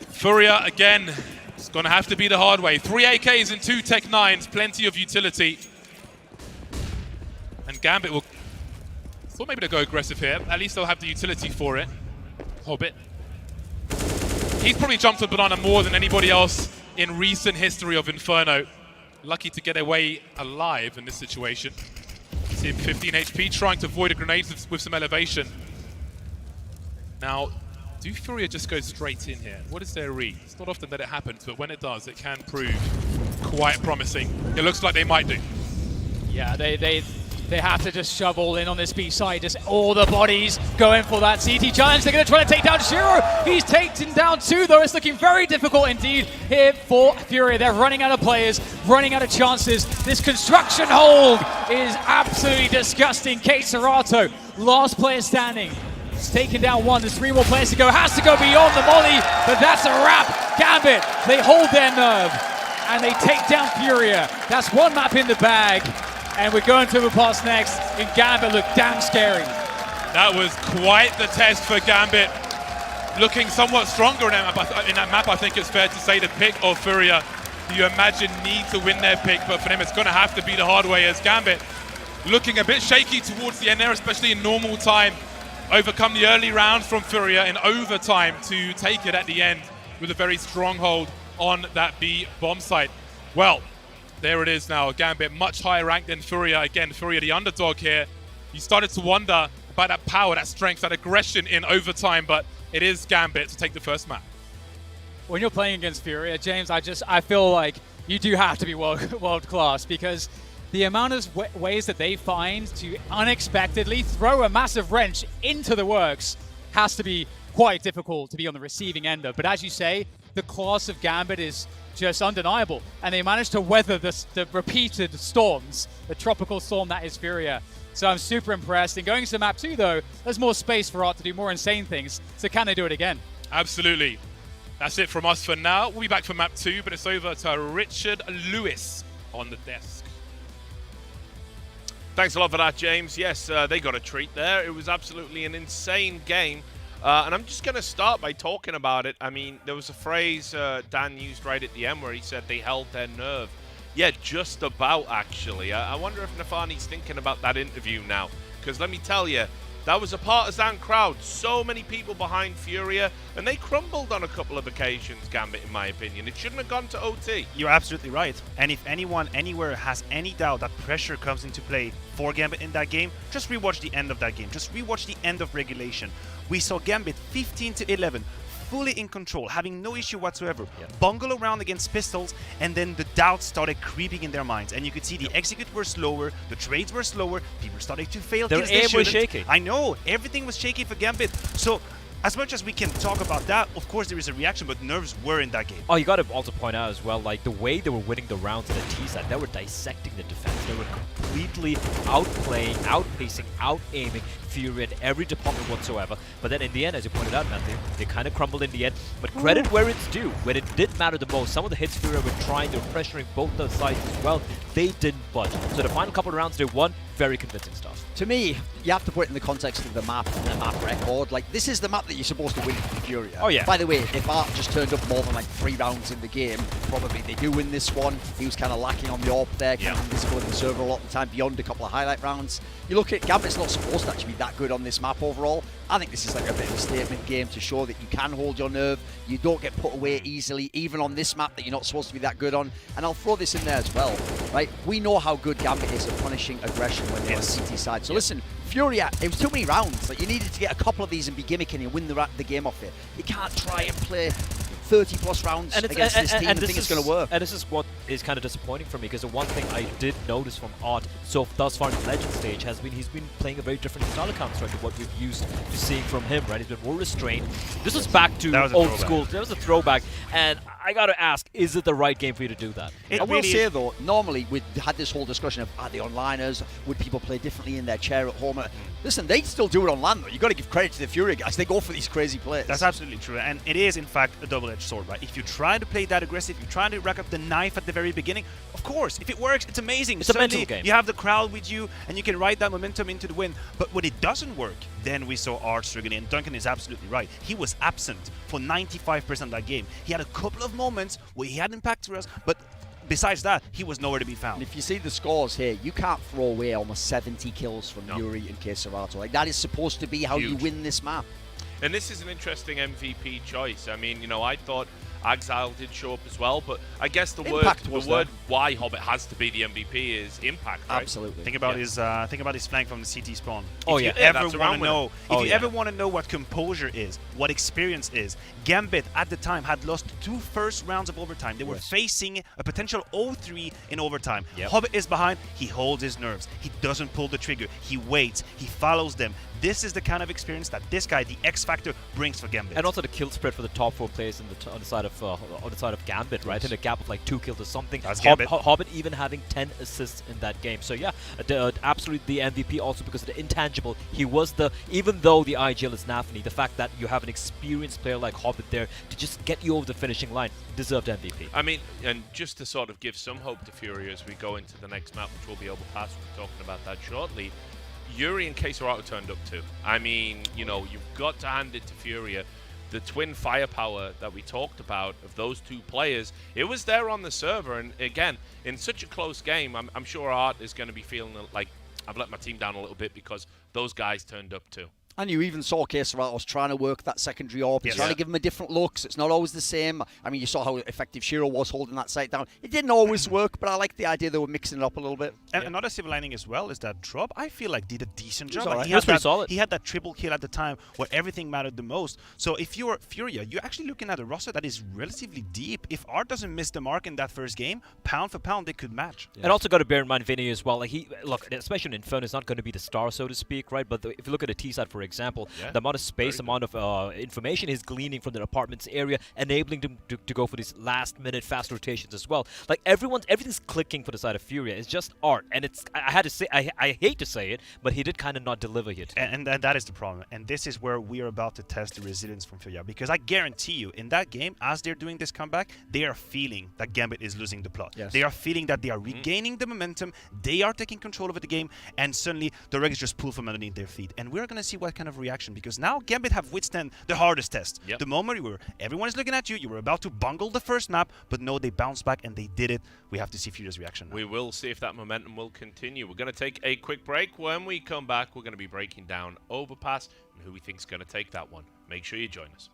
Furia, again, it's going to have to be the hard way. 3 AKs and 2 Tech 9s, plenty of utility. And Gambit will... thought maybe they'll go aggressive here. At least they'll have the utility for it. Hobbit. He's probably jumped on Banana more than anybody else in recent history of Inferno. Lucky to get away alive in this situation. See him 15 HP, trying to avoid a grenade with some elevation. Now, do Furia just go straight in here? What is their read? It's not often that it happens, but when it does, it can prove quite promising. It looks like they might do. Yeah, they have to just shove all in on this B side. Just all the bodies going for that CT challenge. They're going to try to take down Shiro. He's taken down 2, though. It's looking very difficult indeed here for Furia. They're running out of players, running out of chances. This construction hold is absolutely disgusting. Kate Serato, last player standing. It's taken down 1. There's 3 more players to go. Has to go beyond the molly, but that's a wrap. Gambit, they hold their nerve, and they take down Furia. That's 1 map in the bag. And we're going to the pass next, and Gambit looked damn scary. That was quite the test for Gambit. Looking somewhat stronger in that map, I think it's fair to say the pick of Furia, who you imagine need to win their pick, but for them it's going to have to be the hard way as Gambit looking a bit shaky towards the end there, especially in normal time. Overcome the early rounds from Furia in overtime to take it at the end with a very strong hold on that B bomb site. Well, there it is now, Gambit much higher ranked than Furia. Again, Furia the underdog here. You started to wonder about that power, that strength, that aggression in overtime, but it is Gambit to take the first map. When you're playing against Furia, James, I feel like you do have to be world class, because the amount of ways that they find to unexpectedly throw a massive wrench into the works has to be quite difficult to be on the receiving end of. But as you say, the class of Gambit is just undeniable, and they managed to weather the repeated storms, the tropical storm that is Furia. So I'm super impressed. And going to map 2, though, there's more space for Art to do more insane things. So can they do it again? Absolutely. That's it from us for now. We'll be back for map 2, but it's over to Richard Lewis on the desk. Thanks a lot for that, James. Yes, they got a treat there. It was absolutely an insane game. And I'm just going to start by talking about it. I mean, there was a phrase Dan used right at the end where he said they held their nerve. Yeah, just about, actually. I wonder if Nafani's thinking about that interview now. Because let me tell you, that was a partisan crowd. So many people behind Furia. And they crumbled on a couple of occasions, Gambit, in my opinion. It shouldn't have gone to OT. You're absolutely right. And if anyone anywhere has any doubt that pressure comes into play for Gambit in that game, just rewatch the end of that game. Just rewatch the end of regulation. We saw Gambit 15-11, fully in control, having no issue whatsoever. Bungle around against pistols, and then the doubts started creeping in their minds. And you could see the execute were slower, the trades were slower, people started to fail. Their aim was shaky. I know, everything was shaky for Gambit. So, as much as we can talk about that, of course there is a reaction, but nerves were in that game. Oh, you got to also point out as well, like the way they were winning the rounds in the T side, they were dissecting the defense. They were completely outplaying, outpacing, out-aiming Furia in every department whatsoever. But then in the end, as you pointed out, Matthew, they kind of crumbled in the end. But credit where it's due. When it did matter the most, some of the hits Furia were trying, they were pressuring both those sides as well. They didn't budge. So the final couple of rounds they won, very convincing stuff. To me, you have to put it in the context of the map and the map record. Like, this is the map that you're supposed to win for Furia. Oh, yeah. By the way, if Art just turned up more than like 3 rounds in the game, probably they do win this one. He was kind of lacking on the AWP there, kind of invisible in the server a lot of the time, beyond a couple of highlight rounds. You look at Gambit's not supposed to actually be that good on this map overall. I think this is like a bit of a statement game to show that you can hold your nerve. You don't get put away easily, even on this map that you're not supposed to be that good on. And I'll throw this in there as well, right? We know how good Gambit is at punishing aggression when they're on CT side. So listen, Furia, it was too many rounds. Like, you needed to get a couple of these and be gimmicking and win the game off it. You can't try and play 30+ rounds against this team and think it's going to work. And this is what is kind of disappointing for me, because the one thing I did notice from Art so thus far in the Legend stage has been he's been playing a very different style of Counter-Strike to what we've used to seeing from him, right? He's been more restrained. This was back to old school. That was a throwback, and I gotta ask, is it the right game for you to do that? I will say though, normally we had this whole discussion of, are they onliners? Would people play differently in their chair at home? Listen, they still do it on LAN though. You got to give credit to the Furia guys. They go for these crazy plays. That's absolutely true, and it is in fact a double-edged sword, right? If you try to play that aggressive, you try to rack up the knife at the very beginning, of course, if it works, it's amazing. It's a mental game. You have the crowd with you, and you can ride that momentum into the win. But when it doesn't work, then we saw Art struggling, and Duncan is absolutely right. He was absent for 95% of that game. He had a couple of moments where he had impact for us, but besides that, he was nowhere to be found. And if you see the scores here, you can't throw away almost 70 kills from Yuri and kSerato. Like, that is supposed to be how you win this map. And this is an interesting MVP choice. I mean, you know, I thought Exile did show up as well, but I guess the word why Hobbit has to be the MVP is impact, right? Absolutely. Think about his flank from the CT spawn. Oh, if you ever want to know what composure is, what experience is, Gambit at the time had lost 2 first rounds of overtime. They were facing a potential 0-3 in overtime. Hobbit is behind. He holds his nerves. He doesn't pull the trigger. He waits. He follows them. This is the kind of experience that this guy, the X Factor, brings for Gambit. And also the kill spread for the top 4 players on the side of Gambit, right? In a gap of like 2 kills or something. That's Gambit. Hobbit even having 10 assists in that game. So yeah, absolutely the MVP also because of the intangible. He was even though the IGL is Nafni, the fact that you have an experienced player like Hobbit there to just get you over the finishing line, deserved MVP. I mean, and just to sort of give some hope to Furia as we go into the next map, which will be Overpass, we'll be talking about that shortly. Yuri and kSerato turned up too. I mean, you know, you've got to hand it to Furia. The twin firepower that we talked about of those 2 players, it was there on the server. And again, in such a close game, I'm sure Art is going to be feeling like I've let my team down a little bit because those guys turned up too. And you even saw kSerato was trying to work that secondary AWP. He's trying to give him a different look, so it's not always the same. I mean, you saw how effective Shiro was holding that site down. It didn't always work, but I like the idea they were mixing it up a little bit. And another silver lining as well is that Drop, I feel like, did a decent job. Right. He was pretty solid. He had that triple kill at the time where everything mattered the most. So if you're Furia, you're actually looking at a roster that is relatively deep. If Art doesn't miss the mark in that first game, pound for pound, they could match. And also got to bear in mind Vinny as well. Like look, especially in Inferno, is not going to be the star, so to speak, right? But if you look at a T side, for example, the amount of space, amount of information he's gleaning from the apartments area, enabling them to go for these last-minute fast rotations as well. Like everything's clicking for the side of Furia. It's just Art, and it's I had to say I hate to say it, but he did kind of not deliver here today. And that is the problem. And this is where we are about to test the resilience from Furia, because I guarantee you, in that game, as they're doing this comeback, they are feeling that Gambit is losing the plot. They are feeling that they are regaining the momentum. They are taking control over the game, and suddenly the rug is just pulled from underneath their feet. And we're going to see what kind of reaction, because now Gambit have withstand the hardest test. The moment everyone is looking at you, you were about to bungle the first map, but no, they bounced back and they did it. We have to see Furia's reaction now. We will see if that momentum will continue. We're going to take a quick break. When we come back, we're going to be breaking down Overpass and who we think is going to take that one. Make sure you join us.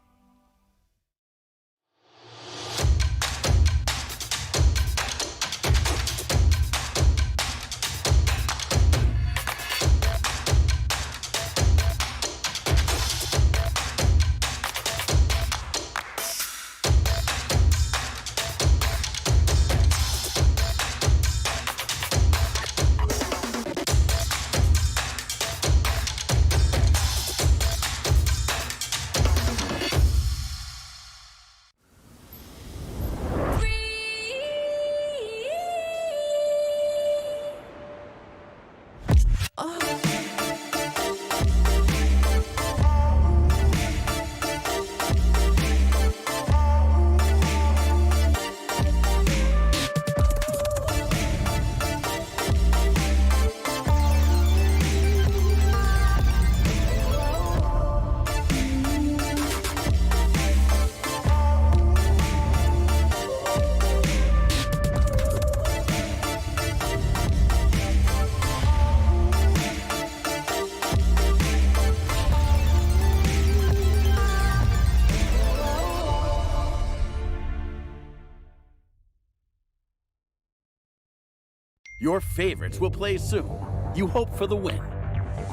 Your favorites will play soon. You hope for the win.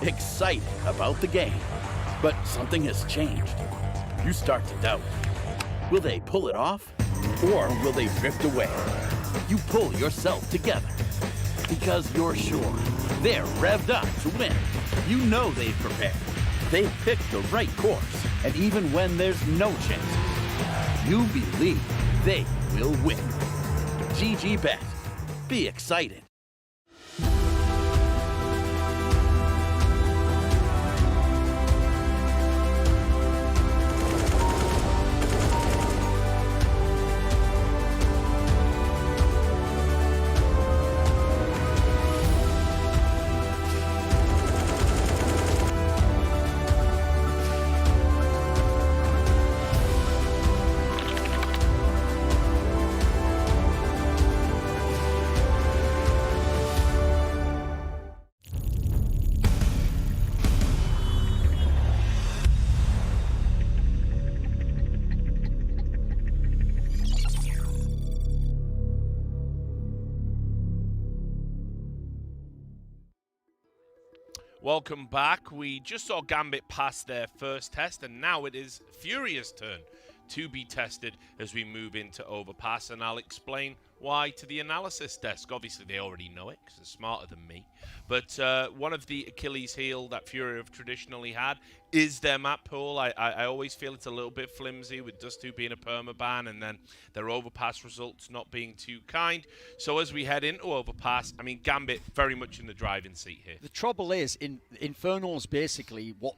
Excited about the game. But something has changed. You start to doubt. Will they pull it off? Or will they drift away? you pull yourself together. Because you're sure they're revved up to win. You know they've prepared. They've picked the right course. And even when there's no chance, you believe they will win. GG Bet. Be excited. Welcome back. We just saw Gambit pass their first test, and now it is Furia's turn to be tested as we move into Overpass, and I'll explain why to the analysis desk. Obviously, they already know it because they're smarter than me. But one of the Achilles heel that Furia have traditionally had is their map pool. I always feel it's a little bit flimsy with Dust 2 being a permaban and then their Overpass results not being too kind. So as we head into Overpass, I mean, Gambit very much in the driving seat here. The trouble is, Infernal's basically what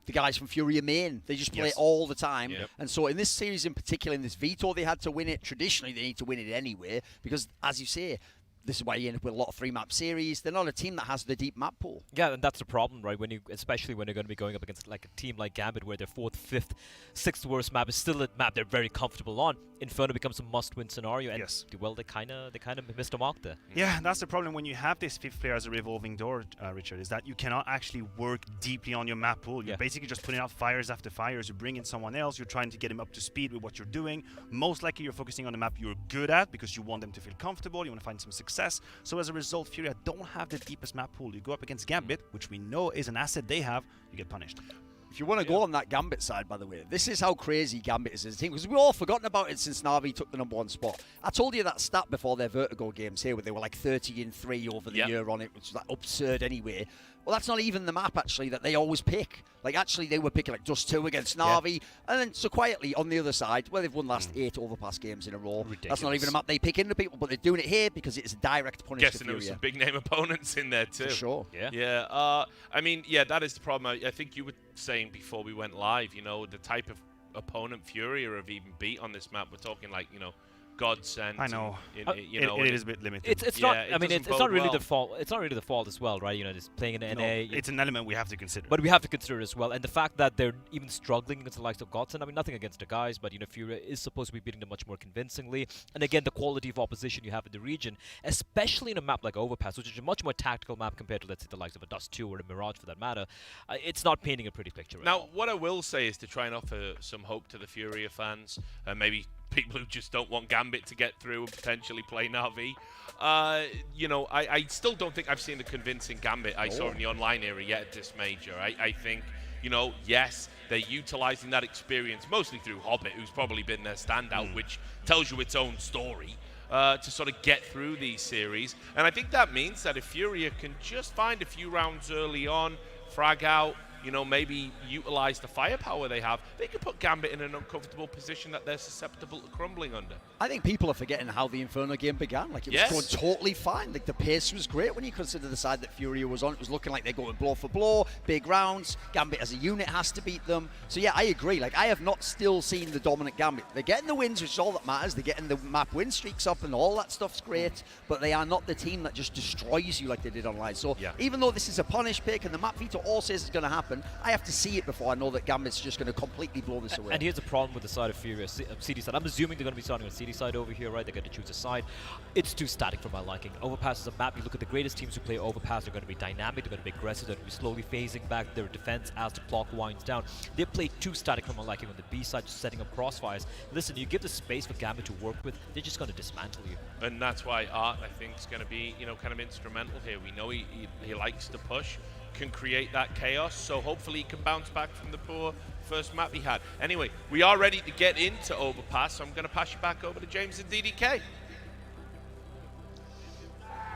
the guys from Furia main. They just play it all the time. Yep. And so in this series in particular, in this Veto, they had to win it. Traditionally, they need to win it anyway because, as you say, this is why you end up with a lot of 3-map series. They're not a team that has the deep map pool. Yeah, and that's the problem, right? Especially when you're going to be going up against like a team like Gambit, where their 4th, 5th, 6th worst map is still a map they're very comfortable on. Inferno becomes a must-win scenario, and well, they kind of missed a mark there. Yeah, that's the problem when you have this 5th player as a revolving door, Richard, is that you cannot actually work deeply on your map pool. You're basically just putting out fires after fires. You bring in someone else. You're trying to get him up to speed with what you're doing. Most likely, you're focusing on the map you're good at because you want them to feel comfortable. You want to find some success. So as a result, Furia don't have the deepest map pool. You go up against Gambit, which we know is an asset they have, you get punished. If you want to go on that Gambit side, by the way, this is how crazy Gambit is as a team, because we've all forgotten about it since Navi took the #1 spot. I told you that stat before their Vertigo games here, where they were like 30-3 over the year on it, which is like absurd anyway. Well, that's not even the map, actually, that they always pick. Like, actually, they were picking, like, Dust 2 against Navi. And then, so quietly, on the other side, where they've won the last 8 Overpass games in a row. Ridiculous. That's not even a map they pick into people, but they're doing it here because it's a direct punish to Guessing Furia. there was some big-name opponents in there, too. For sure. Yeah. I mean, yeah, that is the problem. I think you were saying before we went live, you know, the type of opponent Furia have even beat on this map. We're talking, like, you know, Godsend. I know. You know, it is a bit limited. It's not. I mean, it's not really the fault. It's not really the fault as well, right? You know, just playing in the NA. It's an element we have to consider. But we have to consider it as well, and the fact that they're even struggling against the likes of Godsend. I mean, nothing against the guys, but you know, Furia is supposed to be beating them much more convincingly. And again, the quality of opposition you have in the region, especially in a map like Overpass, which is a much more tactical map compared to, let's say, the likes of a Dust 2 or a Mirage for that matter, it's not painting a pretty picture. Now, what I will say is to try and offer some hope to the Furia fans, maybe people who just don't want Gambit to get through and potentially play Navi. You know, I still don't think I've seen the convincing Gambit I saw in the online era yet at this major. I think, you know, yes, they're utilizing that experience mostly through Hobbit, who's probably been their standout, which tells you its own story, to sort of get through these series. And I think that means that if Furia can just find a few rounds early on, frag out, you know, maybe utilize the firepower they have, they could put Gambit in an uncomfortable position that they're susceptible to crumbling under. I think people are forgetting how the Inferno game began. Like, it was going totally fine. Like, the pace was great when you consider the side that Furia was on. It was looking like they're going blow for blow, big rounds. Gambit as a unit has to beat them. So, yeah, I agree. Like, I have not still seen the dominant Gambit. They're getting the wins, which is all that matters. They're getting the map win streaks up and all that stuff's great. But they are not the team that just destroys you like they did online. So, even though this is a punish pick and the map veto all says it's going to happen, I have to see it before I know that Gambit's just going to completely blow this away. And here's the problem with the side of Furia, CD side. I'm assuming they're going to be starting on CD side over here, right? They're going to choose a side. It's too static for my liking. Overpass is a map. You look at the greatest teams who play Overpass, they're going to be dynamic, they're going to be aggressive, they're going to be slowly phasing back their defense as the clock winds down. They play too static for my liking on the B side, just setting up crossfires. Listen, you give the space for Gambit to work with, they're just going to dismantle you. And that's why Art, I think, is going to be, you know, kind of instrumental here. We know he likes to push, can create that chaos, so hopefully he can bounce back from the poor first map he had. Anyway, we are ready to get into Overpass, so I'm going to pass you back over to James and DDK.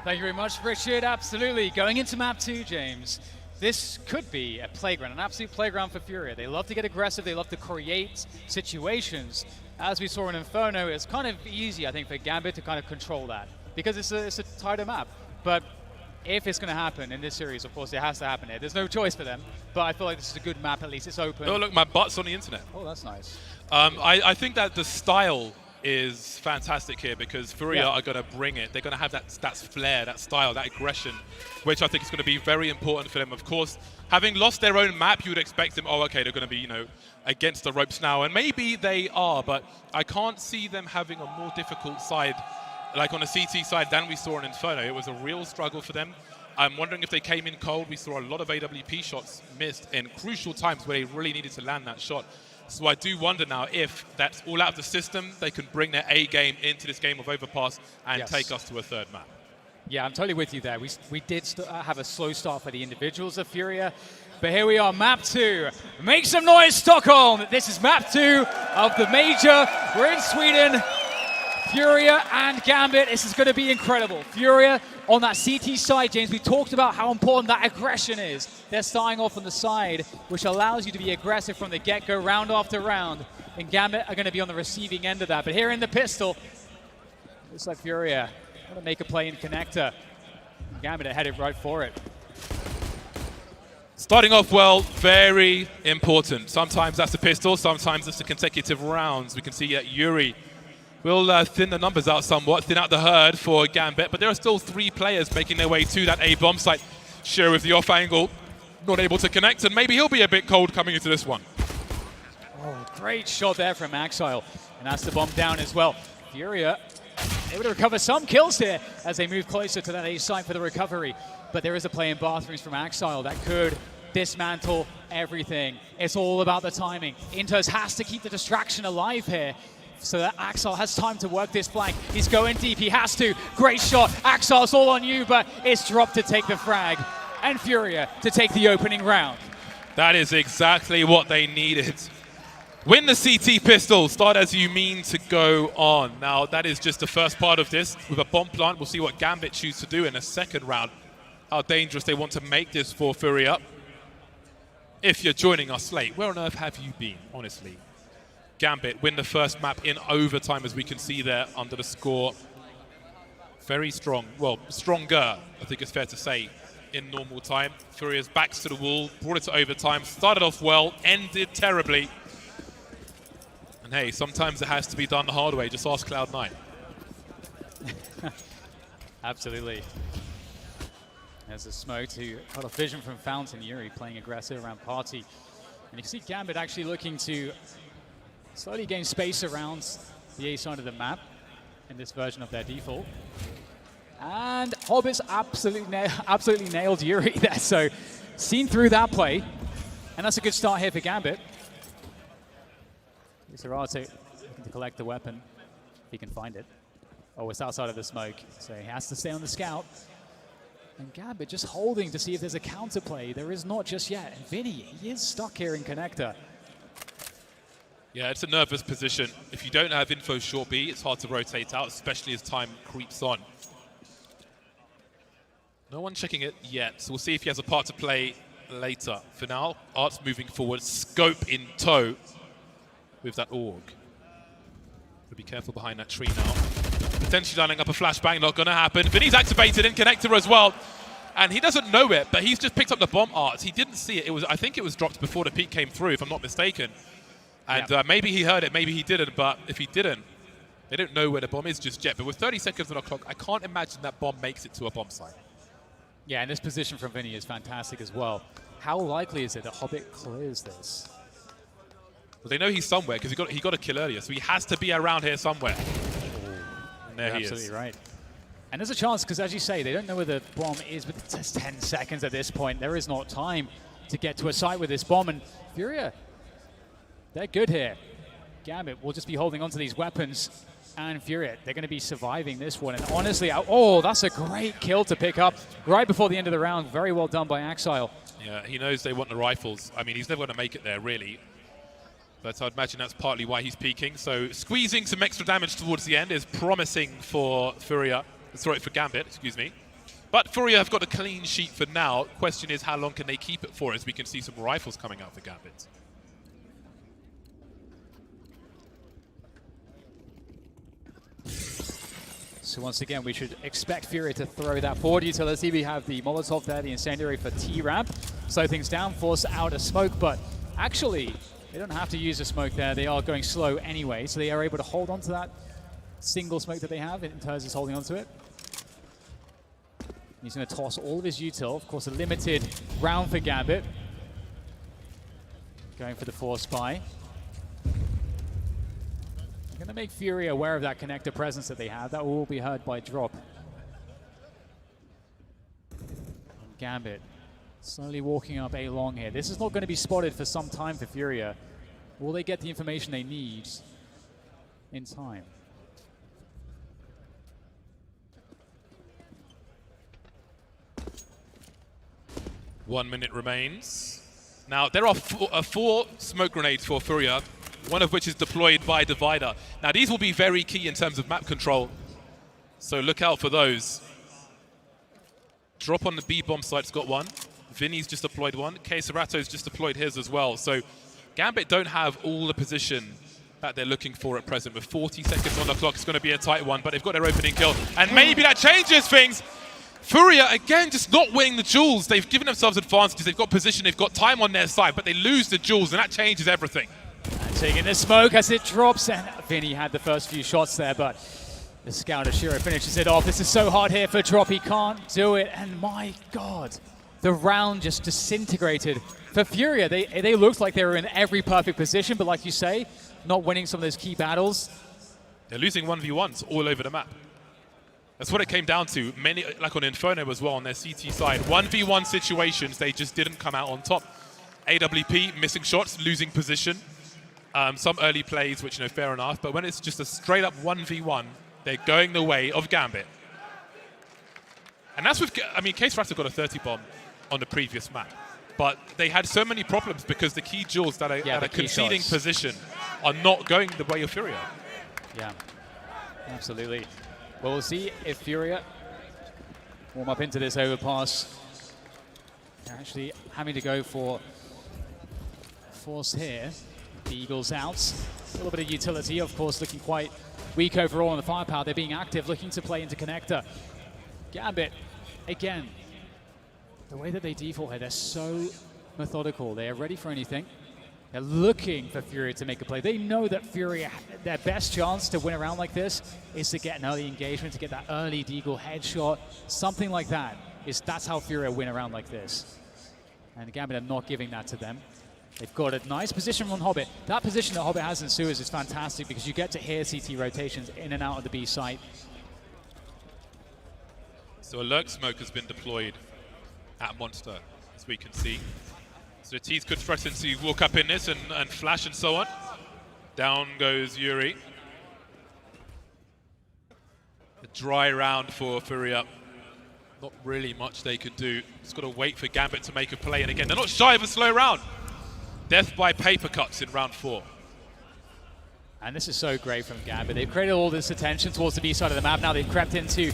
Thank you very much, Richard. Absolutely. Going into map 2, James, this could be a playground, an absolute playground for Furia. They love to get aggressive. They love to create situations. As we saw in Inferno, it's kind of easy, I think, for Gambit to kind of control that because it's a tighter map. But if it's going to happen in this series, of course, it has to happen here. There's no choice for them. But I feel like this is a good map, at least. It's open. Oh, look, my butt's on the internet. Oh, that's nice. I think that the style is fantastic here because Furia are going to bring it. They're going to have that flair, that style, that aggression, which I think is going to be very important for them. Of course, having lost their own map, you would expect them, oh, okay, they're going to be, you know, against the ropes now. And maybe they are, but I can't see them having a more difficult side, like on the CT side, than we saw in Inferno. It was a real struggle for them. I'm wondering if they came in cold. We saw a lot of AWP shots missed in crucial times where they really needed to land that shot. So I do wonder now if that's all out of the system, they can bring their A game into this game of Overpass and take us to a third map. Yeah, I'm totally with you there. We did have a slow start for the individuals of Furia, but here we are, map 2. Make some noise, Stockholm! This is map 2 of the Major. We're in Sweden. Furia and Gambit. This is going to be incredible. Furia on that CT side, James. We talked about how important that aggression is. They're starting off on the side, which allows you to be aggressive from the get-go, round after round. And Gambit are going to be on the receiving end of that. But here in the pistol, looks like Furia want to make a play in connector. Gambit are headed right for it. Starting off well, very important. Sometimes that's the pistol, sometimes it's the consecutive rounds. We can see Yuri will thin the numbers out somewhat, thin out the herd for Gambit, but there are still 3 players making their way to that A bomb site. Sure, with the off angle, not able to connect, and maybe he'll be a bit cold coming into this one. Oh, great shot there from Axile, and that's the bomb down as well. Furia able to recover some kills here as they move closer to that A site for the recovery, but there is a play in bathrooms from Axile that could dismantle everything. It's all about the timing. Inters has to keep the distraction alive here, so that Axel has time to work this flank. He's going deep, he has to. Great shot, Axel's all on you, but it's dropped to take the frag. And Furia to take the opening round. That is exactly what they needed. Win the CT pistol, start as you mean to go on. Now, that is just the first part of this. With a bomb plant, we'll see what Gambit choose to do in the second round. How dangerous they want to make this for Furia. If you're joining us late, where on earth have you been, honestly? Gambit win the first map in overtime, as we can see there under the score. Very strong, well, stronger, I think it's fair to say, in normal time. Furia's backs to the wall, brought it to overtime, started off well, ended terribly. And hey, sometimes it has to be done the hard way, just ask Cloud9. Absolutely. There's a smoke to cut off vision from Fountain. Yuri playing aggressive around Party. And you can see Gambit actually looking to slowly gain space around the A side of the map in this version of their default. And Hobbits absolutely nailed Yuri there, so seen through that play. And that's a good start here for Gambit. Serrato looking to collect the weapon, if he can find it. Oh, it's outside of the smoke, so he has to stay on the scout. And Gambit just holding to see if there's a counterplay. There is not just yet. And Vinny, he is stuck here in connector. Yeah, it's a nervous position. If you don't have info short B, it's hard to rotate out, especially as time creeps on. No one checking it yet, so we'll see if he has a part to play later. For now, Art's moving forward, scope in tow with that org. But be careful behind that tree now. Potentially lining up a flashbang, not gonna happen. Vinny's activated in connector as well. And he doesn't know it, but he's just picked up the bomb, Art. He didn't see it. I think it was dropped before the peak came through, if I'm not mistaken. And maybe he heard it, maybe he didn't, but if he didn't, they don't know where the bomb is just yet. But with 30 seconds on the clock, I can't imagine that bomb makes it to a bomb site. Yeah, and this position from Vinny is fantastic as well. How likely is it that Hobbit clears this? Well, they know he's somewhere because he got a kill earlier, so he has to be around here somewhere. And there he is. Absolutely right. And there's a chance, because as you say, they don't know where the bomb is, but it's just 10 seconds at this point. There is not time to get to a site with this bomb, and Furia, they're good here. Gambit will just be holding onto these weapons, and Furia, they're going to be surviving this one. And honestly, oh, that's a great kill to pick up right before the end of the round. Very well done by Axile. Yeah, he knows they want the rifles. I mean, he's never going to make it there, really. But I'd imagine that's partly why he's peeking. So squeezing some extra damage towards the end is promising for Furia. Sorry, for Gambit, excuse me. But Furia have got a clean sheet for now. Question is, how long can they keep it for, as we can see some rifles coming out for Gambit. So once again, we should expect Furia to throw that forward utility. We have the Molotov there, the incendiary for T-Ramp. Slow things down, force out a smoke, but actually, they don't have to use a smoke there. They are going slow anyway, so they are able to hold on to that single smoke that they have. Inters is holding on to it. He's going to toss all of his util. Of course, a limited round for Gambit. Going for the force spy. Going to make Fury aware of that connector presence that they have. That will be heard by Drop. Gambit slowly walking up A long here. This is not going to be spotted for some time for Furia. Will they get the information they need in time? 1 minute remains. Now, there are four smoke grenades for Furia, one of which is deployed by Divider. Now, these will be very key in terms of map control, so look out for those. Drop on the B bomb site's got one. Vinny's just deployed one. K-Serato's just deployed his as well. So Gambit don't have all the position that they're looking for at present. With 40 seconds on the clock, it's going to be a tight one, but they've got their opening kill. And maybe that changes things. Furia, again, just not winning the duels. They've given themselves advantages. They've got position, they've got time on their side, but they lose the duels, and that changes everything. And taking the smoke as it drops, and Vinny had the first few shots there, but the scout Ashiro finishes it off. This is so hard here for Drop. He can't do it, and my God, the round just disintegrated. For Furia, they looked like they were in every perfect position, but like you say, not winning some of those key battles. They're losing 1v1s all over the map. That's what it came down to. Many, like on Inferno as well, on their CT side, 1v1 situations, they just didn't come out on top. AWP, missing shots, losing position. Some early plays, which, fair enough. But when it's just a straight up 1v1, they're going the way of Gambit. And that's with, K-Serato's got a 30 bomb on the previous map. But they had so many problems because the key duels that are conceding position are not going the way of Furia. Yeah, absolutely. Well, we'll see if Furia warm up into this overpass. They're actually having to go for force here. The Eagles out. A little bit of utility, of course, looking quite weak overall on the firepower. They're being active, looking to play into connector. Gambit, again, the way that they default here, they're so methodical. They're ready for anything. They're looking for Furia to make a play. They know that Furia, their best chance to win a round like this is to get an early engagement, to get that early Deagle headshot, something like that. That's how Furia win a round like this. And Gambit are not giving that to them. They've got a nice position on Hobbit. That position that Hobbit has in Suez is fantastic because you get to hear CT rotations in and out of the B site. So a lurk smoke has been deployed at Monster, as we can see. So the T's could threaten to walk up in this and flash and so on. Down goes Yuri. A dry round for Furia. Not really much they can do. Just got to wait for Gambit to make a play. And again, they're not shy of a slow round. Death by paper cuts in round 4. And this is so great from Gambit. They've created all this attention towards the B side of the map. Now they've crept into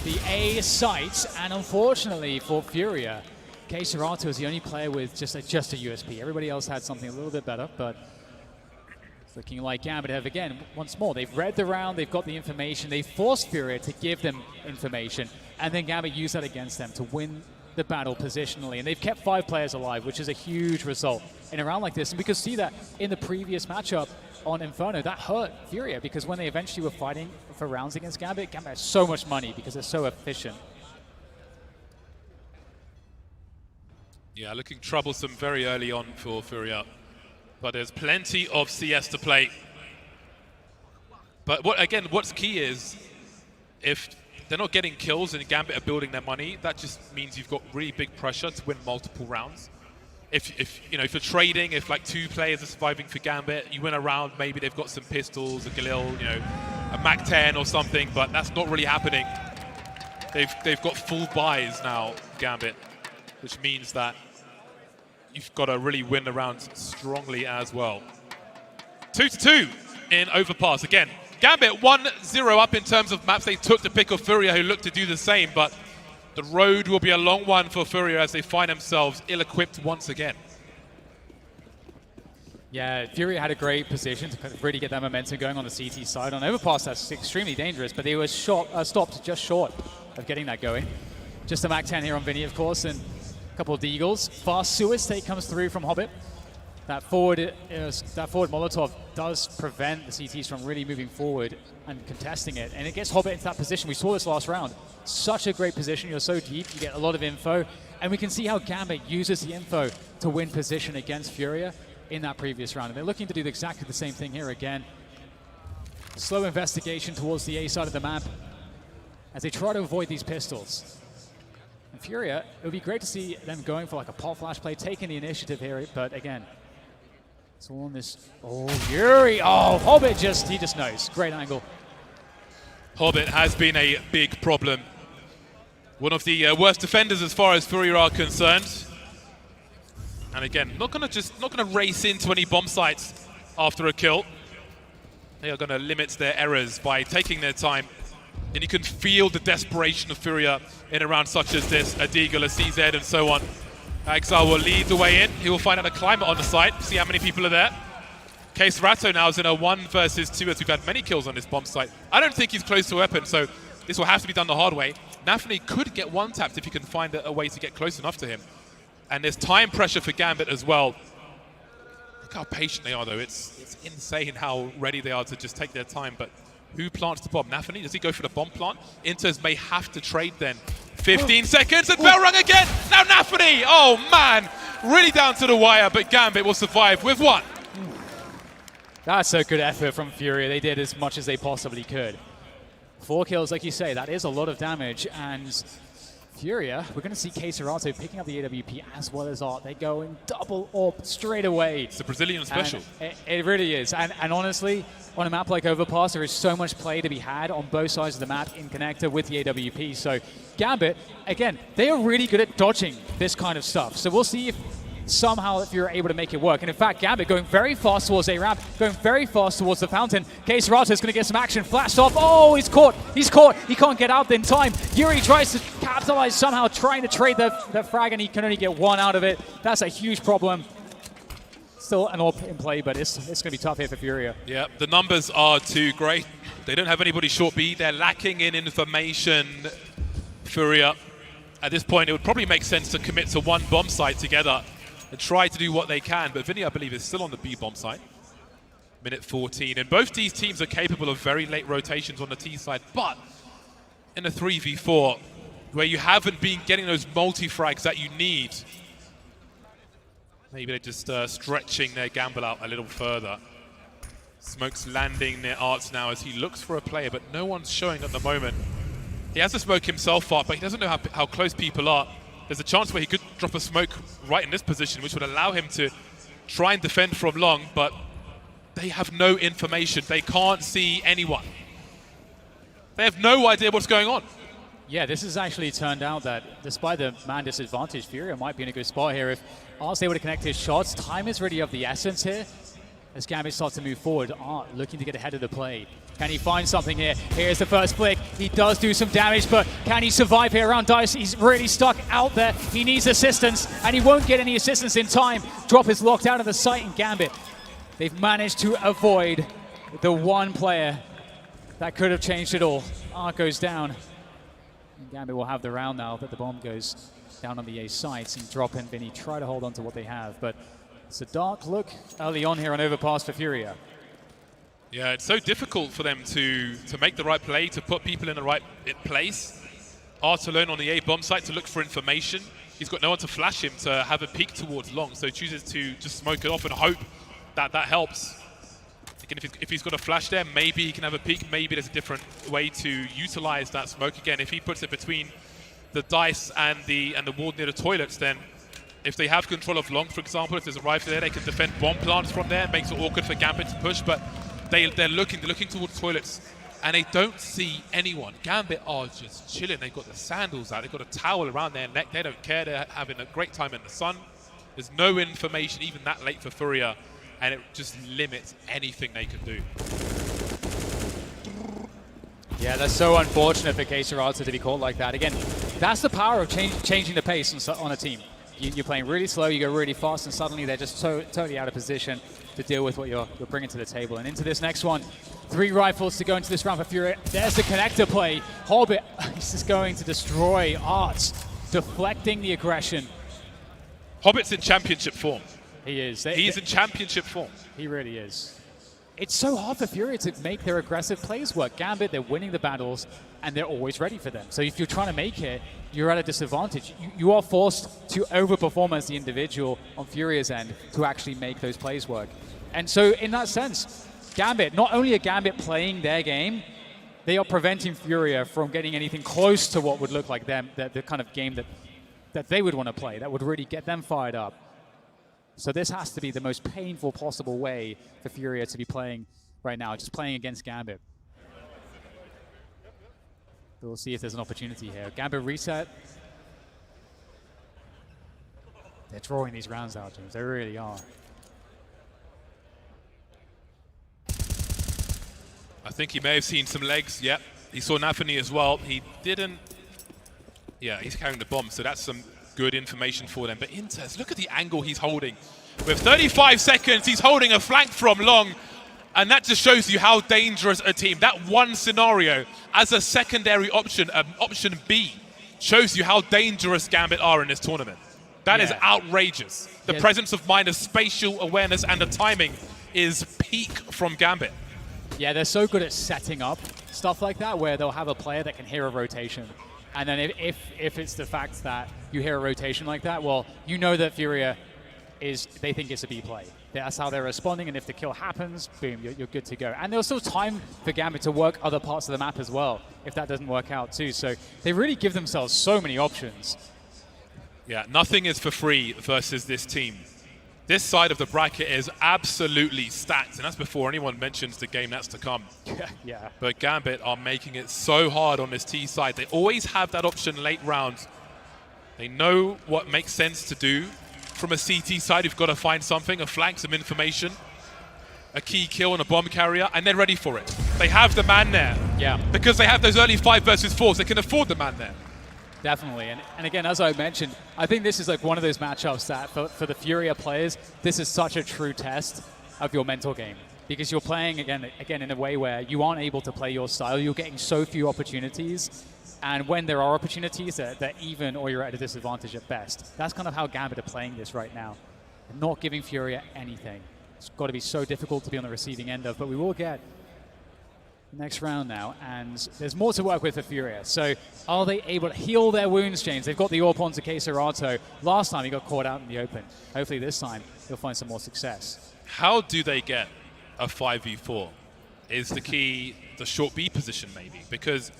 the A site. And unfortunately for Furia, K-Serato is the only player with just a USP. Everybody else had something a little bit better, but it's looking like Gambit have, again, once more, they've read the round, they've got the information, they forced Furia to give them information, and then Gambit used that against them to win the battle positionally. And they've kept 5 players alive, which is a huge result in a round like this. And we could see that in the previous matchup on Inferno, that hurt Furia, because when they eventually were fighting for rounds against Gambit, Gambit has so much money because they're so efficient. Yeah, looking troublesome very early on for Furia. But there's plenty of CS to play. But what's key is, if they're not getting kills and Gambit are building their money, that just means you've got really big pressure to win multiple rounds. If you're trading, if like 2 players are surviving for Gambit, you win a round, maybe they've got some pistols, a Galil, a Mac-10 or something, but that's not really happening. They've got full buys now, Gambit, which means that you've got to really win the round strongly as well. 2-2 in overpass. Again, Gambit 1-0 up in terms of maps. They took the pick of Furia, who looked to do the same, but the road will be a long one for Furia as they find themselves ill-equipped once again. Yeah, Furia had a great position to kind of really get that momentum going on the CT side. On overpass, that's extremely dangerous, but they were stopped just short of getting that going. Just a Mac 10 here on Vinny, of course, and a couple of Deagles. Fast sewer take comes through from Hobbit. That forward Molotov does prevent the CTs from really moving forward and contesting it, and it gets Hobbit into that position. We saw this last round. Such a great position. You're so deep, you get a lot of info, and we can see how Gambit uses the info to win position against Furia in that previous round. And they're looking to do exactly the same thing here again. Slow investigation towards the A side of the map as they try to avoid these pistols. And Furia, it would be great to see them going for like a pop flash play, taking the initiative here, but again, it's all on this. Oh, Yuri! Oh, Hobbit he just knows. Great angle. Hobbit has been a big problem. One of the worst defenders as far as Furia are concerned. And again, not gonna race into any bomb sites after a kill. They are gonna limit their errors by taking their time. And you can feel the desperation of Furia in a round such as this. A Deagle, a CZ, and so on. Exile will lead the way in. He will find out a climber on the site, see how many people are there. Case Ratto now is in a 1 versus 2 as we've had many kills on this bomb site. I don't think he's close to a weapon, so this will have to be done the hard way. Nafany could get one tapped if he can find a way to get close enough to him. And there's time pressure for Gambit as well. Look how patient they are, though. It's insane how ready they are to just take their time. But who plants the bomb? Nafany? Does he go for the bomb plant? Inters may have to trade then. 15 seconds and bell rung again. Now Nafany! Oh, man. Really down to the wire, but Gambit will survive with one. That's a good effort from Furia. They did as much as they possibly could. 4 kills, like you say, that is a lot of damage. And Furia, we're going to see Keserato picking up the AWP as well as Art. They're going double up straight away. It's a Brazilian special. It really is. And honestly, on a map like Overpass, there is so much play to be had on both sides of the map in connector with the AWP. So Gambit, again, they are really good at dodging this kind of stuff. So we'll see if somehow if you're able to make it work. And in fact, Gambit going very fast towards A-Ramp, going very fast towards the fountain. Keserato is going to get some action, flashed off. Oh, he's caught. He's caught. He can't get out in time. Yuri tries to capitalize somehow, trying to trade the frag, and he can only get 1 out of it. That's a huge problem. Still an AWP in play, but it's going to be tough here for Furia. Yeah, the numbers are too great. They don't have anybody short B. They're lacking in information, Furia. At this point, it would probably make sense to commit to 1 bomb site together and try to do what they can. But Vinny, I believe, is still on the B bomb site. Minute 14. And both these teams are capable of very late rotations on the T side. But in a 3v4, where you haven't been getting those multi-frags that you need, maybe they're just stretching their gamble out a little further. Smoke's landing near Arts now as he looks for a player, but no one's showing at the moment. He has to smoke himself up, but he doesn't know how close people are. There's a chance where he could drop a smoke right in this position, which would allow him to try and defend from long, but they have no information. They can't see anyone. They have no idea what's going on. Yeah, this has actually turned out that despite the man disadvantage, Furia might be in a good spot here. If Art's able to connect his shots, time is really of the essence here. As Gambit starts to move forward, Art looking to get ahead of the play. Can he find something here? Here's the first flick. He does do some damage, but can he survive here around Dice? He's really stuck out there. He needs assistance, and he won't get any assistance in time. Drop is locked out of the site in Gambit. They've managed to avoid the 1 player that could have changed it all. Art goes down. And Gambit will have the round now that the bomb goes down on the A site. And Drop and Vinny try to hold on to what they have, but it's a dark look early on here on Overpass for Furia. Yeah, it's so difficult for them to make the right play, to put people in the right place. Art alone on the A bomb site to look for information. He's got no one to flash him to have a peek towards long, so he chooses to just smoke it off and hope that that helps. Again, if he's got a flash there, maybe he can have a peek. Maybe there's a different way to utilize that smoke. Again, if he puts it between the Dice and the wall near the toilets, then if they have control of long, for example, if there's a rifle there, they can defend bomb plants from there. It makes it awkward for Gambit to push, but they're looking towards toilets, and they don't see anyone. Gambit are just chilling. They've got the sandals out. They've got a towel around their neck. They don't care. They're having a great time in the sun. There's no information even that late for Furia, and it just limits anything they can do. Yeah, that's so unfortunate for Keserato to be caught like that. Again, That's the power of changing the pace on a team. You're playing really slow, you go really fast, and suddenly they're just totally out of position to deal with what you're bringing to the table. And into this next one, 3 rifles to go into this round for Furia. There's the connector play. Hobbit is just going to destroy Arts, deflecting the aggression. Hobbit's in championship form. He is. He's in championship form. He really is. It's so hard for Furia to make their aggressive plays work. Gambit, they're winning the battles, and they're always ready for them. So if you're trying to make it, you're at a disadvantage. You are forced to overperform as the individual on Furia's end to actually make those plays work. And so in that sense, Gambit, not only are Gambit playing their game, they are preventing Furia from getting anything close to what would look like them, the kind of game that they would want to play, that would really get them fired up. So this has to be the most painful possible way for Furia to be playing right now, just playing against Gambit. We'll see if there's an opportunity here. Gambit reset. They're drawing these rounds out, James. They really are. I think he may have seen some legs. Yep. He saw Navi as well. He didn't. Yeah, he's carrying the bomb, so that's some good information for them. But Intez, look at the angle he's holding. With 35 seconds, he's holding a flank from long. And that just shows you how dangerous a team. That one scenario as a secondary option, option B, shows you how dangerous Gambit are in this tournament. That is outrageous. The presence of mind, of spatial awareness, and the timing is peak from Gambit. Yeah, they're so good at setting up stuff like that, where they'll have a player that can hear a rotation. And then if it's the fact that you hear a rotation like that, well, you know that Furia they think it's a B play. That's how they're responding, and if the kill happens, boom, you're good to go. And there's still time for Gambit to work other parts of the map as well, if that doesn't work out too. So they really give themselves so many options. Yeah, nothing is for free versus this team. This side of the bracket is absolutely stacked, and that's before anyone mentions the game that's to come. Yeah. But Gambit are making it so hard on this T side. They always have that option late rounds. They know what makes sense to do. From a CT side, you've got to find something, a flank, some information, a key kill and a bomb carrier, and they're ready for it. They have the man there. Yeah. Because they have those early 5 versus 4s, they can afford the man there. Definitely. And again, as I mentioned, I think this is like one of those matchups that for the Furia players, this is such a true test of your mental game. Because you're playing, again in a way where you aren't able to play your style. You're getting so few opportunities. And when there are opportunities, they're even or you're at a disadvantage at best. That's kind of how Gambit are playing this right now. They're not giving Furia anything. It's got to be so difficult to be on the receiving end of, but we will get the next round now, and there's more to work with for Furia. So are they able to heal their wounds, James? They've got the AWP onto Keserato. Last time he got caught out in the open. Hopefully this time he'll find some more success. How do they get a 5v4? Is the key the short B position maybe? Because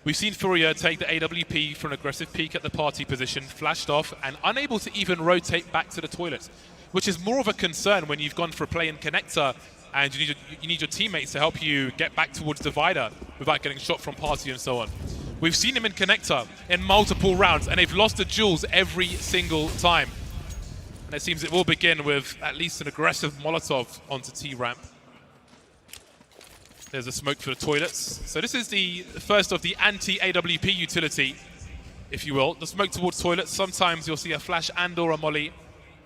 we've seen Furia take the AWP for an aggressive peek at the party position, flashed off, and unable to even rotate back to the toilets, which is more of a concern when you've gone for a play in connector and you need your teammates to help you get back towards divider without getting shot from party and so on. We've seen him in connector in multiple rounds, and they've lost the duels every single time. And it seems it will begin with at least an aggressive Molotov onto T-ramp. There's a smoke for the toilets. So this is the first of the anti-AWP utility, if you will. The smoke towards toilets. Sometimes you'll see a flash and or a molly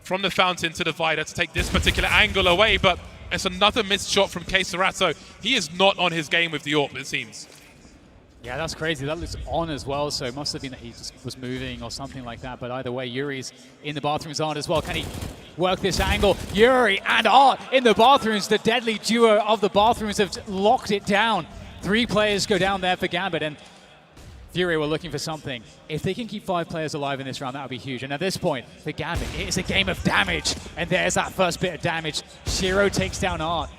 from the fountain to divider to take this particular angle away, but it's another missed shot from Keserato. He is not on his game with the AWP, it seems. Yeah, that's crazy. That looks on as well, so it must have been that he just was moving or something like that. But either way, Yuri's in the bathrooms, Art as well. Can he work this angle? Yuri and Art in the bathrooms. The deadly duo of the bathrooms have locked it down. 3 players go down there for Gambit, and Furia were looking for something. If they can keep 5 players alive in this round, that would be huge. And at this point, for Gambit, it is a game of damage. And there's that first bit of damage. Shiro takes down Art.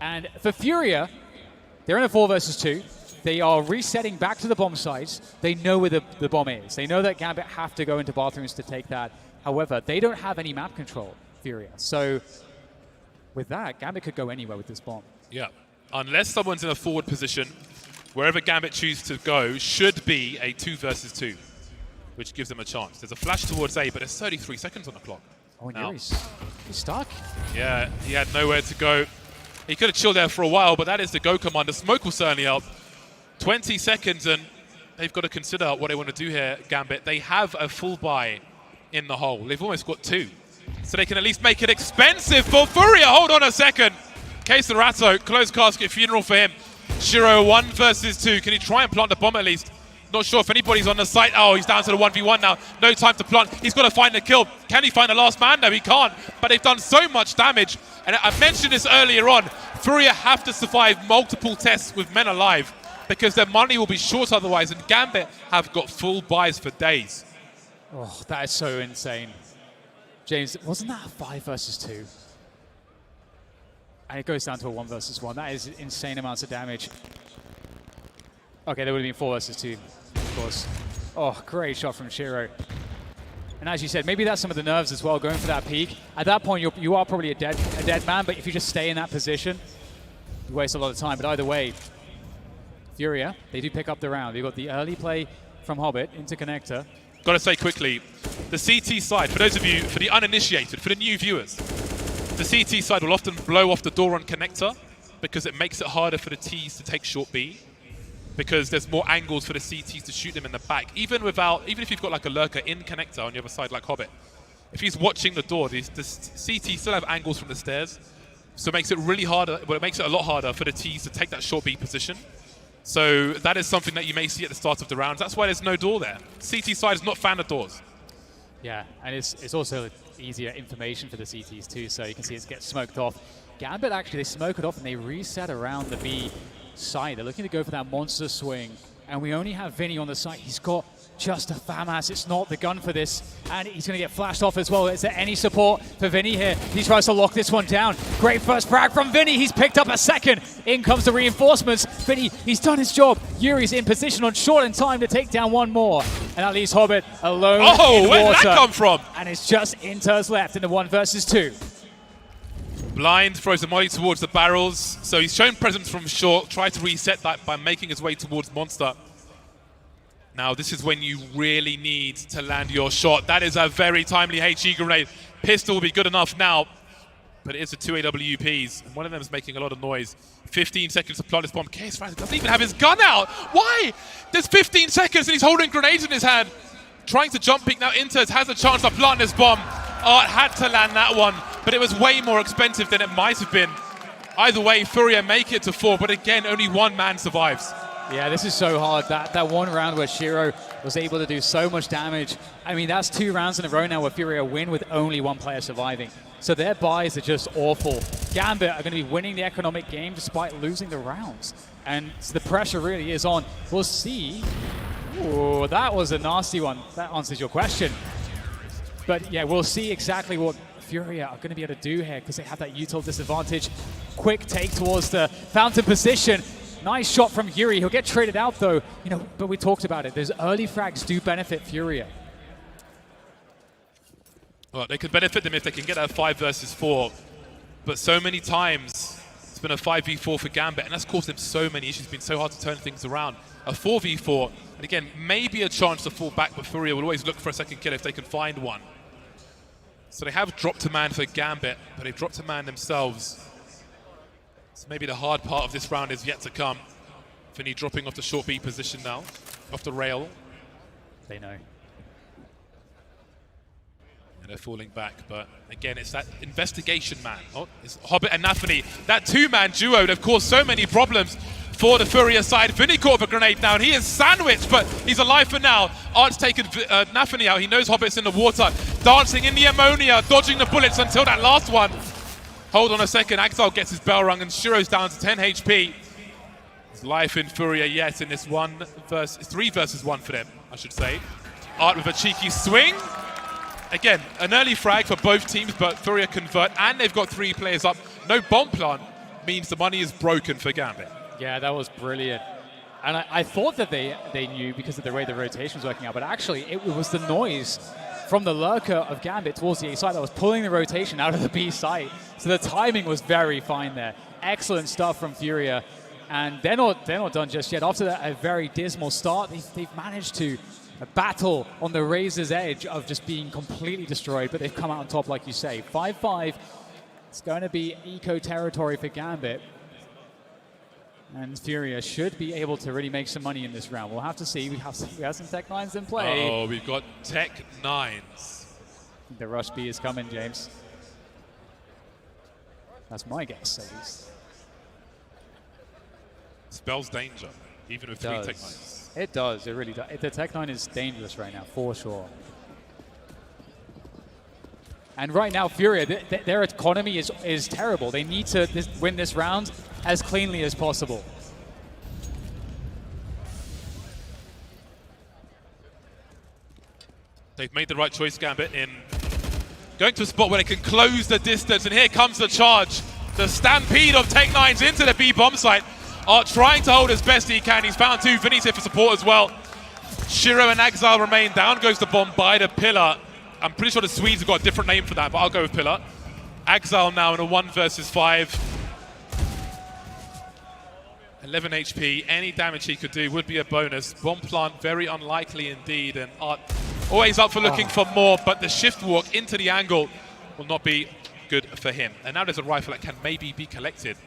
And for Furia, they're in a 4 versus 2. They are resetting back to the bomb sites. They know where the bomb is. They know that Gambit have to go into bathrooms to take that. However, they don't have any map control, Furia. So with that, Gambit could go anywhere with this bomb. Yeah, unless someone's in a forward position, wherever Gambit chooses to go should be a 2 versus 2, which gives them a chance. There's a flash towards A, but there's 33 seconds on the clock. Oh, and he's stuck. Yeah, he had nowhere to go. He could have chilled there for a while, but that is the go command. The smoke will certainly help. 20 seconds, and they've got to consider what they want to do here, Gambit. They have a full buy in the hole. They've almost got 2. So they can at least make it expensive for Furia. Hold on a second. Case Ratto, closed casket funeral for him. Shiro 1 versus 2. Can he try and plant the bomb at least? Not sure if anybody's on the site. Oh, he's down to the 1v1 now. No time to plant. He's got to find the kill. Can he find the last man? No, he can't. But they've done so much damage. And I mentioned this earlier on. Furia have to survive multiple tests with men alive because their money will be short otherwise. And Gambit have got full buys for days. Oh, that is so insane. James, wasn't that a 5 versus 2? And it goes down to a 1 versus 1. That is insane amounts of damage. Okay, there would have been 4 versus 2, of course. Oh, great shot from Shiro. And as you said, maybe that's some of the nerves as well, going for that peak. At that point, you are probably a dead man, but if you just stay in that position, you waste a lot of time. But either way, Furia, they do pick up the round. They've got the early play from Hobbit into connector. Got to say quickly, the CT side, for those of you, for the uninitiated, for the new viewers, the CT side will often blow off the door on connector because it makes it harder for the Ts to take short B, because there's more angles for the CTs to shoot them in the back. Even if you've got like a lurker in connector on the other side like Hobbit, if he's watching the door, the CTs still have angles from the stairs, so it makes it really harder, well, it makes it a lot harder for the Ts to take that short B position. So that is something that you may see at the start of the rounds. That's why there's no door there. CT side is not a fan of doors. Yeah, and it's also easier information for the CTs too, so you can see it gets smoked off. Gambit actually, they smoke it off and they reset around the B side. They're looking to go for that monster swing, and we only have Vinny on the site. He's got just a FAMAS. It's not the gun for this, and he's going to get flashed off as well. Is there any support for Vinny here? He tries to lock this one down. Great first frag from Vinny. He's picked up a second. In comes the reinforcements. Vinny, he's done his job. Yuri's in position on short in time to take down one more, and that leaves Hobbit alone in water. Where did that come from? And it's just Inters left in the 1 versus 2. Blind throws the molly towards the barrels, so he's shown presence from short, tried to reset that by making his way towards Monster. Now this is when you really need to land your shot. That is a very timely HE grenade. Pistol will be good enough now, but it is the 2 AWPs, and one of them is making a lot of noise. 15 seconds to plant this bomb. KS doesn't even have his gun out. Why? There's 15 seconds and he's holding grenades in his hand. Trying to jump peek now. Inters has a chance to plant this bomb. Art had to land that one, but it was way more expensive than it might have been. Either way, Furia make it to 4, but again, only one man survives. Yeah, this is so hard. That one round where Shiro was able to do so much damage. I mean, that's 2 rounds in a row now where Furia win with only 1 player surviving. So their buys are just awful. Gambit are going to be winning the economic game despite losing the rounds. And the pressure really is on. We'll see. Ooh, that was a nasty one. That answers your question. But yeah, we'll see exactly what Furia are going to be able to do here because they have that util disadvantage. Quick take towards the fountain position. Nice shot from Yuri. He'll get traded out though, but we talked about it. Those early frags do benefit Furia. Well, they could benefit them if they can get that 5 versus 4. But so many times it's been a 5v4 for Gambit, and that's caused them so many issues. It's been so hard to turn things around. A 4v4, and again, maybe a chance to fall back, but Furia will always look for a second kill if they can find one. So they have dropped a man for Gambit, but they've dropped a man themselves. So maybe the hard part of this round is yet to come. Vinny dropping off the short B position now, off the rail. They know. And they're falling back, but again, it's that investigation man. Oh, it's Hobbit and Nafany. That 2-man duo, they've caused so many problems for the Furia side. Vinny caught a grenade now, and he is sandwiched, but he's alive for now. Art's taken Nafany out. He knows Hobbit's in the water, dancing in the ammonia, dodging the bullets until that last one. Hold on a second, Axel gets his bell rung and Shiro's down to 10 HP. There's life in Furia yet in this 3 versus 1 for them, I should say. Art with a cheeky swing. Again, an early frag for both teams, but Furia convert, and they've got 3 players up. No bomb plant means the money is broken for Gambit. Yeah, that was brilliant. And I thought that they knew because of the way the rotation was working out, but actually it was the noise from the lurker of Gambit towards the A side that was pulling the rotation out of the B side. So the timing was very fine there. Excellent stuff from Furia. And they're not done just yet. After that, a very dismal start, they've managed to battle on the razor's edge of just being completely destroyed, but they've come out on top, like you say. 5-5. It's going to be eco territory for Gambit. And Furia should be able to really make some money in this round. We'll have to see. We have some Tech-9s in play. Oh, we've got Tech-9s. The rush B is coming, James. That's my guess, at least. Spells danger, even with 3 Tech-9s. It does, it really does. The Tech-9 is dangerous right now, for sure. And right now, Furia, their economy is terrible. They need to win this round as cleanly as possible. They've made the right choice, Gambit, in going to a spot where they can close the distance. And here comes the charge. The stampede of Tech-9s into the B bomb site. Art trying to hold as best he can. He's found 2. Vinny's here for support as well. Shiro and Exile remain. Down goes the bomb by the pillar. I'm pretty sure the Swedes have got a different name for that, but I'll go with pillar. Exile now in a 1 versus 5. 11 HP. Any damage he could do would be a bonus. Bomb plant, very unlikely indeed. And Art always up for looking for more, but the shift walk into the angle will not be good for him. And now there's a rifle that can maybe be collected.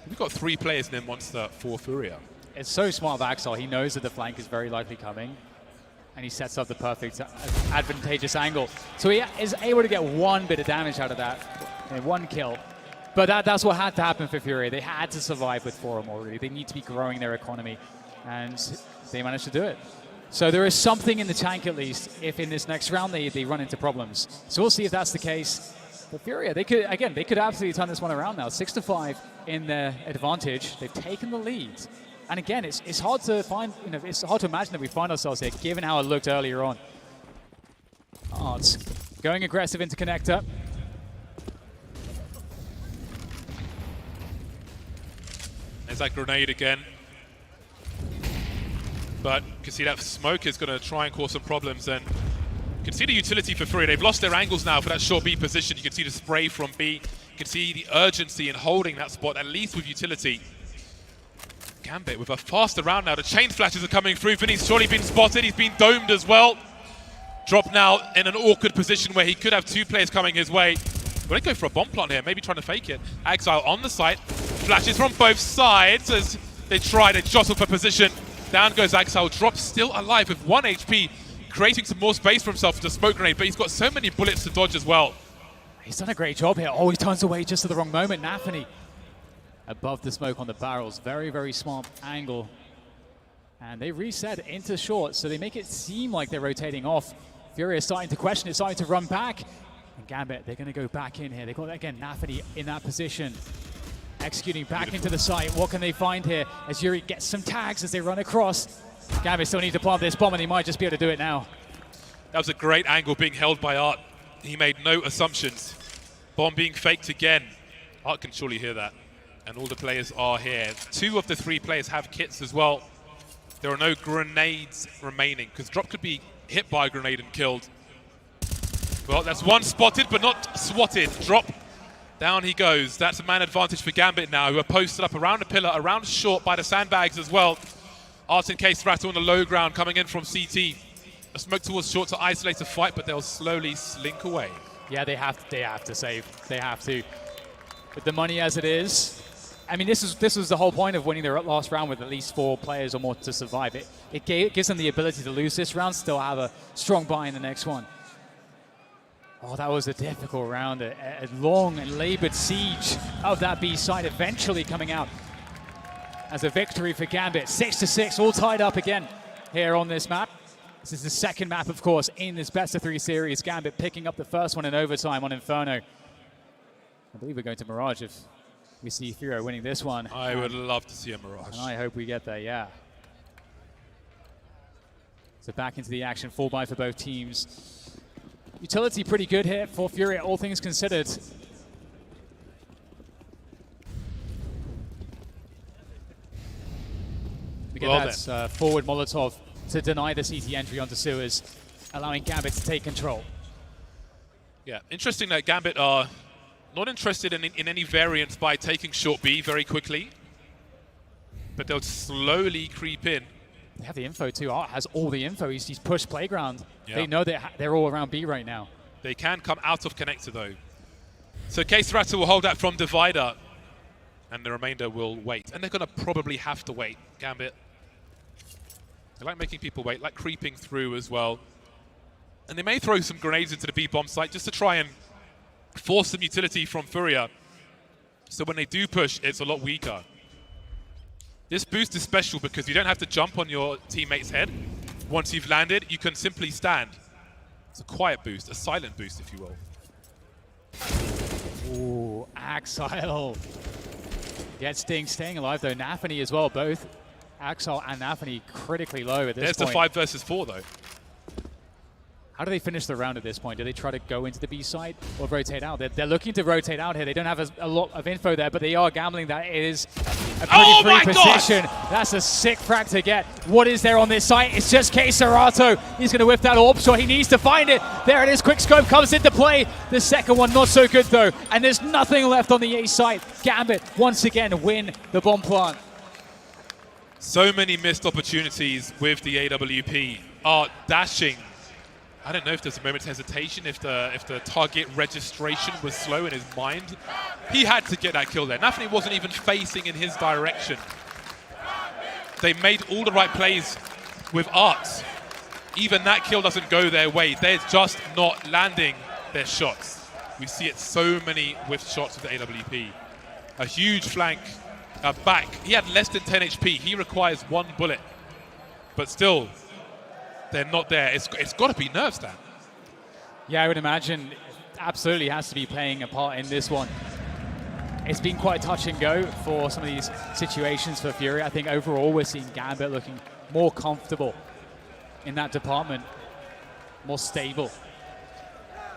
We've got 3 players in Monster for Furia. It's so smart of Axel. He knows that the flank is very likely coming, and he sets up the perfect advantageous angle. So he is able to get 1 bit of damage out of that, 1 kill. But that's what had to happen for Furia. They had to survive with 4 or more, really. They need to be growing their economy, and they managed to do it. So there is something in the tank, at least, if in this next round they run into problems. So we'll see if that's the case. But Furia, they could absolutely turn this one around now. 6-5 in their advantage. They've taken the lead. And again, it's hard to find, it's hard to imagine that we find ourselves here, given how it looked earlier on. Arts going aggressive into connector. There's that grenade again. But you can see that smoke is going to try and cause some problems. And you can see the utility for Furia. They've lost their angles now for that short B position. You can see the spray from B. You can see the urgency in holding that spot, at least with utility. Gambit with a faster round now. The chain flashes are coming through. Vinny's surely been spotted. He's been domed as well. Drop now in an awkward position where he could have 2 players coming his way. Will they go for a bomb plant here? Maybe trying to fake it. Exile on the site. Flashes from both sides as they jostle for position. Down goes Exile. Drops still alive with 1 HP. Creating some more space for himself with the smoke grenade, but he's got so many bullets to dodge as well. He's done a great job here. Oh, he turns away just at the wrong moment. Nafany above the smoke on the barrels. Very, very smart angle. And they reset into short, so they make it seem like they're rotating off. Furia is starting to question it, starting to run back. And Gambit, they're going to go back in here. They've got, again, Nafany in that position. Executing back into the site. What can they find here as Yuri gets some tags as they run across? Gambit still needs to plant this bomb, and he might just be able to do it now. That was a great angle being held by Art. He made no assumptions. Bomb being faked again. Art can surely hear that. And all the players are here. 2 of the 3 players have kits as well. There are no grenades remaining, because Drop could be hit by a grenade and killed. Well, that's 1 spotted, but not swatted. Drop, down he goes. That's a man advantage for Gambit now, who are posted up around the pillar, around short by the sandbags as well. Art and Case Rattle on the low ground coming in from CT. A smoke towards short to isolate a fight, but they'll slowly slink away. Yeah, they have to save. They have to. With the money as it is, I mean, this was the whole point of winning their last round with at least 4 players or more to survive. It gives them the ability to lose this round, still have a strong buy in the next one. Oh, that was a difficult round, a long and labored siege of that B side, eventually coming out as a victory for Gambit. 6-6, all tied up again here on this map. This is the second map, of course, in this best-of-3 series. Gambit picking up the first one in overtime on Inferno. I believe we're going to Mirage if we see Furia winning this one. I would love to see a Mirage. And I hope we get there, yeah. So back into the action, 4 buy for both teams. Utility pretty good here for Furia, all things considered. We get that forward Molotov to deny the CT entry onto sewers, allowing Gambit to take control. Yeah, interesting that Gambit are not interested in any variance by taking short B very quickly, but they'll slowly creep in. They have the info too. Art has all the info. He's pushed playground. Yeah. They know they're all around B right now. They can come out of connector though. So Case Rattle will hold that from Divider. and the remainder will wait. And they're going to probably have to wait, Gambit. They like making people wait, like creeping through as well. And they may throw some grenades into the B bomb site just to try and force some utility from Furia. So when they do push, it's a lot weaker. This boost is special because you don't have to jump on your teammate's head. Once you've landed, you can simply stand. It's a quiet boost, a silent boost, if you will. Ooh, Axile. Gets Sting staying alive though. Nafany as well, both Axile and Nafany critically low at this point. There's the 5 versus 4 though. How do they finish the round at this point? Do they try to go into the B side or rotate out? They're looking to rotate out here. They don't have a lot of info there, but they are gambling that it is a pretty free position. That's a sick frag to get. What is there on this site? It's just kSCERATO. He's going to whip that orb shot. He needs to find it. There it is. Quick scope comes into play. The second one not so good though, and there's nothing left on the A site. Gambit once again win the bomb plant. So many missed opportunities with the AWP. Art dashing. I don't know if there's a moment's hesitation, if the target registration was slow in his mind. He had to get that kill there. Nafany wasn't even facing in his direction. They made all the right plays with Art. Even that kill doesn't go their way. They're just not landing their shots. We see it so many with shots with the AWP. A huge flank back. He had less than 10 HP. He requires 1 bullet. But still, they're not there. It's got to be nerves, Dan. Yeah, I would imagine absolutely has to be playing a part in this one. It's been quite touch and go for some of these situations for Furia. I think overall we're seeing Gambit looking more comfortable in that department, more stable.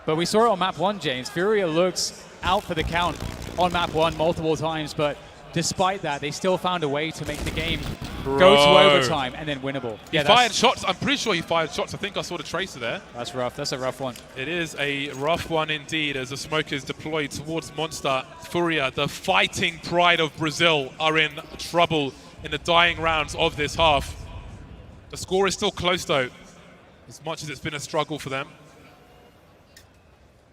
But we saw it on map 1, James. Furia looks out for the count on map 1 multiple times, but despite that, they still found a way to make the game go to overtime and then winnable. He fired shots. I'm pretty sure he fired shots. I think I saw the tracer there. That's rough. That's a rough one. It is a rough one indeed as the smokers deployed towards Monster. Furia, the fighting pride of Brazil, are in trouble in the dying rounds of this half. The score is still close though, as much as it's been a struggle for them.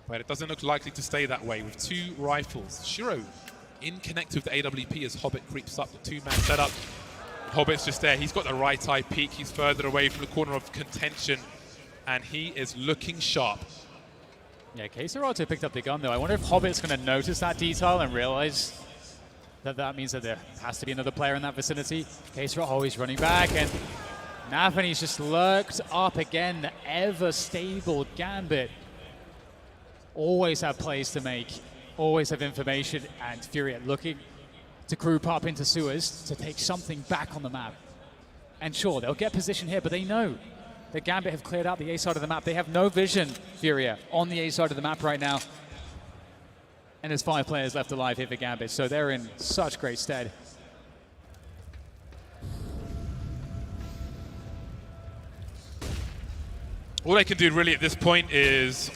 But it doesn't look likely to stay that way with 2 rifles. Shiro in connect with the AWP as Hobbit creeps up the 2-man setup. Hobbit's just there. He's got the right eye peek. He's further away from the corner of contention, and he is looking sharp. Yeah, kSCERATO picked up the gun, though. I wonder if Hobbit's going to notice that detail and realize that that means that there has to be another player in that vicinity. kSCERATO always running back, and Nafany's just lurked up again. The ever-stable Gambit always have plays to make, always have information, and Furia looking to group up into sewers to take something back on the map. And sure, they'll get position here, but they know that Gambit have cleared out the A side of the map. They have no vision, Furia, on the A side of the map right now. And there's 5 players left alive here for Gambit, so they're in such great stead. All they can do really at this point is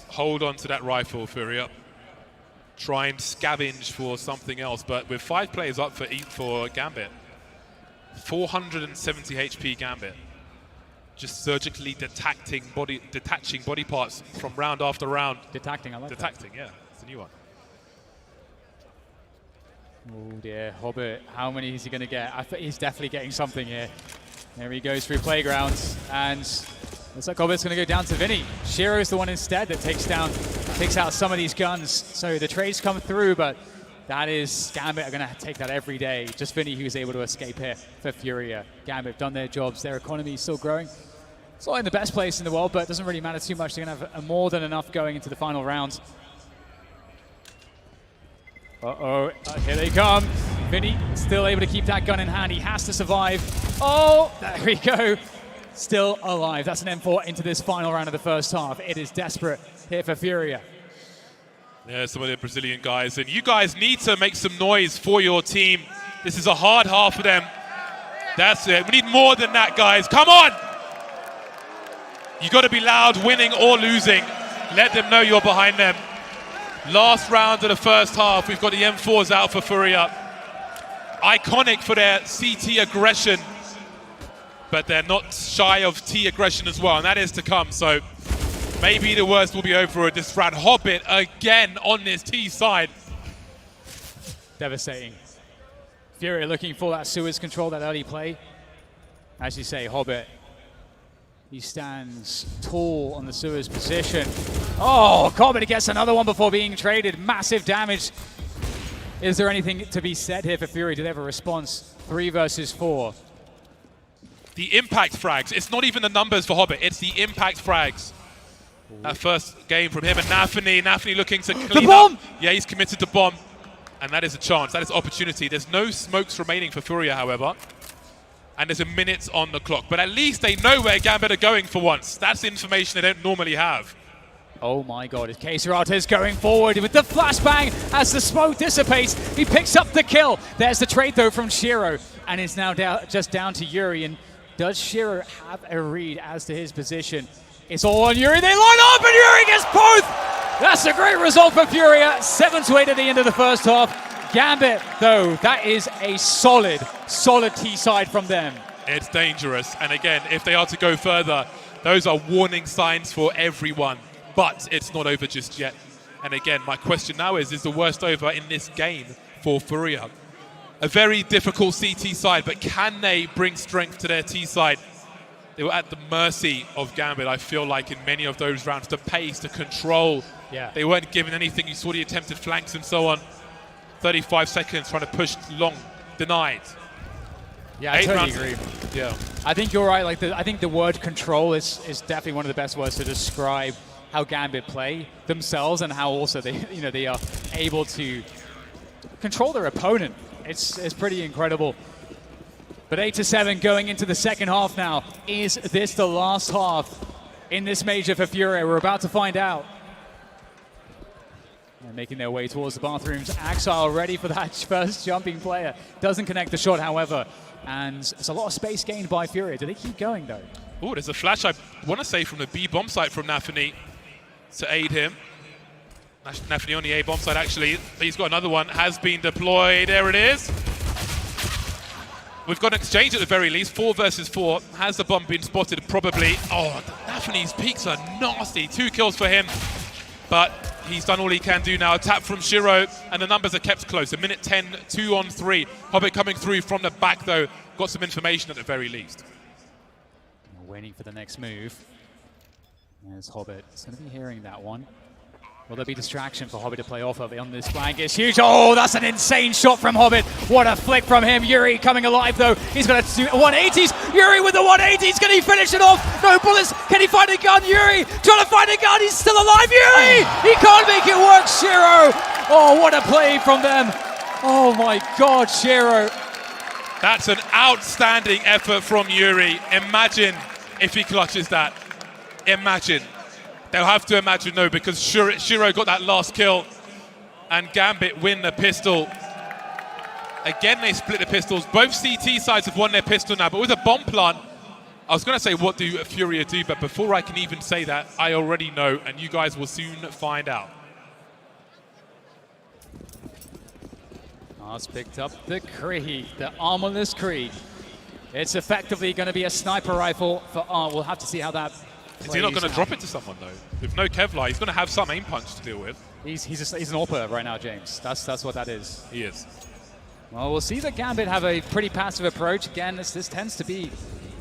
hold on to that rifle, Furia. Try and scavenge for something else, but with 5 players up for Gambit, 470 HP Gambit, just surgically detaching body parts from round after round. Detacting, I like that. Detacting, yeah, it's a new one. Oh dear, Hobbit, how many is he going to get? I think he's definitely getting something here. There he goes through Playgrounds, and looks like Hobbit's going to go down to Vinny. Shiro's the one instead that takes out some of these guns. So the trades come through, but that is, Gambit are going to take that every day. Just Vinny who was able to escape here for Furia. Gambit have done their jobs. Their economy is still growing. It's not in the best place in the world, but it doesn't really matter too much. They're going to have more than enough going into the final round. Uh-oh, here they come. Vinny still able to keep that gun in hand. He has to survive. Oh, there we go. Still alive. That's an M4 into this final round of the first half. It is desperate here for Furia. Yeah, some of the Brazilian guys. And you guys need to make some noise for your team. This is a hard half for them. That's it. We need more than that, guys. Come on! You got to be loud, winning or losing. Let them know you're behind them. Last round of the first half. We've got the M4s out for Furia. Iconic for their CT aggression. But they're not shy of T aggression as well, and that is to come. So maybe the worst will be over at this round. Hobbit again on this T side. Devastating. Furia looking for that Suez control, that early play. As you say, Hobbit, he stands tall on the Suez position. Oh, Hobbit gets another one before being traded. Massive damage. Is there anything to be said here for Furia? Do they have a response? 3 versus 4. The impact frags. It's not even the numbers for Hobbit. It's the impact frags. That first game from him and Nafany looking to clean bomb! up. Yeah, he's committed to bomb. And that is a chance. That is opportunity. There's no smokes remaining for Furia, however. And there's a minute on the clock. But at least they know where Gambit are going for once. That's information they don't normally have. Oh my god, kxrata is going forward with the flashbang as the smoke dissipates. He picks up the kill. There's the trade though from Shiro, and it's now just down to Yuri. And does Shiro have a read as to his position? It's all on Yuri. They line up and Yuri gets both! That's a great result for Furia. 7-8 at the end of the first half. Gambit, though, that is a solid T-side from them. It's dangerous. And again, if they are to go further, those are warning signs for everyone. But it's not over just yet. And again, my question now is the worst over in this game for Furia? A very difficult CT side, but can they bring strength to their T side? They were at the mercy of Gambit, I feel like, in many of those rounds. The pace, the control. Yeah. They weren't given anything. You saw the attempted flanks and so on. 35 seconds trying to push long, denied. Yeah, I totally agree. Yeah. I think you're right. Like I think the word control is definitely one of the best words to describe how Gambit play themselves and how also they are able to control their opponent. It's pretty incredible. But 8-7 going into the second half now. Is this the last half in this major for Furia? We're about to find out. They're making their way towards the bathrooms. Axile ready for that first jumping player. Doesn't connect the shot, however. And it's a lot of space gained by Furia. Do they keep going, though? Oh, there's a flash, I want to say, from the B bomb site from Nafany to aid him. Nafany on the A bomb site, actually. He's got another one. Has been deployed. There it is. We've got an exchange at the very least. 4 versus 4. Has the bomb been spotted? Probably. Oh, Nafany's peaks are nasty. 2 kills for him. But he's done all he can do now. A tap from Shiro, and the numbers are kept close. 1:10, 2 on 3. Hobbit coming through from the back, though. Got some information at the very least. Waiting for the next move. There's Hobbit. He's going to be hearing that one. Will there be distraction for Hobbit to play off of it on this flank? It's huge. Oh, that's an insane shot from Hobbit. What a flick from him. Yuri coming alive, though. He's going to do 180s. Yuri with the 180s. Can he finish it off? No bullets. Can he find a gun? Yuri trying to find a gun. He's still alive. Yuri! He can't make it work. Shiro. Oh, what a play from them. Oh, my God, Shiro. That's an outstanding effort from Yuri. Imagine if he clutches that. Imagine. They'll have to imagine, no, because Shiro got that last kill and Gambit win the pistol. Again, they split the pistols. Both CT sides have won their pistol now, but with a bomb plant, I was going to say, what do Furia do? But before I can even say that, I already know, and you guys will soon find out. Mars picked up the Creed, the armorless Creed. It's effectively going to be a sniper rifle for Art. We'll have to see how that Is he not going to drop it to someone, though? With no Kevlar, he's going to have some aim punch to deal with. He's an AWPer right now, James. That's what that is. He is. Well, we'll see that Gambit have a pretty passive approach. Again, this tends to be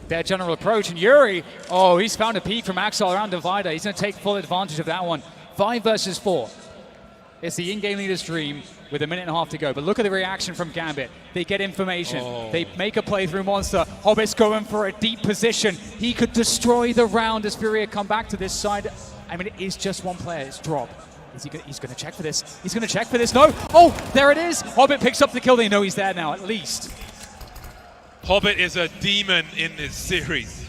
their general approach. And Yuri, oh, he's found a peek from Axel around Divider. He's going to take full advantage of that one. 5 versus 4. It's the in-game leader's dream with 1.5 minutes to go. But look at the reaction from Gambit. They get information. Oh. They make a play through Monster. Hobbit's going for a deep position. He could destroy the round as Furia come back to this side. I mean, it is just one player. It's Drop. He's going to check for this. He's going to check for this. No. Oh, there it is. Hobbit picks up the kill. They know he's there now, at least. Hobbit is a demon in this series.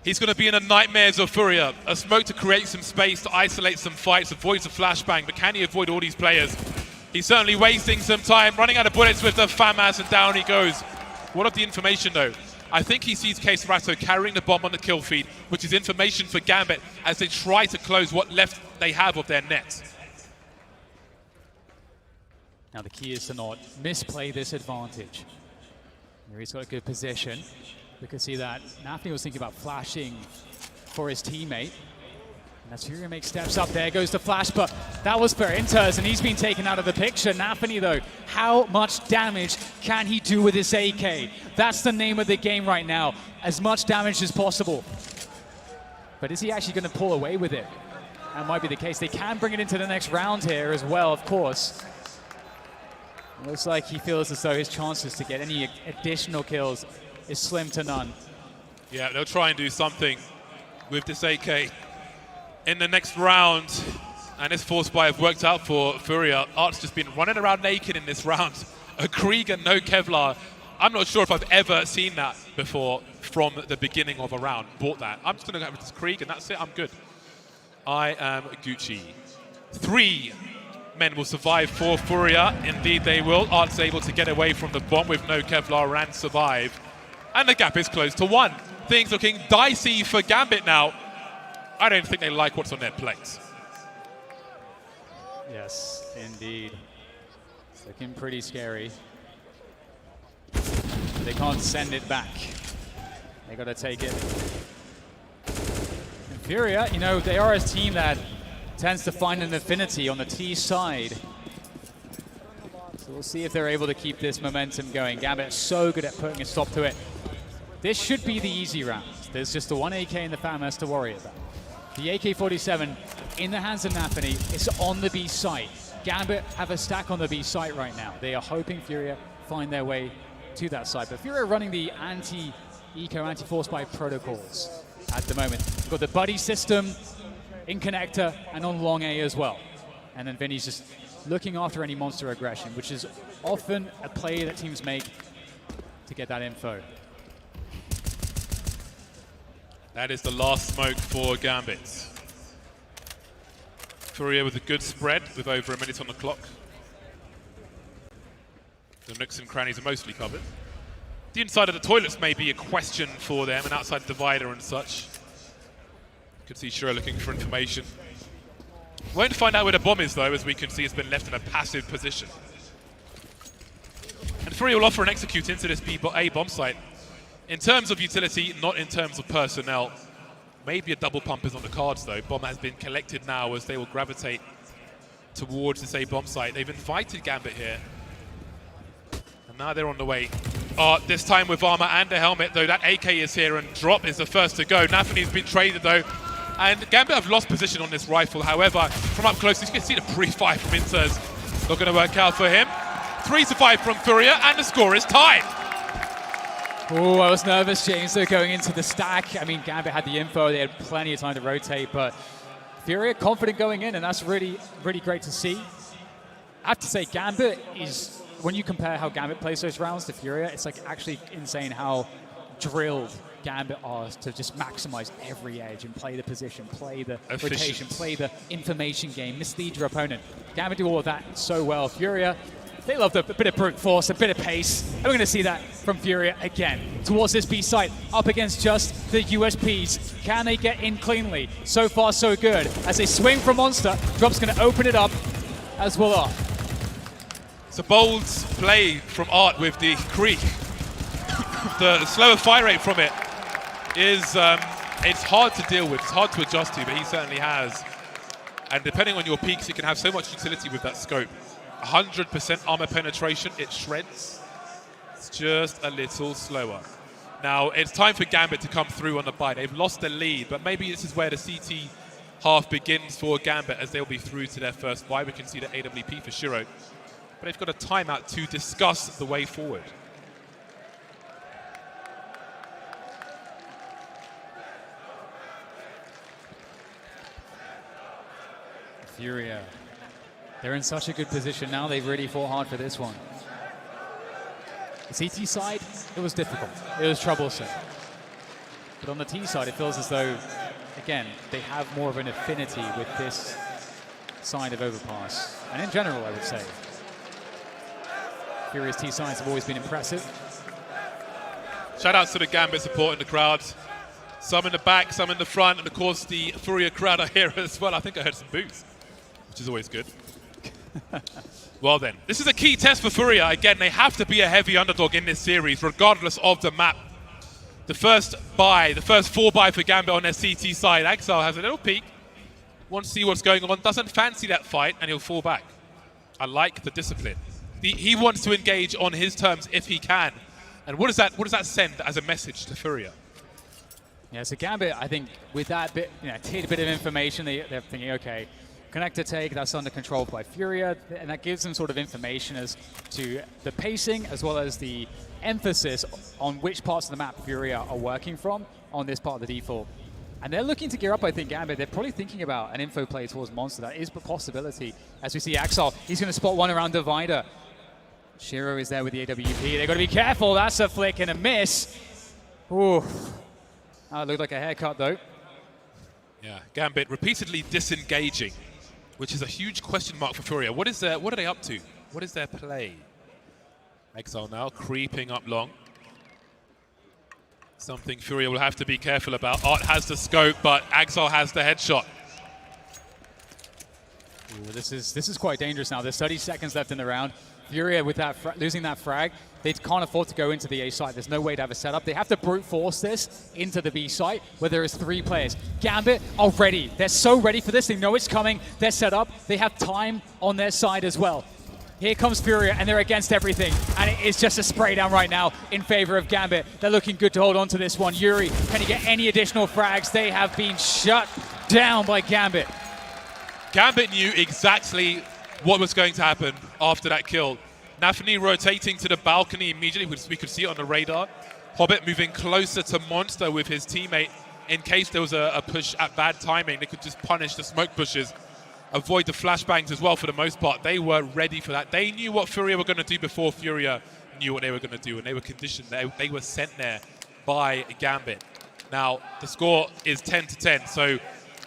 He's going to be in the nightmares of Furia. A smoke to create some space, to isolate some fights, avoids a flashbang, but can he avoid all these players? He's certainly wasting some time, running out of bullets with the FAMAS, and down he goes. What of the information, though? I think he sees kxrata carrying the bomb on the kill feed, which is information for Gambit as they try to close what left they have of their net. Now the key is to not misplay this advantage. Here he's got a good position. We can see that Nafany was thinking about flashing for his teammate. As Furia makes steps up, there goes the flash, but that was for Inters, and he's been taken out of the picture. navi, though, how much damage can he do with his AK? That's the name of the game right now. As much damage as possible. But is he actually going to pull away with it? That might be the case. They can bring it into the next round here as well, of course. It looks like he feels as though his chances to get any additional kills is slim to none. Yeah, they'll try and do something with this AK in the next round. And this force buy have worked out for Furia. Art's just been running around naked in this round. A Krieger, no Kevlar. I'm not sure if I've ever seen that before from the beginning of a round. Bought that. I'm just going to go with this Krieg, and that's it. I'm good. I am Gucci. 3 men will survive for Furia. Indeed they will. Art's able to get away from the bomb with no Kevlar and survive. And the gap is close to 1. Things looking dicey for Gambit now. I don't think they like what's on their plates. Yes, indeed. It's looking pretty scary. They can't send it back. They got to take it. And Furia, you know, they are a team that tends to find an affinity on the T side. So we'll see if they're able to keep this momentum going. Gambit is so good at putting a stop to it. This should be the easy round. There's just the 1 AK in the FAMAS to worry about. The AK-47 in the hands of navi is on the B site. Gambit have a stack on the B site right now. They are hoping Furia find their way to that side. But Furia are running the anti-eco, anti-force buy protocols at the moment. We've got the buddy system in connector and on long A as well. And then Vinny's just looking after any monster aggression, which is often a play that teams make to get that info. That is the last smoke for Gambit. Furia with a good spread with over a minute on the clock. The nooks and crannies are mostly covered. The inside of the toilets may be a question for them, and outside the divider and such. You can see Shura looking for information. Won't find out where the bomb is though, as we can see it's been left in a passive position. And Furia will offer an execute into this A bomb site. In terms of utility, not in terms of personnel. Maybe a double pump is on the cards though. Bomb has been collected now as they will gravitate towards this A bomb site. They've invited Gambit here. And now they're on the way. This time with armor and a helmet though. That AK is here and Drop is the first to go. navi's been traded though. And Gambit have lost position on this rifle. However, from up close, you can see the pre-fire from Inters. Not going to work out for him. 3 to 5 from Furia, and the score is tied. Oh, I was nervous, James, though, going into the stack. I mean, Gambit had the info. They had plenty of time to rotate, but Furia confident going in, and that's really, really great to see. I have to say, Gambit is, when you compare how Gambit plays those rounds to Furia, it's like actually insane how drilled Gambit are to just maximize every edge and play the position, play the rotation, play the information game, mislead your opponent. Gambit do all of that so well. Furia, they love a bit of brute force, a bit of pace, and we're going to see that from Furia again. Towards this B site, up against just the USPs. Can they get in cleanly? So far, so good. As they swing from Monster, Drop's going to open it up, as will Art. It's a bold play from Art with the Krieg. The slower fire rate from it is, it's hard to deal with, it's hard to adjust to, but he certainly has. And depending on your peaks, you can have so much utility with that scope. 100% armor penetration, it shreds. It's just a little slower. Now, it's time for Gambit to come through on the buy. They've lost the lead, but maybe this is where the CT half begins for Gambit as they'll be through to their first buy. We can see the AWP for Shiro. But they've got a timeout to discuss the way forward. Furia. They're in such a good position now. They've really fought hard for this one. The CT side, it was difficult. It was troublesome. But on the T side, it feels as though, again, they have more of an affinity with this side of overpass. And in general, I would say. Furia's T sides have always been impressive. Shout out to the Gambit support in the crowd. Some in the back, some in the front, and of course the Furia crowd are here as well. I think I heard some boos, which is always good. Well then, this is a key test for Furia. Again, they have to be a heavy underdog in this series, regardless of the map. The first 4 buy for Gambit on their CT side. Axel has a little peek. wants to see what's going on, doesn't fancy that fight, and he'll fall back. I like the discipline. He wants to engage on his terms if he can. And what does that send as a message to Furia? Yeah, so Gambit, I think with that bit, tidbit of information, they're thinking, okay, connector take, that's under control by Furia, and that gives them sort of information as to the pacing as well as the emphasis on which parts of the map Furia are working from on this part of the default. And they're looking to gear up, I think, Gambit. They're probably thinking about an info play towards Monster. That is a possibility. As we see Axel, he's going to spot one around Divider. Shiro is there with the AWP. They've got to be careful. That's a flick and a miss. Ooh. That looked like a haircut, though. Yeah, Gambit repeatedly disengaging, which is a huge question mark for Furia. What are they up to? What is their play? Exile now creeping up long. Something Furia will have to be careful about. Art has the scope, but Axel has the headshot. Ooh, this is quite dangerous now. There's 30 seconds left in the round. Furia, with that losing that frag, they can't afford to go into the A site. There's no way to have a setup. They have to brute force this into the B site, where there is 3 players. Gambit are ready. They're so ready for this. They know it's coming. They're set up. They have time on their side as well. Here comes Furia, and they're against everything. And it is just a spray down right now in favor of Gambit. They're looking good to hold on to this one. Yuri, can he get any additional frags? They have been shut down by Gambit. Gambit knew exactly what was going to happen after that kill. Nafani rotating to the balcony immediately. We could see it on the radar. Hobbit moving closer to Monster with his teammate in case there was a push at bad timing. They could just punish the smoke pushes, avoid the flashbangs as well for the most part. They were ready for that. They knew what Furia were going to do before Furia knew what they were going to do, and they were conditioned. They were sent there by Gambit. Now, the score is 10-10, so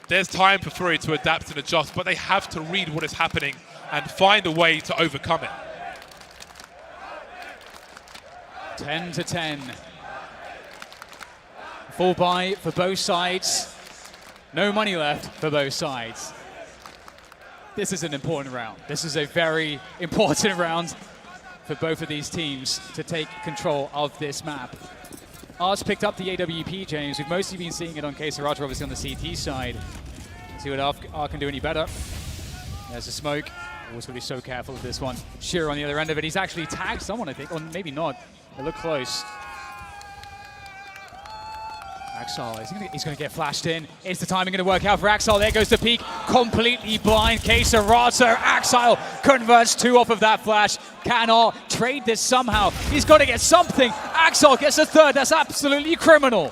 there's time for Furia to adapt and adjust, but they have to read what is happening and find a way to overcome it. 10-10. Full buy for both sides. No money left for both sides. This is an important round. This is a very important round for both of these teams to take control of this map. Art's picked up the AWP, James. We've mostly been seeing it on kSriracha, obviously on the CT side. See what Art can do any better. There's a smoke. Always got to be so careful with this one. Shiro on the other end of it. He's actually tagged someone, I think, or maybe not. They look close. Axel, he's going to get flashed in. Is the timing going to work out for Axel? There goes the peak. Completely blind. kSriracha. Axel converts 2 off of that flash. Cannot trade this somehow. He's got to get something. Axel gets a 3rd. That's absolutely criminal.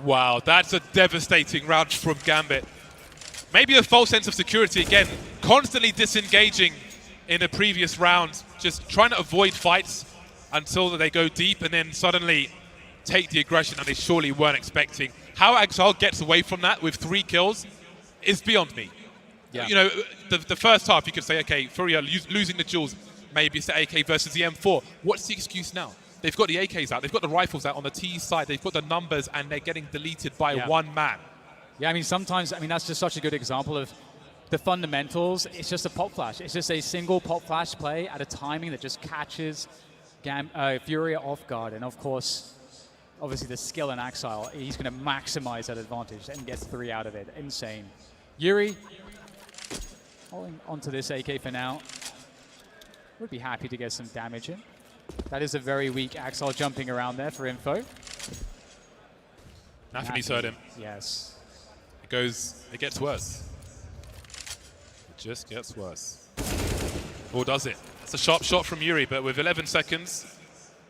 Wow, that's a devastating round from Gambit. Maybe a false sense of security again. Constantly disengaging in the previous rounds. Just trying to avoid fights until they go deep and then suddenly take the aggression that they surely weren't expecting. How Axel gets away from that with 3 kills is beyond me. Yeah. You know, the first half you could say, okay, Furia losing the duels, maybe it's the AK versus the M4. What's the excuse now? They've got the AKs out, they've got the rifles out on the T side, they've got the numbers, and they're getting deleted by one man. Yeah, I mean, sometimes, that's just such a good example of the fundamentals. It's just a pop flash. It's just a single pop flash play at a timing that just catches Furia off guard. And of course, obviously the skill in Axile, he's going to maximize that advantage and gets 3 out of it. Insane. Yuri, holding onto this AK for now. Would be happy to get some damage in. That is a very weak Axile jumping around there for info. Nafani's heard him. Yes. It gets worse. It just gets worse. Or does it? It's a sharp shot from Yuri, but with 11 seconds,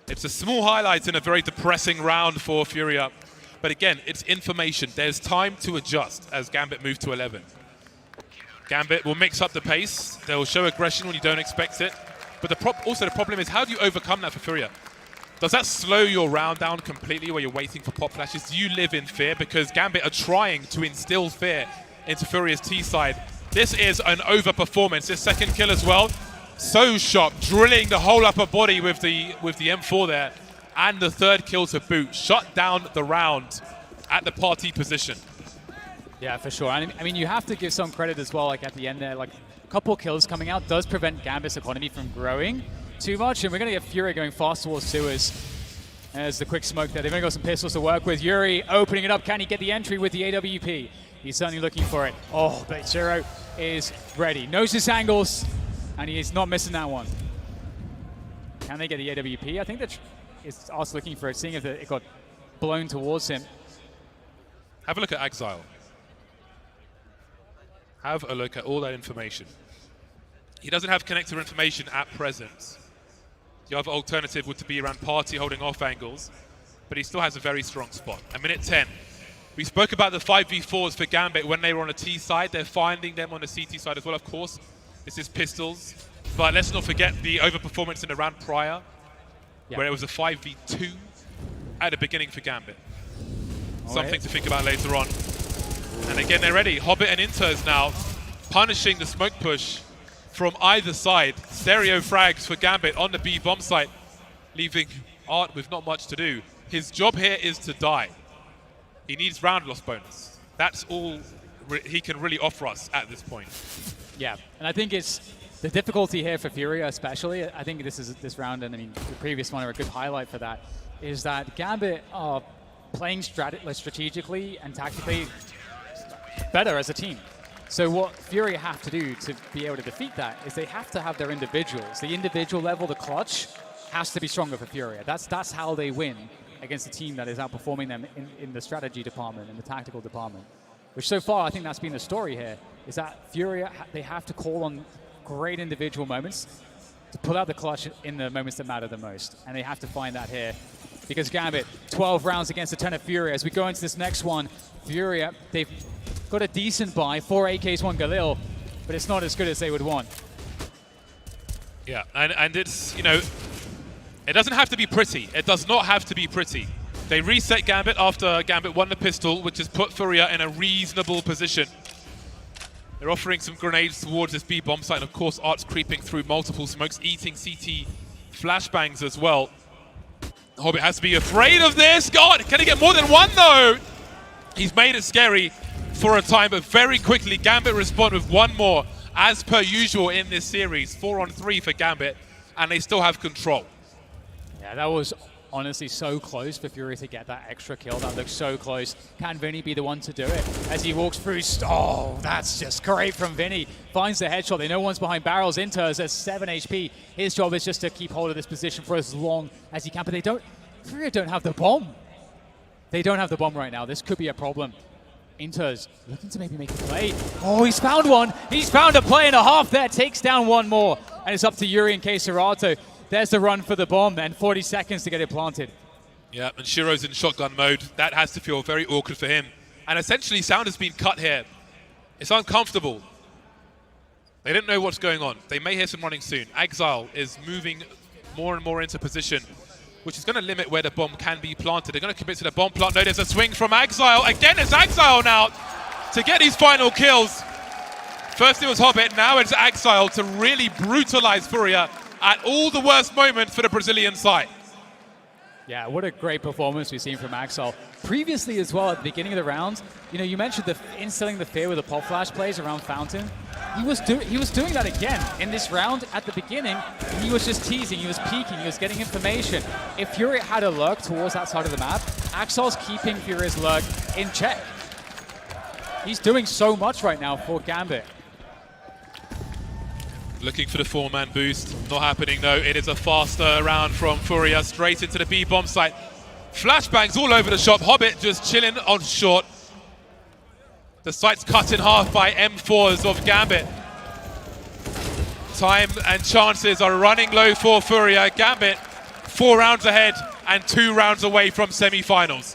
it's a small highlight in a very depressing round for Furia. But again, it's information. There's time to adjust as Gambit move to 11. Gambit will mix up the pace. They'll show aggression when you don't expect it. But also the problem is, how do you overcome that for Furia? Does that slow your round down completely where you're waiting for pop flashes? Do you live in fear? Because Gambit are trying to instill fear into Furia's T side. This is an overperformance. This second kill as well. So sharp, drilling the whole upper body with the M4 there. And the 3rd kill to boot. Shut down the round at the party position. Yeah, for sure. I mean, you have to give some credit as well, like at the end there, like a couple kills coming out does prevent Gambit's economy from growing too much, and we're going to get Furia going fast towards sewers. There's the quick smoke there. They've only got some pistols to work with. Yuri opening it up. Can he get the entry with the AWP? He's certainly looking for it. Oh, but Zero is ready. Knows his angles, and he is not missing that one. Can they get the AWP? I think that it's us looking for it, seeing if it got blown towards him. Have a look at Exile. Have a look at all that information. He doesn't have connector information at present. The other alternative would be around Party holding off angles, but he still has a very strong spot. A minute 10. We spoke about the 5v4s for Gambit when they were on the T side. They're finding them on the CT side as well, of course. This is pistols. But let's not forget the overperformance in the round prior, where it was a 5v2 at the beginning for Gambit. Something to think about later on. And again, they're ready. Hobbit and Inters now punishing the smoke push from either side. Stereo frags for Gambit on the B bomb site, leaving Art with not much to do. His job here is to die. He needs round loss bonus. That's all he can really offer us at this point. Yeah, and I think it's the difficulty here for Furia especially. I think this round, and I mean the previous one are a good highlight for that, is that Gambit are playing strategically and tactically better as a team. So what Furia have to do to be able to defeat that is they have to have their individuals. The individual level, the clutch, has to be stronger for Furia. That's how they win against a team that is outperforming them in the strategy department, in the tactical department. Which so far, I think that's been the story here, is that Furia, they have to call on great individual moments to pull out the clutch in the moments that matter the most. And they have to find that here. Because Gambit, 12 rounds against a 10 of Furia. As we go into this next one, Furia, they've got a decent buy, 4 AKs, 1 Galil, but it's not as good as they would want. Yeah, and it's, you know, it doesn't have to be pretty. It does not have to be pretty. They reset Gambit after Gambit won the pistol, which has put Furia in a reasonable position. They're offering some grenades towards this B bomb site, and of course Art's creeping through multiple smokes, eating CT flashbangs as well. Hobbit has to be afraid of this. God, can he get more than one though? He's made it scary for a time, but very quickly Gambit respond with one more, as per usual in this series. 4-on-3 for Gambit, and they still have control. Yeah, that was honestly so close for Furia to get that extra kill. That looks so close. Can Vinny be the one to do it? As he walks through, oh, that's just great from Vinny. Finds the headshot. They know one's behind barrels. Inters has 7 HP. His job is just to keep hold of this position for as long as he can, but Furia don't have the bomb. They don't have the bomb right now. This could be a problem. Inters looking to maybe make a play. Oh, he's found one. He's found a play and a half there. Takes down one more. And it's up to Yuri and Keserato. There's the run for the bomb then. 40 seconds to get it planted. Yeah, and Shiro's in shotgun mode. That has to feel very awkward for him. And essentially, sound has been cut here. It's uncomfortable. They don't know what's going on. They may hear some running soon. Exile is moving more and more into position, which is going to limit where the bomb can be planted. They're going to commit to the bomb plant. No, there's a swing from Exile. Again, it's Exile now to get these final kills. First it was Hobbit, now it's Exile to really brutalize Furia at all the worst moments for the Brazilian side. Yeah, what a great performance we've seen from Exile. Previously as well, at the beginning of the round, you know, you mentioned instilling the fear with the pop flash plays around Fountain. He was doing that again in this round at the beginning. He was just teasing, he was peeking, he was getting information. If Furia had a lurk towards that side of the map, Exile's keeping Furia's lurk in check. He's doing so much right now for Gambit. Looking for the 4-man boost. Not happening though. It is a faster round from Furia straight into the B bomb site. Flashbangs all over the shop. Hobbit just chilling on short. The site's cut in half by M4s of Gambit. Time and chances are running low for Furia. Gambit 4 rounds ahead and 2 rounds away from semi-finals.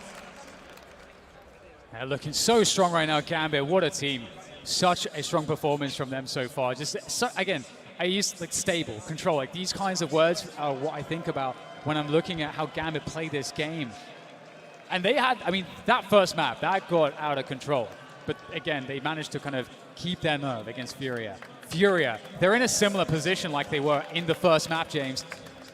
Yeah, looking so strong right now, Gambit. What a team. Such a strong performance from them so far. Just again, I use like stable, control. Like these kinds of words are what I think about when I'm looking at how Gambit played this game. And they had, I mean, that first map, that got out of control. But again, they managed to kind of keep their nerve against Furia. Furia, they're in a similar position like they were in the first map, James.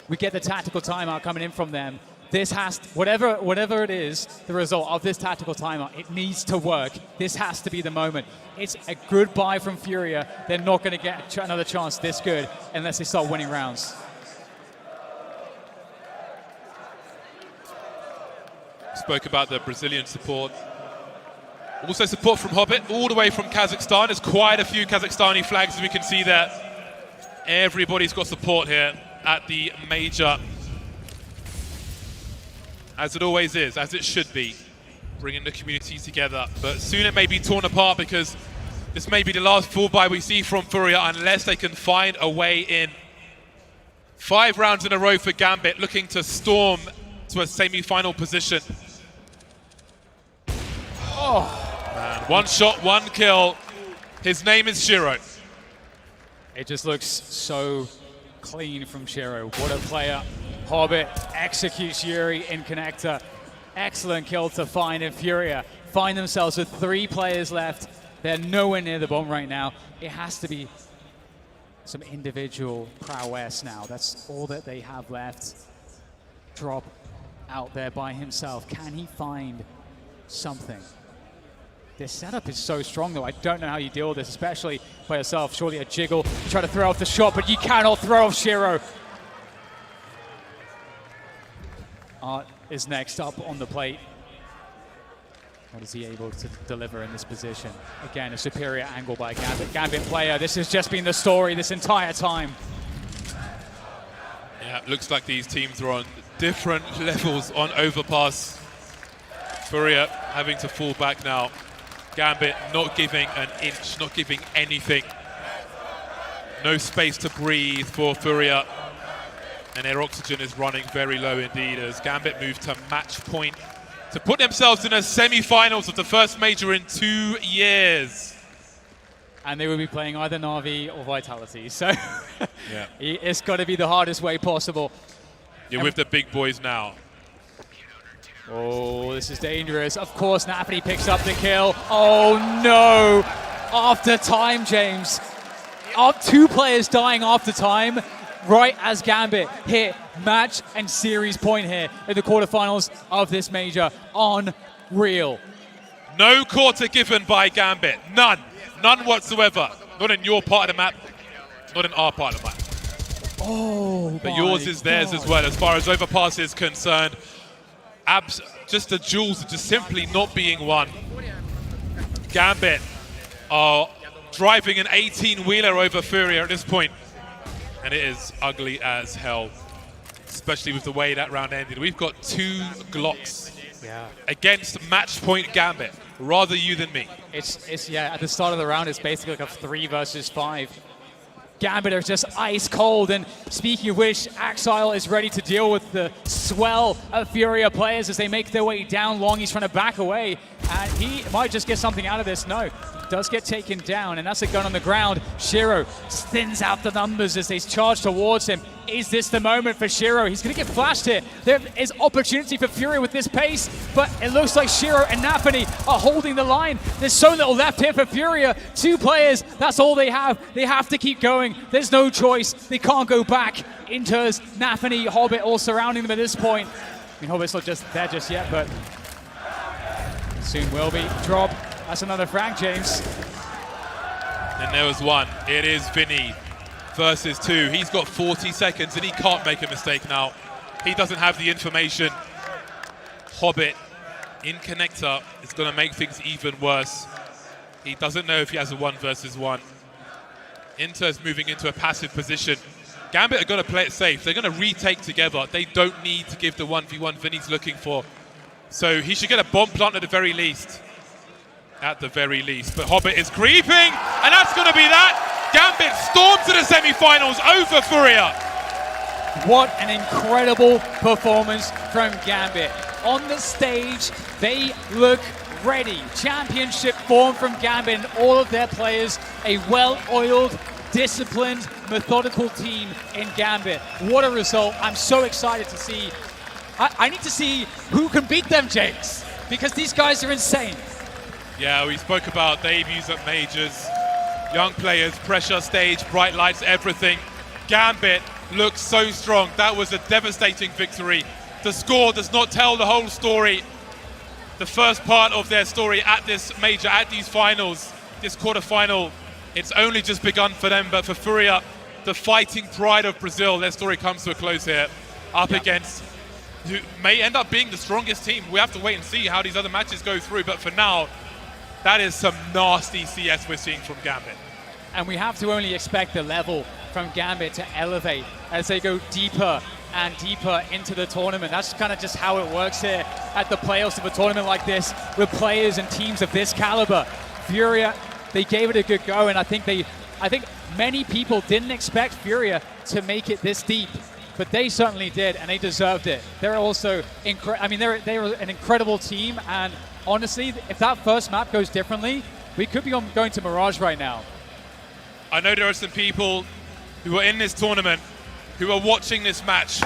We get the tactical timeout coming in from them. This has to, whatever it is, the result of this tactical timeout, it needs to work. This has to be the moment. It's a good buy from Furia. They're not going to get another chance this good unless they start winning rounds. Spoke about the Brazilian support. Also support from Hobbit, all the way from Kazakhstan. There's quite a few Kazakhstani flags, as we can see there. Everybody's got support here at the major. As it always is, as it should be, bringing the community together. But soon it may be torn apart because this may be the last full buy we see from Furia unless they can find a way in. 5 rounds in a row for Gambit, looking to storm to a semi-final position. Oh, man. 1 shot, 1 kill. His name is Shiro. It just looks so clean from Shiro. What a player. Hobbit executes Yuri in connector. Excellent kill to find, and Furia find themselves with 3 players left. They're nowhere near the bomb right now. It has to be some individual prowess now. That's all that they have left. Drop out there by himself. Can he find something? This setup is so strong though. I don't know how you deal with this, especially by yourself. Surely a jiggle. You try to throw off the shot, but you cannot throw off Shiro. Art is next up on the plate. What is he able to deliver in this position? Again, a superior angle by Gambit. Gambit player, this has just been the story this entire time. Yeah, it looks like these teams are on different levels on overpass. Furia having to fall back now. Gambit not giving an inch, not giving anything. No space to breathe for Furia. And their oxygen is running very low indeed as Gambit move to match point to put themselves in a semi-finals of the first major in 2 years. And they will be playing either Navi or Vitality, so yeah. It's got to be the hardest way possible. You're with the big boys now. Oh, this is dangerous. Of course, navi picks up the kill. Oh no! After time, James. 2 players dying after time, right as Gambit hit match and series point here in the quarterfinals of this major. Unreal. No quarter given by Gambit. None. None whatsoever. Not in your part of the map. Not in our part of the map. Oh, but yours is theirs as well, as far as overpass is concerned. Just the jewels just simply not being won. Gambit are driving an 18-wheeler over Furia at this point. And it is ugly as hell, especially with the way that round ended. We've got 2 Glocks against match point Gambit. Rather you than me. It's yeah, at the start of the round, it's basically like a 3 versus 5. Gambit are just ice cold, and speaking of which, Axile is ready to deal with the swell of Furia players as they make their way down long. He's trying to back away, and he might just get something out of this. No, he does get taken down, and that's a gun on the ground. Shiro thins out the numbers as they charge towards him. Is this the moment for Shiro? He's going to get flashed here. There is opportunity for Furia with this pace, but it looks like Shiro and navi are holding the line. There's so little left here for Furia. 2 players, that's all they have. They have to keep going. There's no choice. They can't go back. Inters, navi, Hobbit all surrounding them at this point. I mean, Hobbit's not just there just yet, but soon will be. Drop. That's another frag, James. And there was 1. It is Vinny versus 2. He's got 40 seconds and he can't make a mistake now. He doesn't have the information. Hobbit in connector is going to make things even worse. He doesn't know if he has a 1 versus 1. Inter's moving into a passive position. Gambit are going to play it safe. They're going to retake together. They don't need to give the 1v1 Vinny's looking for. So he should get a bomb plant at the very least. At the very least. But Hobbit is creeping, and that's going to be that. Gambit stormed to the semi-finals over Furia. What an incredible performance from Gambit. On the stage, they look ready. Championship form from Gambit and all of their players. A well-oiled, disciplined, methodical team in Gambit. What a result. I'm so excited to see. I need to see who can beat them, James, because these guys are insane. Yeah, we spoke about debuts at majors. Young players, pressure, stage, bright lights, everything. Gambit looks so strong. That was a devastating victory. The score does not tell the whole story. The first part of their story at this major, at these finals, this quarterfinal, it's only just begun for them. But for Furia, the fighting pride of Brazil, their story comes to a close here. Up against who may end up being the strongest team. We have to wait and see how these other matches go through. But for now, That is some nasty CS we're seeing from Gambit. And we have to only expect the level from Gambit to elevate as they go deeper and deeper into the tournament. That's kind of just how it works here at the playoffs of a tournament like this with players and teams of this caliber. Furia, they gave it a good go, and I think many people didn't expect Furia to make it this deep, but they certainly did, and they deserved it. They're also they're an incredible team, and honestly, if that first map goes differently, we could be going to Mirage right now. I know there are some people who are in this tournament who are watching this match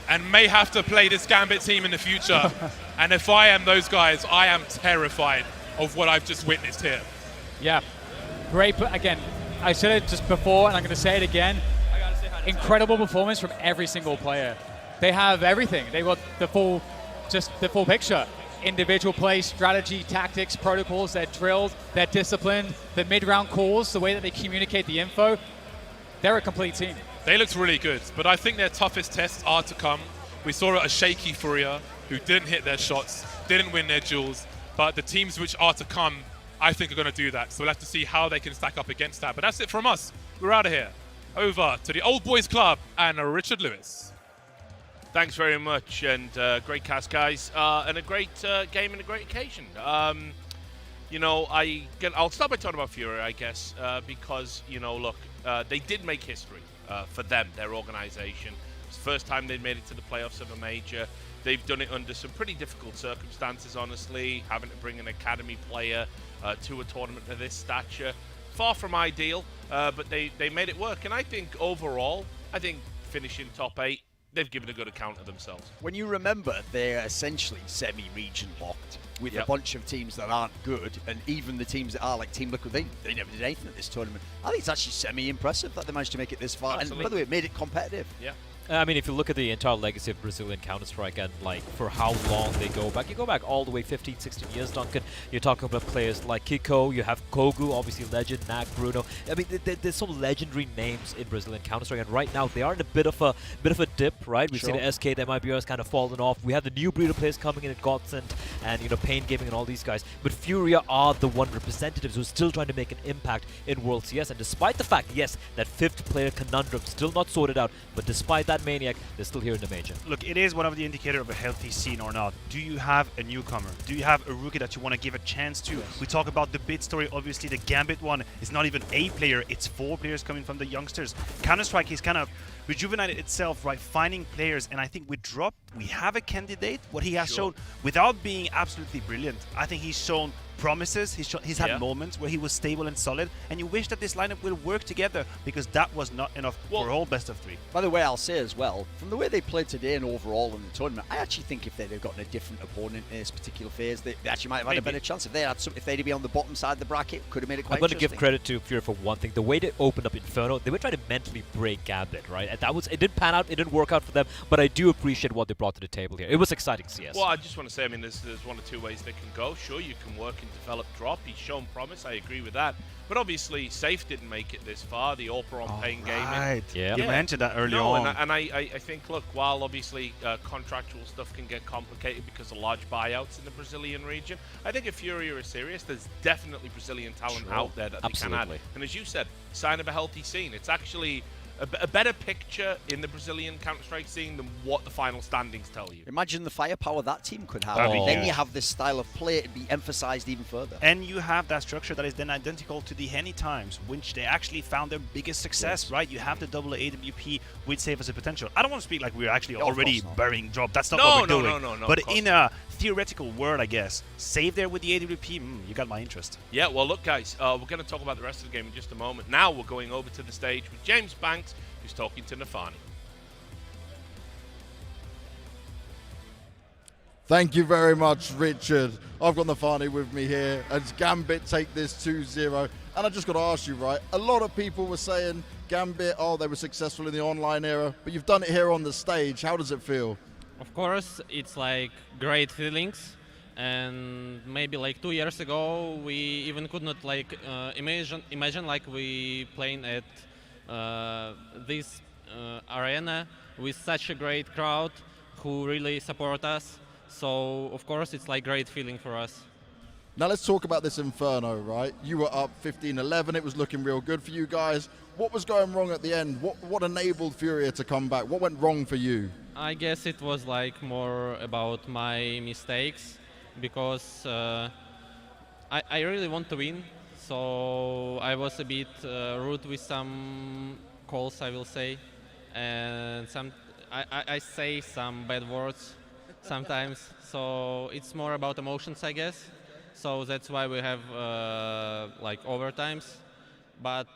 and may have to play this Gambit team in the future. And if I am those guys, I am terrified of what I've just witnessed here. Yeah, great. But again, I said it just before, and I'm going to say it again. Incredible performance from every single player. They have everything. They got the full picture. Individual play, strategy, tactics, protocols. They're drilled. They're disciplined. The mid-round calls, the way that they communicate the info. They're a complete team. They looked really good, but I think their toughest tests are to come. We saw a shaky Furia who didn't hit their shots, didn't win their duels, but the teams which are to come, I think, are going to do that. So we'll have to see how they can stack up against that. But that's it from us. We're out of here. Over to the Old Boys Club and Richard Lewis. Thanks very much, and great cast, guys, and a great game and a great occasion. I'll start by talking about Furia, I guess, because, look, they did make history for them, their organization. It's the first time they'd made it to the playoffs of a major. They've done it under some pretty difficult circumstances, honestly, having to bring an academy player to a tournament of this stature. Far from ideal, but they made it work. And I think overall, finishing top 8, they've given a good account of themselves. When you remember, they're essentially semi-region locked with a bunch of teams that aren't good, and even the teams that are like Team Liquid, they never did anything at this tournament. I think it's actually semi-impressive that they managed to make it this far. Absolutely. And by the way, it made it competitive. Yeah. I mean, if you look at the entire legacy of Brazilian Counter-Strike and, like, for how long they go back, you go back all the way 15, 16 years, Duncan. You're talking about players like Kiko, you have Kogu, obviously legend, Nak, Bruno. I mean, there's some legendary names in Brazilian Counter-Strike, and right now they are in a bit of a dip, right? We've seen the SK, the MIBRs kind of fallen off. We have the new breeder players coming in at Godsend and, Pain Gaming and all these guys. But Furia are the one representatives who are still trying to make an impact in World CS. And despite the fact, yes, that 5th player conundrum still not sorted out, but despite that maniac, they're still here in the major. Look, it is one of the indicators of a healthy scene or not. Do you have a newcomer? Do you have a rookie that you want to give a chance to? Yes. We talk about the bid story. Obviously, the Gambit one is not even a player. It's 4 players coming from the youngsters. Counter-Strike is kind of rejuvenated itself, right? Finding players, and I think with Drop, we have a candidate. What he has shown, without being absolutely brilliant, I think he's shown promises. He's had moments where he was stable and solid, and you wish that this lineup will work together, because that was not enough for a whole best of 3. By the way, I'll say as well, from the way they played today and overall in the tournament, I actually think if they'd have gotten a different opponent in this particular phase, they actually might have had a better chance. If they'd be on the bottom side of the bracket, could have made it quite interesting. I'm going to give credit to Furia for one thing. The way they opened up Inferno, they were trying to mentally break Gambit, right? And it didn't pan out, it didn't work out for them, but I do appreciate what they brought to the table here. It was exciting CS. Well, I just want to say, I mean, there's one or two ways they can go. Sure, you can work and develop Drop. He's shown promise. I agree with that. But obviously, Safe didn't make it this far. The Opera on Pain Gaming. Yeah. You mentioned that earlier on. And I think, look, while obviously contractual stuff can get complicated because of large buyouts in the Brazilian region, I think if Furia is serious, there's definitely Brazilian talent out there that they can add. And as you said, sign of a healthy scene. It's actually a better picture in the Brazilian Counter-Strike scene than what the final standings tell you. Imagine the firepower that team could have. Then you have this style of play to be emphasized even further. And you have that structure that is then identical to the Henny times, which they actually found their biggest success, right? You have the double AWP with Save as a potential. I don't want to speak like we're actually already burying Drop. That's not what we're doing. No, but in a theoretical world, I guess, Save there with the AWP, you got my interest. Yeah, well, look, guys, we're going to talk about the rest of the game in just a moment. Now we're going over to the stage with James Banks, who's talking to Nafani. Thank you very much, Richard. I've got Nafani with me here as Gambit take this 2-0. And I just got to ask you, right, a lot of people were saying Gambit, they were successful in the online era, but you've done it here on the stage. How does it feel? Of course, it's like great feelings. And maybe like 2 years ago, we even could not like imagine like we playing at this arena with such a great crowd who really support us. So of course it's like great feeling for us. Now let's talk about this Inferno, right? You were up 15-11. It was looking real good for you guys. What was going wrong at the end? What enabled Furia to come back? What went wrong for you? I guess it was like more about my mistakes because I really want to win. So I was a bit rude with some calls, I will say, and I say some bad words sometimes. So it's more about emotions, I guess. So that's why we have like overtimes. But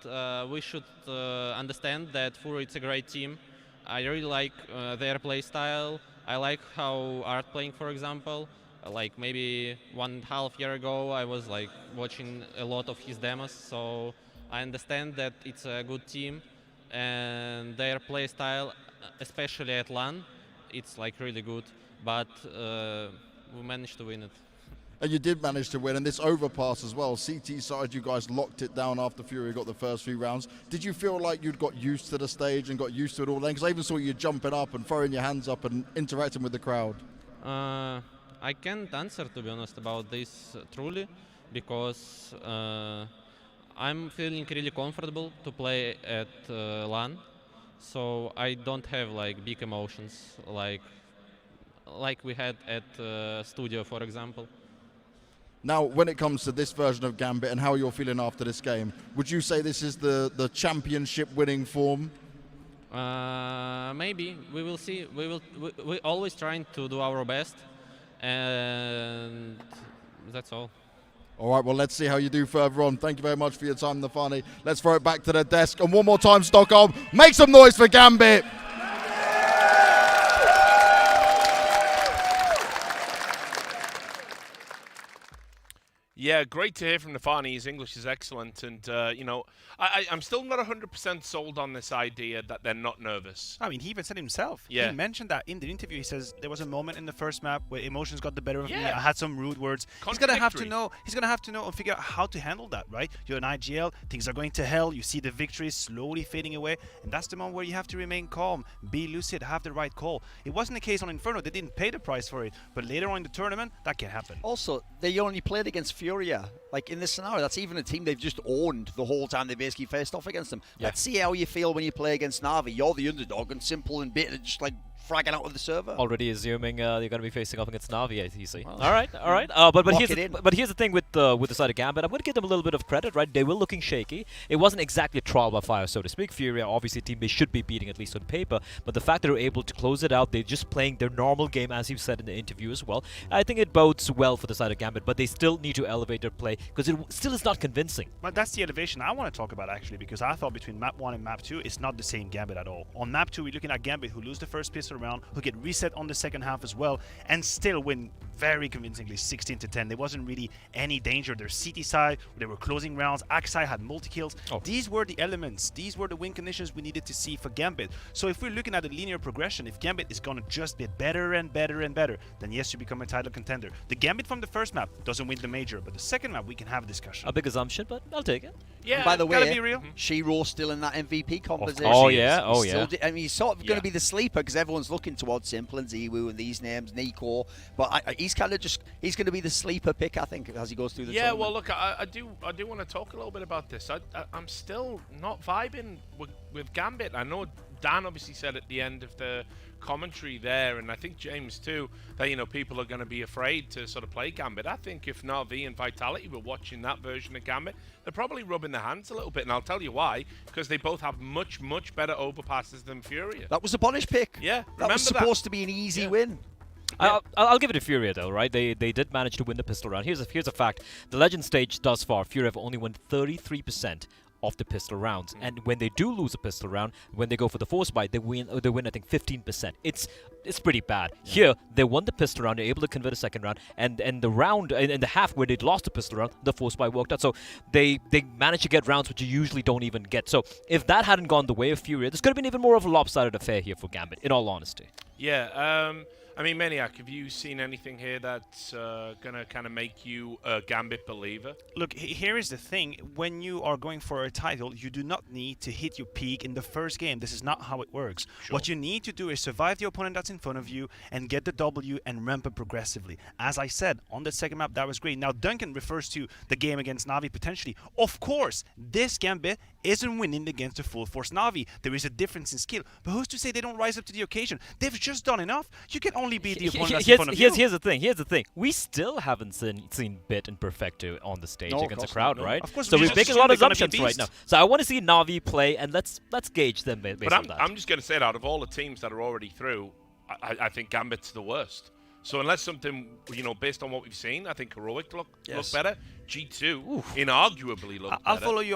we should understand that FURIA is a great team. I really like their play style. I like how Art playing, for example. Like maybe 1.5 years ago, I was like watching a lot of his demos. So I understand that it's a good team, and their play style, especially at LAN, it's like really good. But we managed to win it. And you did manage to win, and this overpass as well. CT side, you guys locked it down after Furia got the first few rounds. Did you feel like you'd got used to the stage and got used to it all then? Because I even saw you jumping up and throwing your hands up and interacting with the crowd. I can't answer, to be honest, about this truly, because I'm feeling really comfortable to play at LAN, so I don't have like big emotions like we had at Studio, for example. Now, when it comes to this version of Gambit and how you're feeling after this game, would you say this is the championship winning form? Maybe. We will see. We always trying to do our best, and that's all. All right, well, let's see how you do further on. Thank you very much for your time, Nafani. Let's throw it back to the desk. And one more time, Stockholm, make some noise for Gambit. Yeah, great to hear from Nafani. His English is excellent. And, you know, I'm still not 100% sold on this idea that they're not nervous. I mean, he even said himself. Yeah. He mentioned that in the interview. He says, there was a moment in the first map where emotions got the better of me. I had some rude words. He's going to have to know. He's going to have to know and figure out how to handle that, right? You're an IGL. Things are going to hell. You see the victories slowly fading away. And that's the moment where you have to remain calm, be lucid, have the right call. It wasn't the case on Inferno. They didn't pay the price for it. But later on in the tournament, that can happen. Also, they only played against Furia. Like in this scenario, that's even a team they've just owned the whole time they basically faced off against them. Yeah. Let's see how you feel when you play against Navi. You're the underdog, and Simple and Bit are just like fragging out of the server. Already assuming you're going to be facing off against Navi, you see. Well, all right. But here's the thing with the side of Gambit. I'm going to give them a little bit of credit, right? They were looking shaky. It wasn't exactly a trial by fire, so to speak. Furia, obviously, a team they should be beating at least on paper. But the fact that they're able to close it out, they're just playing their normal game, as you said in the interview as well. I think it bodes well for the side of Gambit, but they still need to elevate their play because it still is not convincing. But that's the elevation I want to talk about, actually, because I thought between map 1 and map 2, it's not the same Gambit at all. On map 2, we're looking at Gambit, who lose the first pistol round, who get reset on the second half as well, and still win very convincingly 16-10. There wasn't really any danger. Their CT side, they were closing rounds. Aksai had multi-kills. These were the elements. These were the win conditions we needed to see for Gambit. So if we're looking at a linear progression, if Gambit is going to just get better and better and better, then yes, you become a title contender. The Gambit from the first map doesn't win the major, but the second map, we can have a discussion. A big assumption, but I'll take it. Yeah, and by the way, be real. Shero's still in that MVP conversation. Oh, yeah. Oh, yeah. I mean, he's sort of going to be the sleeper because everyone's looking towards Simple and Ziwu and these names, Niko. But he's kind of just, he's going to be the sleeper pick, I think, as he goes through the tournament. Well, look, I do want to talk a little bit about this. I'm still not vibing with Gambit. I know Dan obviously said at the end of the commentary there, and I think James too, that, you know, people are going to be afraid to sort of play Gambit. I think if Navi and Vitality were watching that version of Gambit, they're probably rubbing their hands a little bit, and I'll tell you why, because they both have much better overpasses than Furia. That was a punish pick. Yeah, that was supposed to be an easy win. I'll give it to Furia though, right? They did manage to win the pistol round. Here's a fact: the Legend stage thus far, Furia have only won 33% of the pistol rounds, and when they do lose a pistol round, when they go for the force buy, they win I think 15%. It's pretty bad. Yeah. Here they won the pistol round, they're able to convert a second round, and the round in the half where they'd lost the pistol round, the force buy worked out. So they managed to get rounds which you usually don't even get. So if that hadn't gone the way of Furia, this could have been even more of a lopsided affair here for Gambit, in all honesty. Yeah, I mean, Maniac, have you seen anything here that's going to kind of make you a Gambit believer? Look, here is the thing. When you are going for a title, you do not need to hit your peak in the first game. This is not how it works. Sure. What you need to do is survive the opponent that's in front of you and get the W and ramp up progressively. As I said, on the second map, that was great. Now, Duncan refers to the game against Navi potentially. Of course, this Gambit isn't winning against the full force Navi. There is a difference in skill. But who's to say they don't rise up to the occasion? They've just done enough. You can only beat the opponent that's in front of you. Here's the thing. We still haven't seen Bit and Perfecto on the stage against the crowd, right? Of course, so we're making a lot of assumptions right now. So I want to see Navi play, and let's gauge them based on that. I'm just going to say that out of all the teams that are already through, I think Gambit's the worst. So unless something, based on what we've seen, I think Heroic look better. G2 inarguably look better. I'll follow you